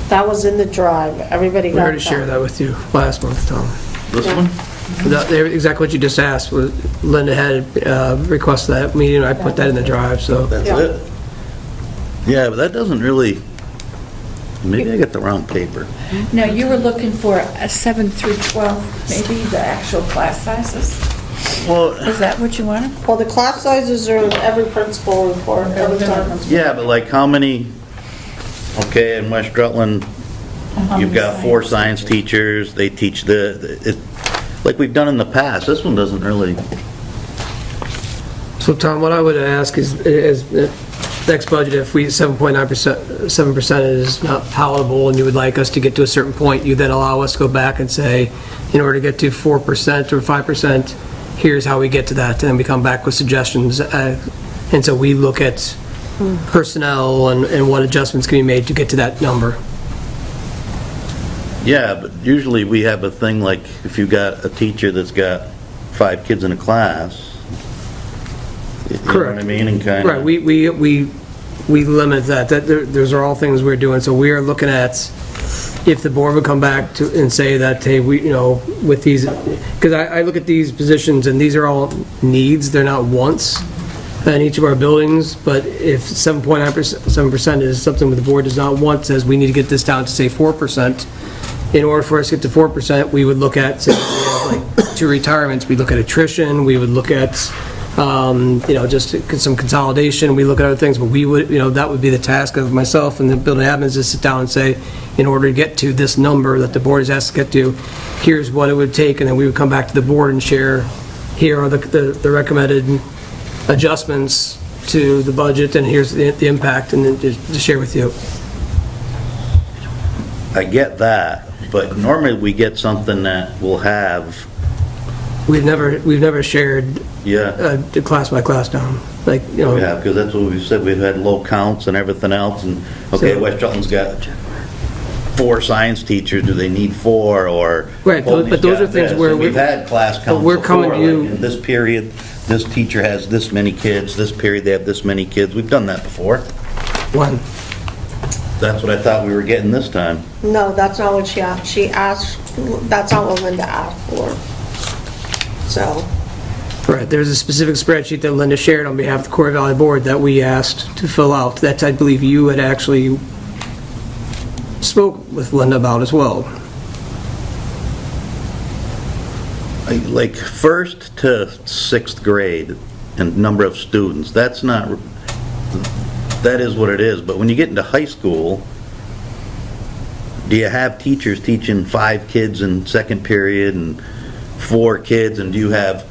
That was in the drive, everybody got We that. already shared that with you last month, Tom. This one? Exactly what you just asked, was Linda had requested that meeting, I put that in the drive, so. That's it? Yeah, but that doesn't really, maybe I got the wrong paper. Now, you were looking for a 7 through 12, maybe the actual class sizes? Well, Is that what you wanted? Well, the class sizes are in every principal report, every time. yeah, but like how many, okay, in West Rutland, you've got 4 science teachers, they teach like we've done in the past. This one doesn't really, So Tom, what I would ask is next budget, if we, 7% is not palatable, and you would like us to get to a certain point, you then allow us to go back and say, in order to get to 4% or 5%, here's how we get to that, and then we come back with suggestions. And so we look at personnel and what adjustments can be made to get to that number. yeah, but usually we have a thing like if you got a teacher that's got 5 kids in a class. You know what I mean? And kind of. Right, we limit that, those are all things we're doing, so we are looking at, if the board would come back to, and say that, hey, we, with these, because I look at these positions, and these are all needs, they're not wants in each of our buildings, but if 7% is something that the board does not want, says we need to get this down to, say, 4%, in order for us to get to 4%, we would look at, say, we have like 2 retirements, we look at attrition, we would look at, just some consolidation, we look at other things, but we would, that would be the task of myself and the building admins, to sit down and say, in order to get to this number that the board is asked to get to, here's what it would take, and then we would come back to the board and share, here are the recommended adjustments to the budget, and here's the impact, and then to share with you. I get that, but normally we get something that will have, We've never shared yeah. the class by class down, like, Yeah, because that's what we've said, we've had low counts and everything else, and, okay, So- West Rutland's got 4 science teachers, do they need 4, or... Right, but those are things where we've had class counts we're coming before, to you- like in this period, this teacher has this many kids, this period they have this many kids, we've done that before. One. That's what I thought we were getting this time. No, that's not what she asked. She asked, that's not what Linda asked for. So, Right, there's a specific spreadsheet that Linda shared on behalf of the Quarry Valley Board that we asked to fill out, that I believe you had actually spoke with Linda about as well. Like 1st to 6th grade and number of students, that is what it is, but when you get into high school, do you have teachers teaching 5 kids in second period and 4 kids, and do you have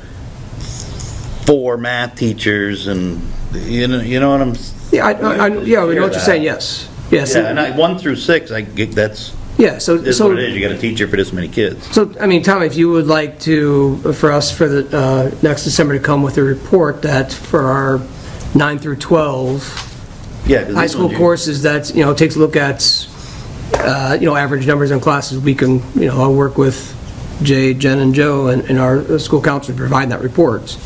4 math teachers, and you know what I'm... Yeah, we know what you're saying, yes. Yes. Yeah, and 1 through 6, I get that's... Yeah, so... That's what it is, you got a teacher for this many kids. So, I mean, Tom, if you would like to, for the next December to come with a report that for our 9 through 12 Yeah, 'cause high this school one courses that, takes a look at, average numbers in classes, we can, I'll work with Jay, Jen, and Joe, and our school counselor to provide that report.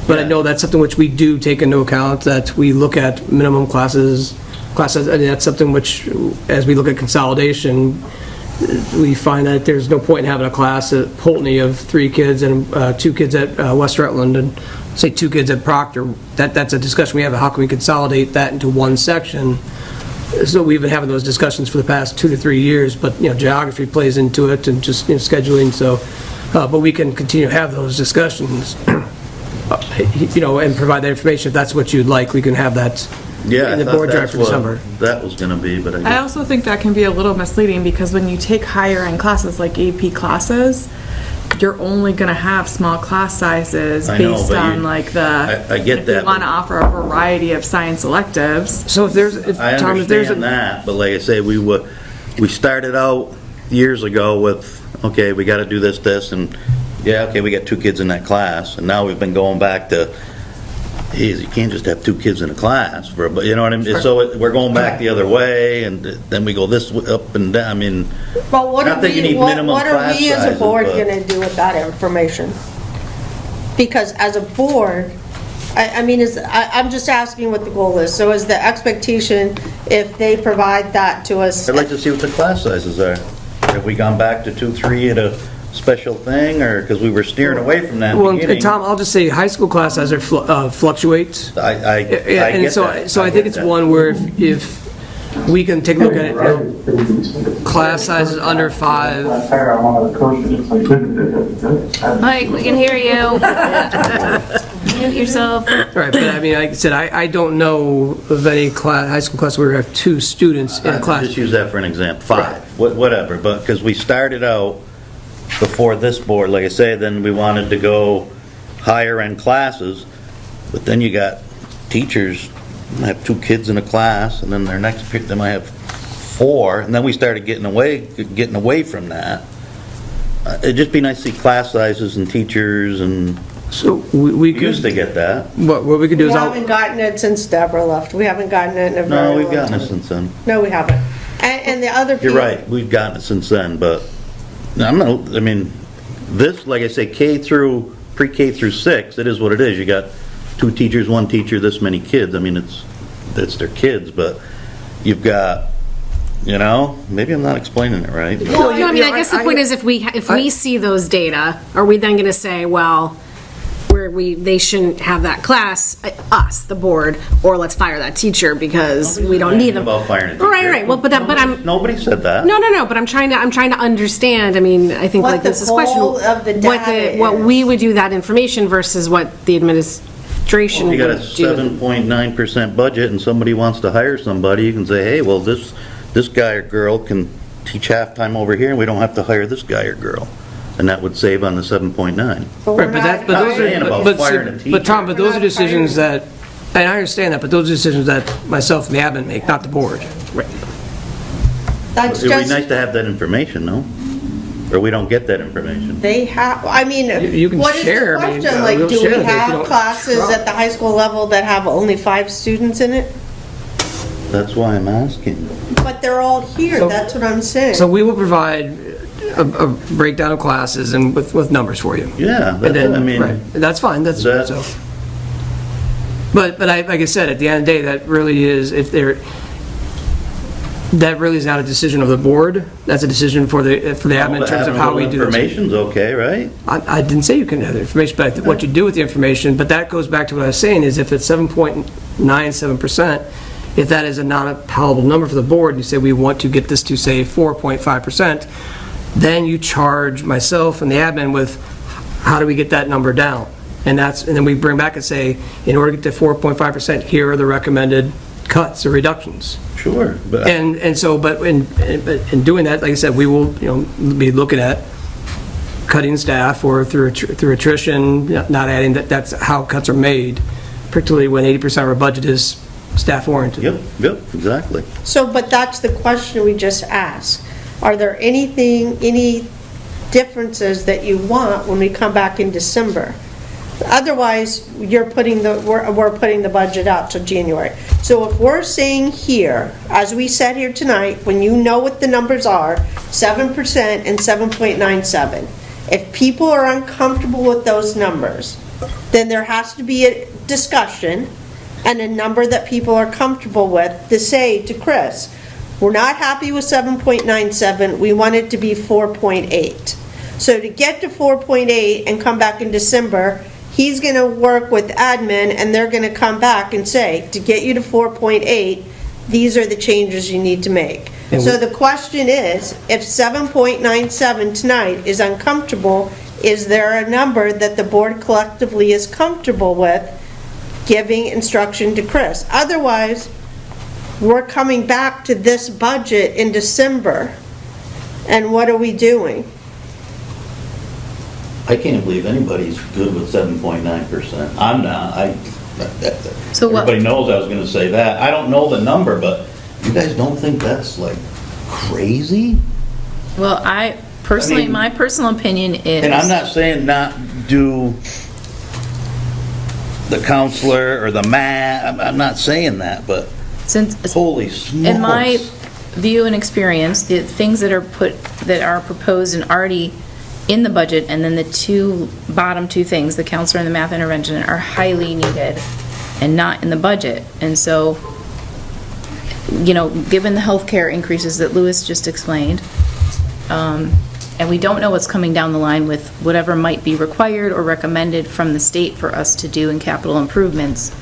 But I know that's something which we do take into account, that we look at minimum classes, and that's something which, as we look at consolidation, we find that there's no point in having a class at Pulteney of 3 kids and 2 kids at West Rutland, and say 2 kids at Proctor. That's a discussion we have, how can we consolidate that into one section? So we've been having those discussions for the past 2 to 3 years, but, geography plays into it, and just, scheduling, so, but we can continue to have those discussions, and provide that information. If that's what you'd like, we can have that in the board drive for December. That was going to be, but I also think that can be a little misleading, because when you take higher end classes like AP classes, you're only going to have small class sizes based on like the... I get if that, you want to offer a variety of science electives. So I understand that, but like I say, we started out years ago with, okay, we got to do this, and yeah, okay, we got 2 kids in that class, and now we've been going back to, geez, you can't just have 2 kids in a class, but you know what I mean? Sure. So we're going back the other way, and then we go this up and down. I mean, well, what not are that you need minimum class we as a sizes, board but- going to do with that information? Because as a board, I'm just asking what the goal is. So is the expectation, if they provide that to us? I'd like to see what the class sizes are. Have we gone back to 2, 3 at a special thing, or, because we were steering away from that in the Well, beginning? Tom, I'll just say, high school class size fluctuates. I Yeah, and get so, that. so I think it's one where if we can take a look at it, class sizes under 5. Mike, we can hear you. Mute yourself. Right, but I mean, like I said, I don't know of any high school class where we have 2 students in a class. Just use that for an example, 5, whatever, but, because we started out before this board, like I say, then we wanted to go higher end classes, but then you got teachers, might have 2 kids in a class, and then their next period, they might have 4, and then we started getting away from that. It'd just be nice to see class sizes and teachers, and So we we could, used to get that. what we could do We is, haven't gotten it since Deborah left. We haven't gotten it in a very No, long we've gotten time. it since then. No, we haven't. And the other people. You're right, we've gotten it since then, but, I'm not, I mean, this, like I say, pre-K through 6, it is what it is. You got 2 teachers, 1 teacher, this many kids. I mean, it's their kids, but you've got, maybe I'm not explaining it right. but- Well, I mean, I guess the point is, if we see those data, are we then going to say, well, they shouldn't have that class, us, the board, or let's fire that teacher because we don't need them? About firing a teacher. Right. Well, but I'm. Nobody said that. No, but I'm trying to understand, I mean, I think What like the this is question. goal of the data What is. we would do that information versus what the administration You got a would do. 7.9% budget and somebody wants to hire somebody, you can say, hey, well, this guy or girl can teach half-time over here and we don't have to hire this guy or girl. And that would save on the 7.9. right, but those saying are, about firing a but Tom, but those We're are not decisions that, and I understand that, but those are decisions that myself and the admin make, not the board. That's It'd be just, nice to have that information, no? Or we don't get that information. they have, I mean, You can what is the share, I mean, question? Like, we'll do share we it if you have don't- classes at the high school level that have only 5 students in it? That's why I'm asking. But they're all here, So- that's what I'm saying. So we will provide a breakdown of classes and with numbers for you. Yeah, And that's, then, I mean, right, that's fine, that's, that- so. But like I said, at the end of the day, that really is, that really is not a decision of the board, that's a decision for the admin in terms of how we do this. Information's okay, right? I didn't say you couldn't have the information, but what you do with the information, but that goes back to what I was saying, is if it's 7.97%, if that is a non-palatable number for the board, and you say we want to get this to, say, 4.5%, then you charge myself and the admin with, how do we get that number down? And then we bring back and say, in order to get to 4.5%, here are the recommended cuts or reductions. Sure, but And so, but in doing that, like I said, we will, be looking at cutting staff or through attrition, not adding, that's how cuts are made, particularly when 80% of our budget is staff oriented. Yep, exactly. So, but that's the question we just asked. Are there any differences that you want when we come back in December? Otherwise, we're putting the budget out till January. So if we're saying here, as we said here tonight, when you know what the numbers are, 7% and 7.97, if people are uncomfortable with those numbers, then there has to be a discussion and a number that people are comfortable with to say to Chris, we're not happy with 7.97, we want it to be 4.8. So to get to 4.8 and come back in December, he's going to work with admin and they're going to come back and say, to get you to 4.8, these are the changes you need to make. So the question is, if 7.97 tonight is uncomfortable, is there a number that the board collectively is comfortable with giving instruction to Chris? Otherwise, we're coming back to this budget in December, and what are we doing? I can't believe anybody's good with 7.9%. I'm not. So what- Everybody knows I was gonna say that. I don't know the number, but you guys don't think that's like crazy? Well, personally, I mean- my personal opinion is. And I'm not saying not do the counselor or the math, I'm not saying that, but Since, holy smokes. in my view and experience, the things that are proposed and already in the budget, and then the bottom two things, the counselor and the math intervention, are highly needed and not in the budget. And so, given the healthcare increases that Louis just explained, and we don't know what's coming down the line with whatever might be required or recommended from the state for us to do in capital improvements,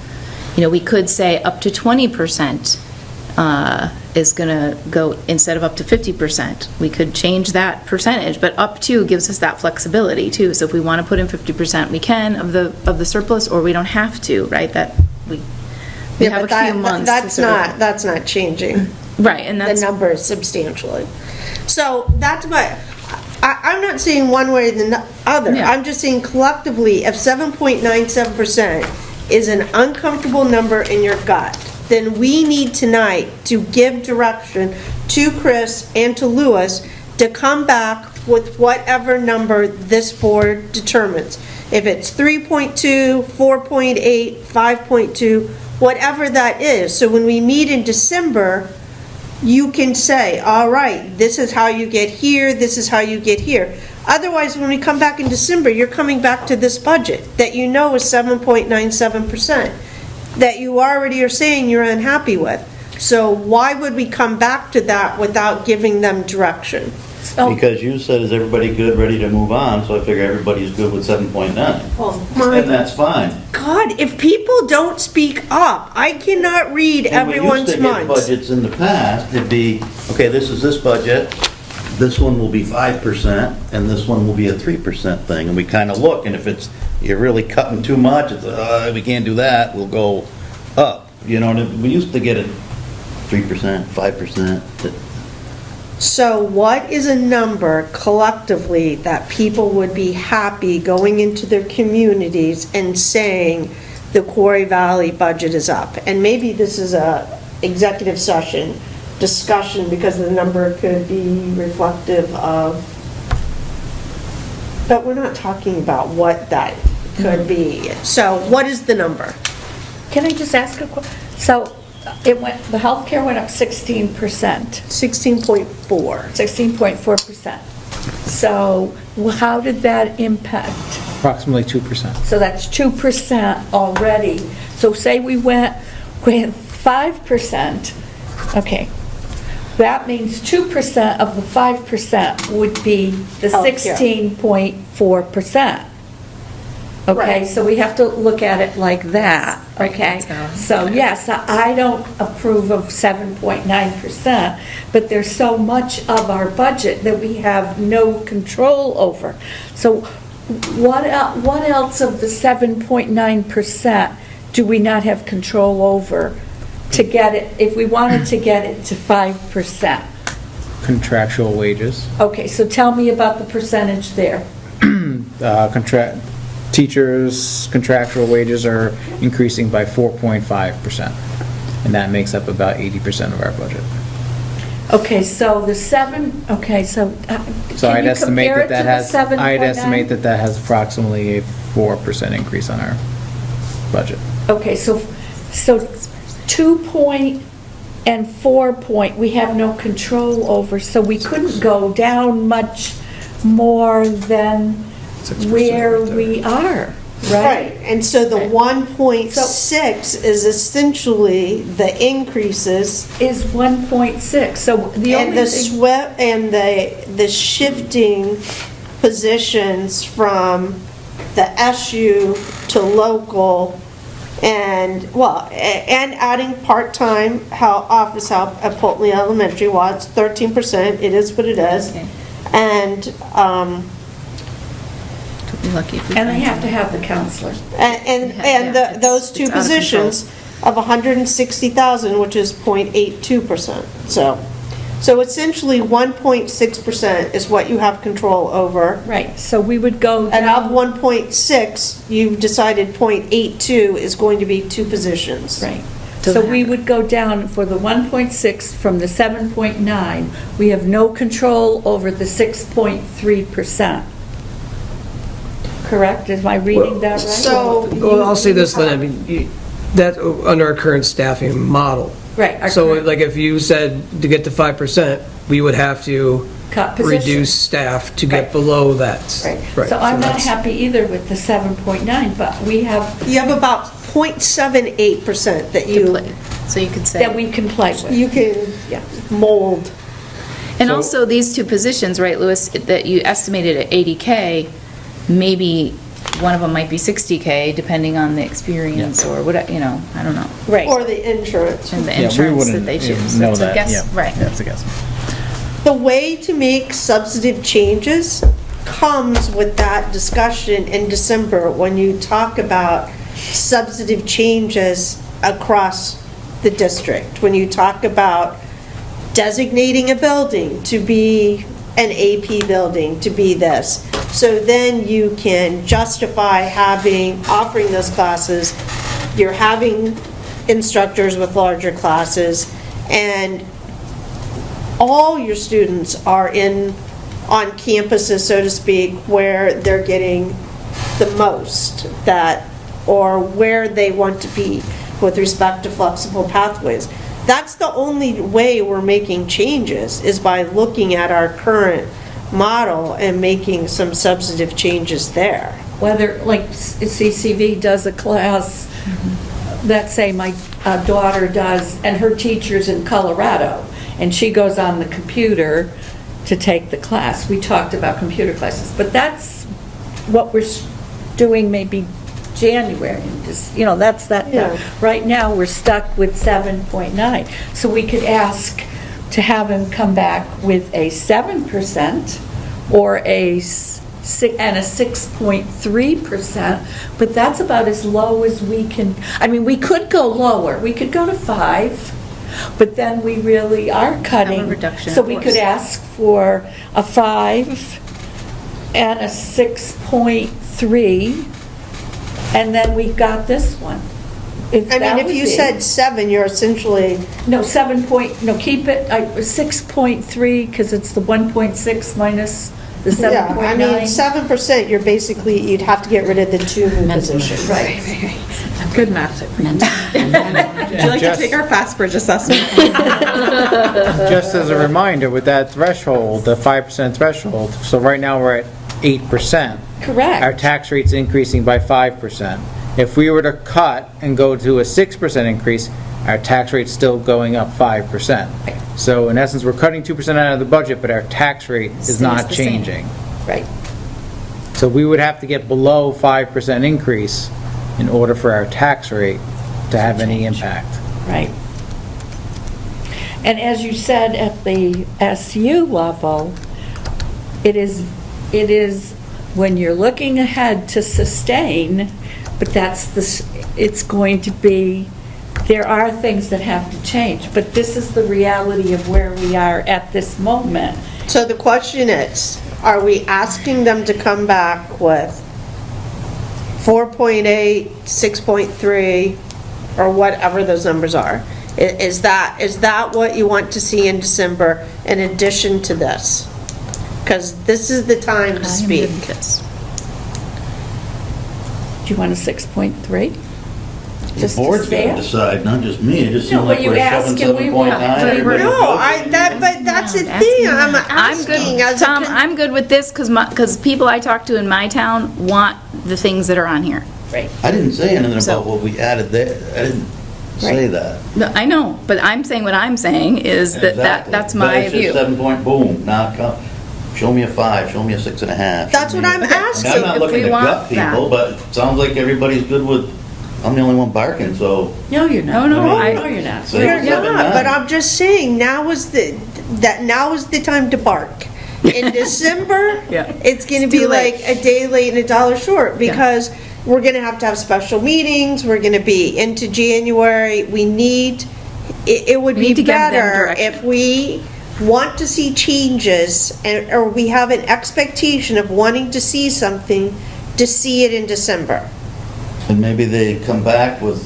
we could say up to 20% is going to go, instead of up to 50%. We could change that percentage, but up to gives us that flexibility too. So if we want to put in 50%, we can of the surplus, or we don't have to, right? That we have a few months. That's not changing. Right, and that's the number substantially. So that's what, I'm not saying one way or the other. Yeah. I'm just saying collectively, if 7.97% is an uncomfortable number in your gut, then we need tonight to give direction to Chris and to Louis to come back with whatever number this board determines. If it's 3.2, 4.8, 5.2, whatever that is. So when we meet in December, you can say, all right, this is how you get here, this is how you get here. Otherwise, when we come back in December, you're coming back to this budget that you know is 7.97%, that you already are saying you're unhappy with. So why would we come back to that without giving them direction? Because you said, is everybody good, ready to move on? So I figure everybody's good with 7.9. And that's fine. God, if people don't speak up, I cannot read everyone's And we used to get minds. budgets in the past, it'd be, okay, this is this budget, this one will be 5%, and this one will be a 3% thing. And we kind of look, and if you're really cutting too much, it's, we can't do that, we'll go up. You know, we used to get it 3%, 5%. So what is a number collectively that people would be happy going into their communities and saying the Quarry Valley budget is up? And maybe this is a executive session discussion because the number could be reflective of, but we're not talking about what that could be. So what is the number? Can I just ask a question? So the healthcare went up 16%. 16.4. 16.4%. So how did that impact? Approximately 2%. So that's 2% already. So say we went with 5%, okay. That means 2% of the 5% would be the Healthcare. 16.4%. Okay, Right. so we have to look at it like that, okay? So yes, I don't approve of 7.9%, but there's so much of our budget that we have no control over. So what else of the 7.9% do we not have control over to get it, if we wanted to get it to 5%? Contractual wages. Okay, so tell me about the percentage there. Teachers' contractual wages are increasing by 4.5%, and that makes up about 80% of our budget. Okay, so the 7, okay, so So can I'd you estimate compare it that to that the has, 7.9? I'd estimate that that has approximately a 4% increase on our budget. Okay, so 2 point and 4 point, we have no control over, so we couldn't go down much more than 6% where right there. we are, Right, right? and so the 1.6 is essentially the increases Is 1.6, so the and only the thing... sweat and the shifting positions from the SU to local and, well, and adding part-time office help at Polteny Elementary, well, it's 13%, it is what it is. Okay. And, lucky if we And they find have to have the counselor. and those two it's out of positions of 160,000, which is 0.82%. So essentially 1.6% is what you have control over. Right, so we would go And of down... 1.6, you've decided 0.82 is going to be two positions. Right. So we would go down for the 1.6 from the 7.9. We have no control over the 6.3%. Correct? Am I reading that right? So Well, I'll say this then, I mean, that, under our current staffing model. Right. our So current like if you said to get to 5%, we would have to cut position. reduce staff to Right. get below that. Right. So I'm not that's- happy either with the 7.9, but we have, you have about 0.78% that to you play. So you could say. that we can play with. can Yeah. mold. And also, these two positions, right, Louis, that you estimated at 80K, maybe one of them might be 60K, depending on the experience or what, I don't know. Right. Or the insurance. And the Yeah, we insurance that wouldn't they choose. know That's a that, guess. yeah. Right. That's a guess. The way to make substantive changes comes with that discussion in December when you talk about substantive changes across the district. When you talk about designating a building to be an AP building, to be this. So then you can justify offering those classes. You're having instructors with larger classes, and all your students are on campuses, so to speak, where they're getting the most or where they want to be with respect to flexible pathways. That's the only way we're making changes, is by looking at our current model and making some substantive changes there. Whether, like CCV does a class that, say, my daughter does, and her teacher's in Colorado, and she goes on the computer to take the class. We talked about computer classes, but that's what we're doing maybe January. That's that. Yeah. Right now, we're stuck with 7.9. So we could ask to have him come back with a 7% or a 6.3%, but that's about as low as we can. I mean, we could go lower. We could go to 5. But then we really are cutting. Have a reduction, so of we course. could ask for a 5 and a 6.3, and then we've got this one. If you said 7, you're essentially... No, keep it, 6.3, because it's the 1.6 minus the 7.9. Yeah, I mean, 7%, you'd have to get rid of the 2 new positions. Right. Good math. Would you like to take our FastBridge assessment? Just as a reminder, with that threshold, the 5% threshold, so right now we're at 8%. Correct. Our tax rate's increasing by 5%. If we were to cut and go to a 6% increase, our tax rate's still going up 5%. So in essence, we're cutting 2% out of the budget, but our tax rate is not the same. changing. Right. So we would have to get below 5% increase in order for our tax rate to have any impact. Right. And as you said, at the SU level, it is when you're looking ahead to sustain, but it's going to be, there are things that have to change, but this is the reality of where we are at this moment. So the question is, are we asking them to come back with 4.8, 6.3, or whatever those numbers are? Is that what you want to see in December in addition to this? Because this is the time to speak. Do you want a 6.3? The board's got to decide, not just me. It just No, seems but like you we're ask shoving and we 7.9. want. everybody No, goes. but that's the thing, I'm asking as a Tom, I'm good with this because people I talk to in my town want the things that are on here. Right. I didn't say anything So- about what we added there. I didn't say that. No, I know, but I'm saying what I'm saying is that Exactly. that's But my it's just view. 7 point, boom, now come, show me a 5, show me a 6.5. That's what I'm asking. I'm not if looking we to want gut people, but it sounds like everybody's good with, I'm the only one barking, so. No, you're not. No, No, I- you're not. So You're 7.9. not, but I'm just saying, now is the time to bark. In December, Yeah. it's gonna It's be too late. like a day late and a dollar short, because we're gonna have to have special meetings, we're gonna be into January, it would We be need to give them better direction. if we want to see changes, or we have an expectation of wanting to see something, to see it in December. And maybe they come back with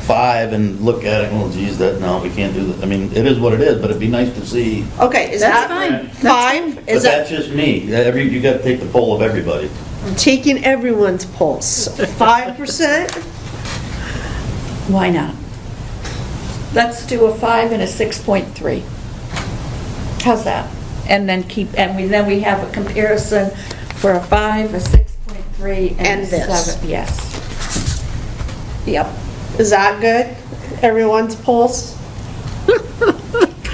5 and look at it, well, geez, no, we can't do that. I mean, it is what it is, but it'd be nice to see. Okay, is That's that fine. 5? But Is that that's just me. You got to take the poll of everybody. taking everyone's pulse? 5%? Why not? Let's do a 5 and a 6.3. How's that? And then then we have a comparison for a 5, a 6.3, and And a this. 7. Yes. Yep. Is that good? Everyone's pulse?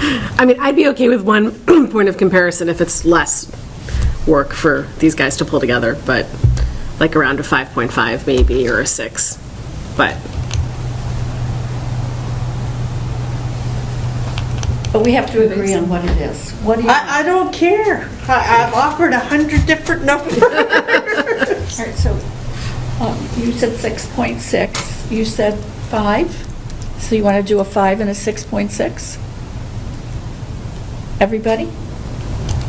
I mean, I'd be okay with one point of comparison if it's less work for these guys to pull together, but like around a 5.5 maybe, or a 6, but. But we have to agree on what it is. What do you? I don't care. I've offered 100 different numbers. All right, so you said 6.6, you said 5, so you want to do a 5 and a 6.6? Everybody?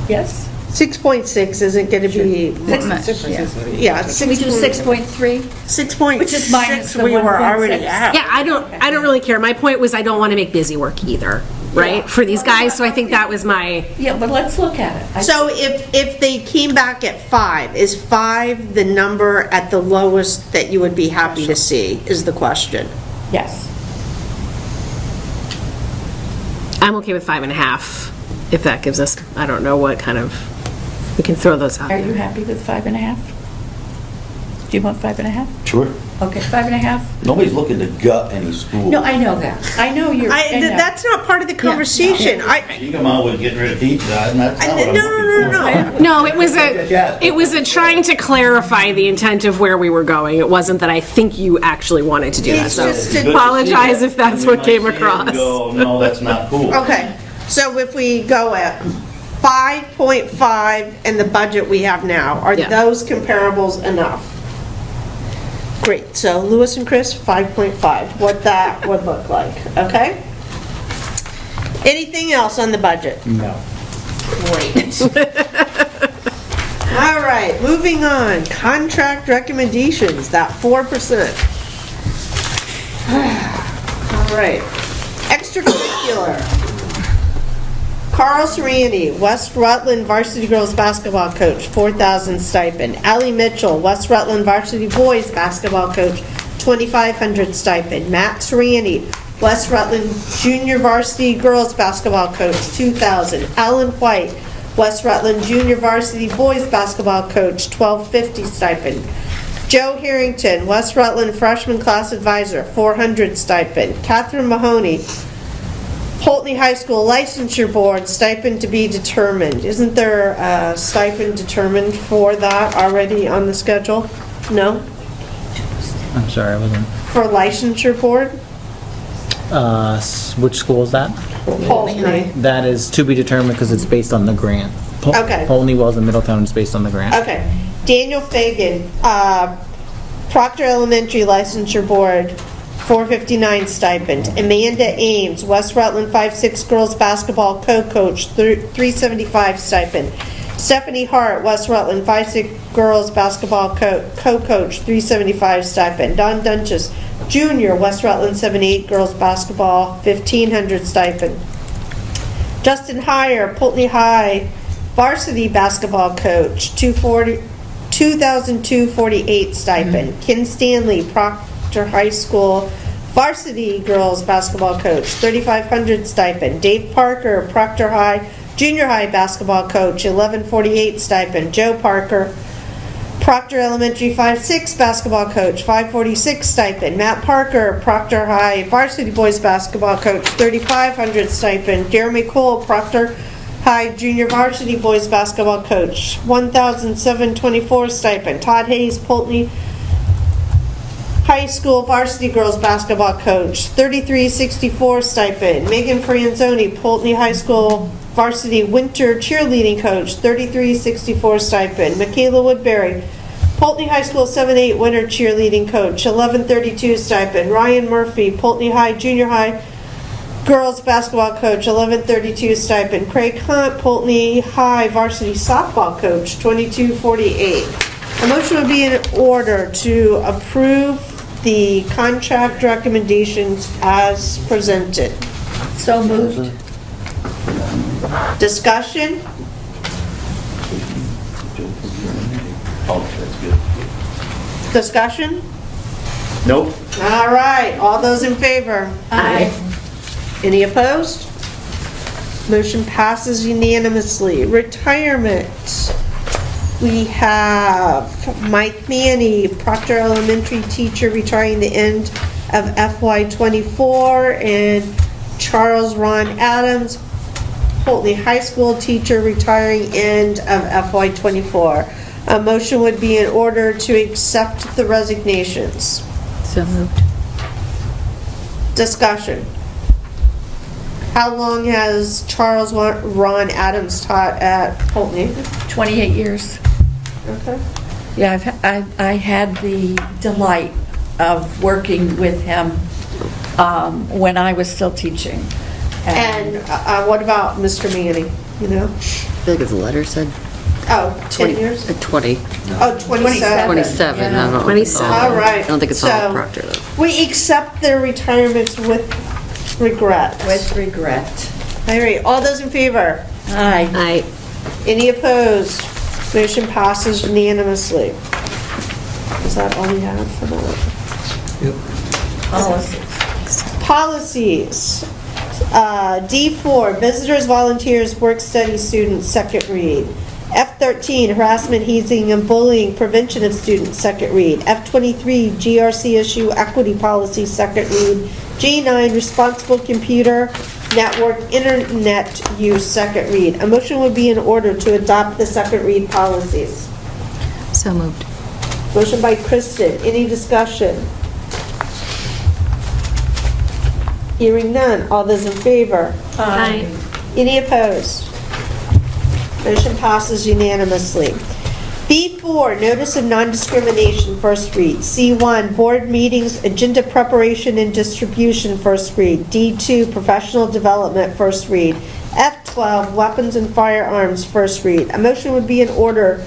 Yes? 6.6 isn't going to be, yeah, Can we do 6.3? 6.6, Which is minus the we were 1.6. already at. Yeah, I don't really care. My point was I don't want to make busy work either, right, for these guys, so I think that was my. Yeah, but let's look at it. So if they came back at 5, is 5 the number at the lowest that you would be happy to see, is the question? Yes. I'm okay with 5.5, if that gives us, I don't know what kind of, we can throw those out. Are you happy with 5.5? Do you want 5.5? Sure. Okay, 5.5? Nobody's looking to gut any school. No, I know that. I know you're. I know. That's not part of the conversation. You come out with getting rid of teachers, and that's not what I'm No. looking for. No, it was a trying to clarify the intent of where we were going. It wasn't that I think you actually wanted to do that, It's so just to- apologize if that's what came across. Go, no, that's not cool. Okay, so if we go at 5.5 and the budget we have now, are Yeah. those comparables enough? Great, so Lewis and Chris, 5.5, what that would look like, okay? Anything else on the budget? No. Great. All right, moving on, contract recommendations, that 4%. All right, extracurricular. Carl Serrani, West Rutland varsity girls basketball coach, $4,000 stipend. Allie Mitchell, West Rutland varsity boys basketball coach, $2,500 stipend. Matt Serrani, West Rutland junior varsity girls basketball coach, $2,000. Alan White, West Rutland junior varsity boys basketball coach, $1,250 stipend. Joe Harrington, West Rutland freshman class advisor, $400 stipend. Catherine Mahoney, Pulteney High School Licensure Board, stipend to be determined. Isn't there a stipend determined for that already on the schedule? No? I'm sorry, I wasn't. For Licensure Board? Which school is that? Pulteney. That is to be determined because it's based on the grant. Okay. Pulteney Wells and Middletown is based on the grant. Okay. Daniel Fagan, Proctor Elementary Licensure Board, $459 stipend. Amanda Ames, West Rutland 5-6 girls basketball co-coach, $375 stipend. Stephanie Hart, West Rutland 5-6 girls basketball co-coach, $375 stipend. Don Dunches Jr., West Rutland 7-8 girls basketball, $1,500 stipend. Justin Heyer, Pulteney High varsity basketball coach, $2,248 stipend. Ken Stanley, Proctor High School varsity girls basketball coach, $3,500 stipend. Dave Parker, Proctor High junior high basketball coach, $1,148 stipend. Joe Parker, Proctor Elementary 5-6 basketball coach, $546 stipend. Matt Parker, Proctor High varsity boys basketball coach, $3,500 stipend. Jeremy Cole, Proctor High junior varsity boys basketball coach, $1,724 stipend. Todd Hayes, Pulteney High School varsity girls basketball coach, $3,364 stipend. Megan Franzoni, Pulteney High School varsity winter cheerleading coach, $3,364 stipend. Michaela Woodbury, Pulteney High School 7-8 winter cheerleading coach, $1,132 stipend. Ryan Murphy, Pulteney High junior high girls basketball coach, $1,132 stipend. Craig Hunt, Pulteney High varsity softball coach, $2,248. A motion would be in order to approve the contract recommendations as presented. So moved. Discussion? Discussion? Nope. All right, all those in favor? Aye. Any opposed? Motion passes unanimously. Retirement. We have Mike Manny, Proctor Elementary teacher, retiring the end of FY '24, and Charles Ron Adams, Pulteney High School teacher retiring end of FY '24. A motion would be in order to accept the resignations. So moved. Discussion. How long has Charles Ron Adams taught at Pulteney? 28 years. Okay. Yeah, I had the delight of working with him when I was still teaching. And what about Mr. Manning, you know? I feel like his letter said Oh, 10 years? 20. Oh, 27. 27, I don't know. 27. All right. I don't think it's all So, Proctor, though. We accept their retirements with regret. With regret. All right, all those in favor? Aye. Any opposed? Motion passes unanimously. Is that all we have for that? Policies. D4, visitors, volunteers, work study students, second read. F13, harassment, hazing, and bullying, prevention of students, second read. F23, GRCSU equity policy, second read. G9, responsible computer network internet use, second read. A motion would be in order to adopt the second read policies. So moved. Motion by Kristen. Any discussion? Hearing none. All those in favor? Aye. Any opposed? Motion passes unanimously. B4, notice of non-discrimination, first read. C1, board meetings, agenda preparation and distribution, first read. D2, professional development, first read. F12, weapons and firearms, first read. A motion would be in order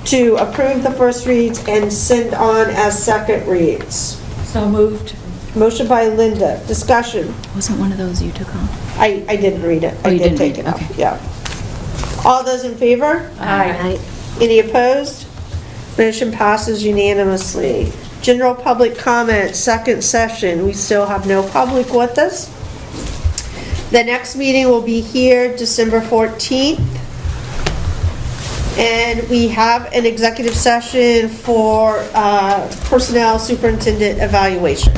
to approve the first reads and send on as second reads. So moved. Motion by Linda. Discussion. Wasn't one of those you took off? I didn't read it. Oh, I you did didn't take read it it, off, okay. yeah. All those in favor? Aye. Any opposed? Motion passes unanimously. General public comment, second session. We still have no public with us. The next meeting will be here December 14th. And we have an executive session for personnel superintendent evaluation.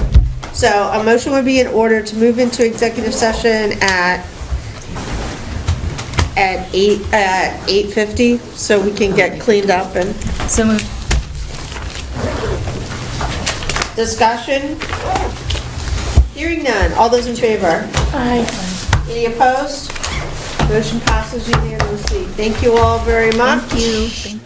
So a motion would be in order to move into executive session at 8:50, so we can get cleaned up and So moved. discussion. Hearing none. All those in favor? Aye. Any opposed? Motion passes unanimously. Thank you all very much. Thank you.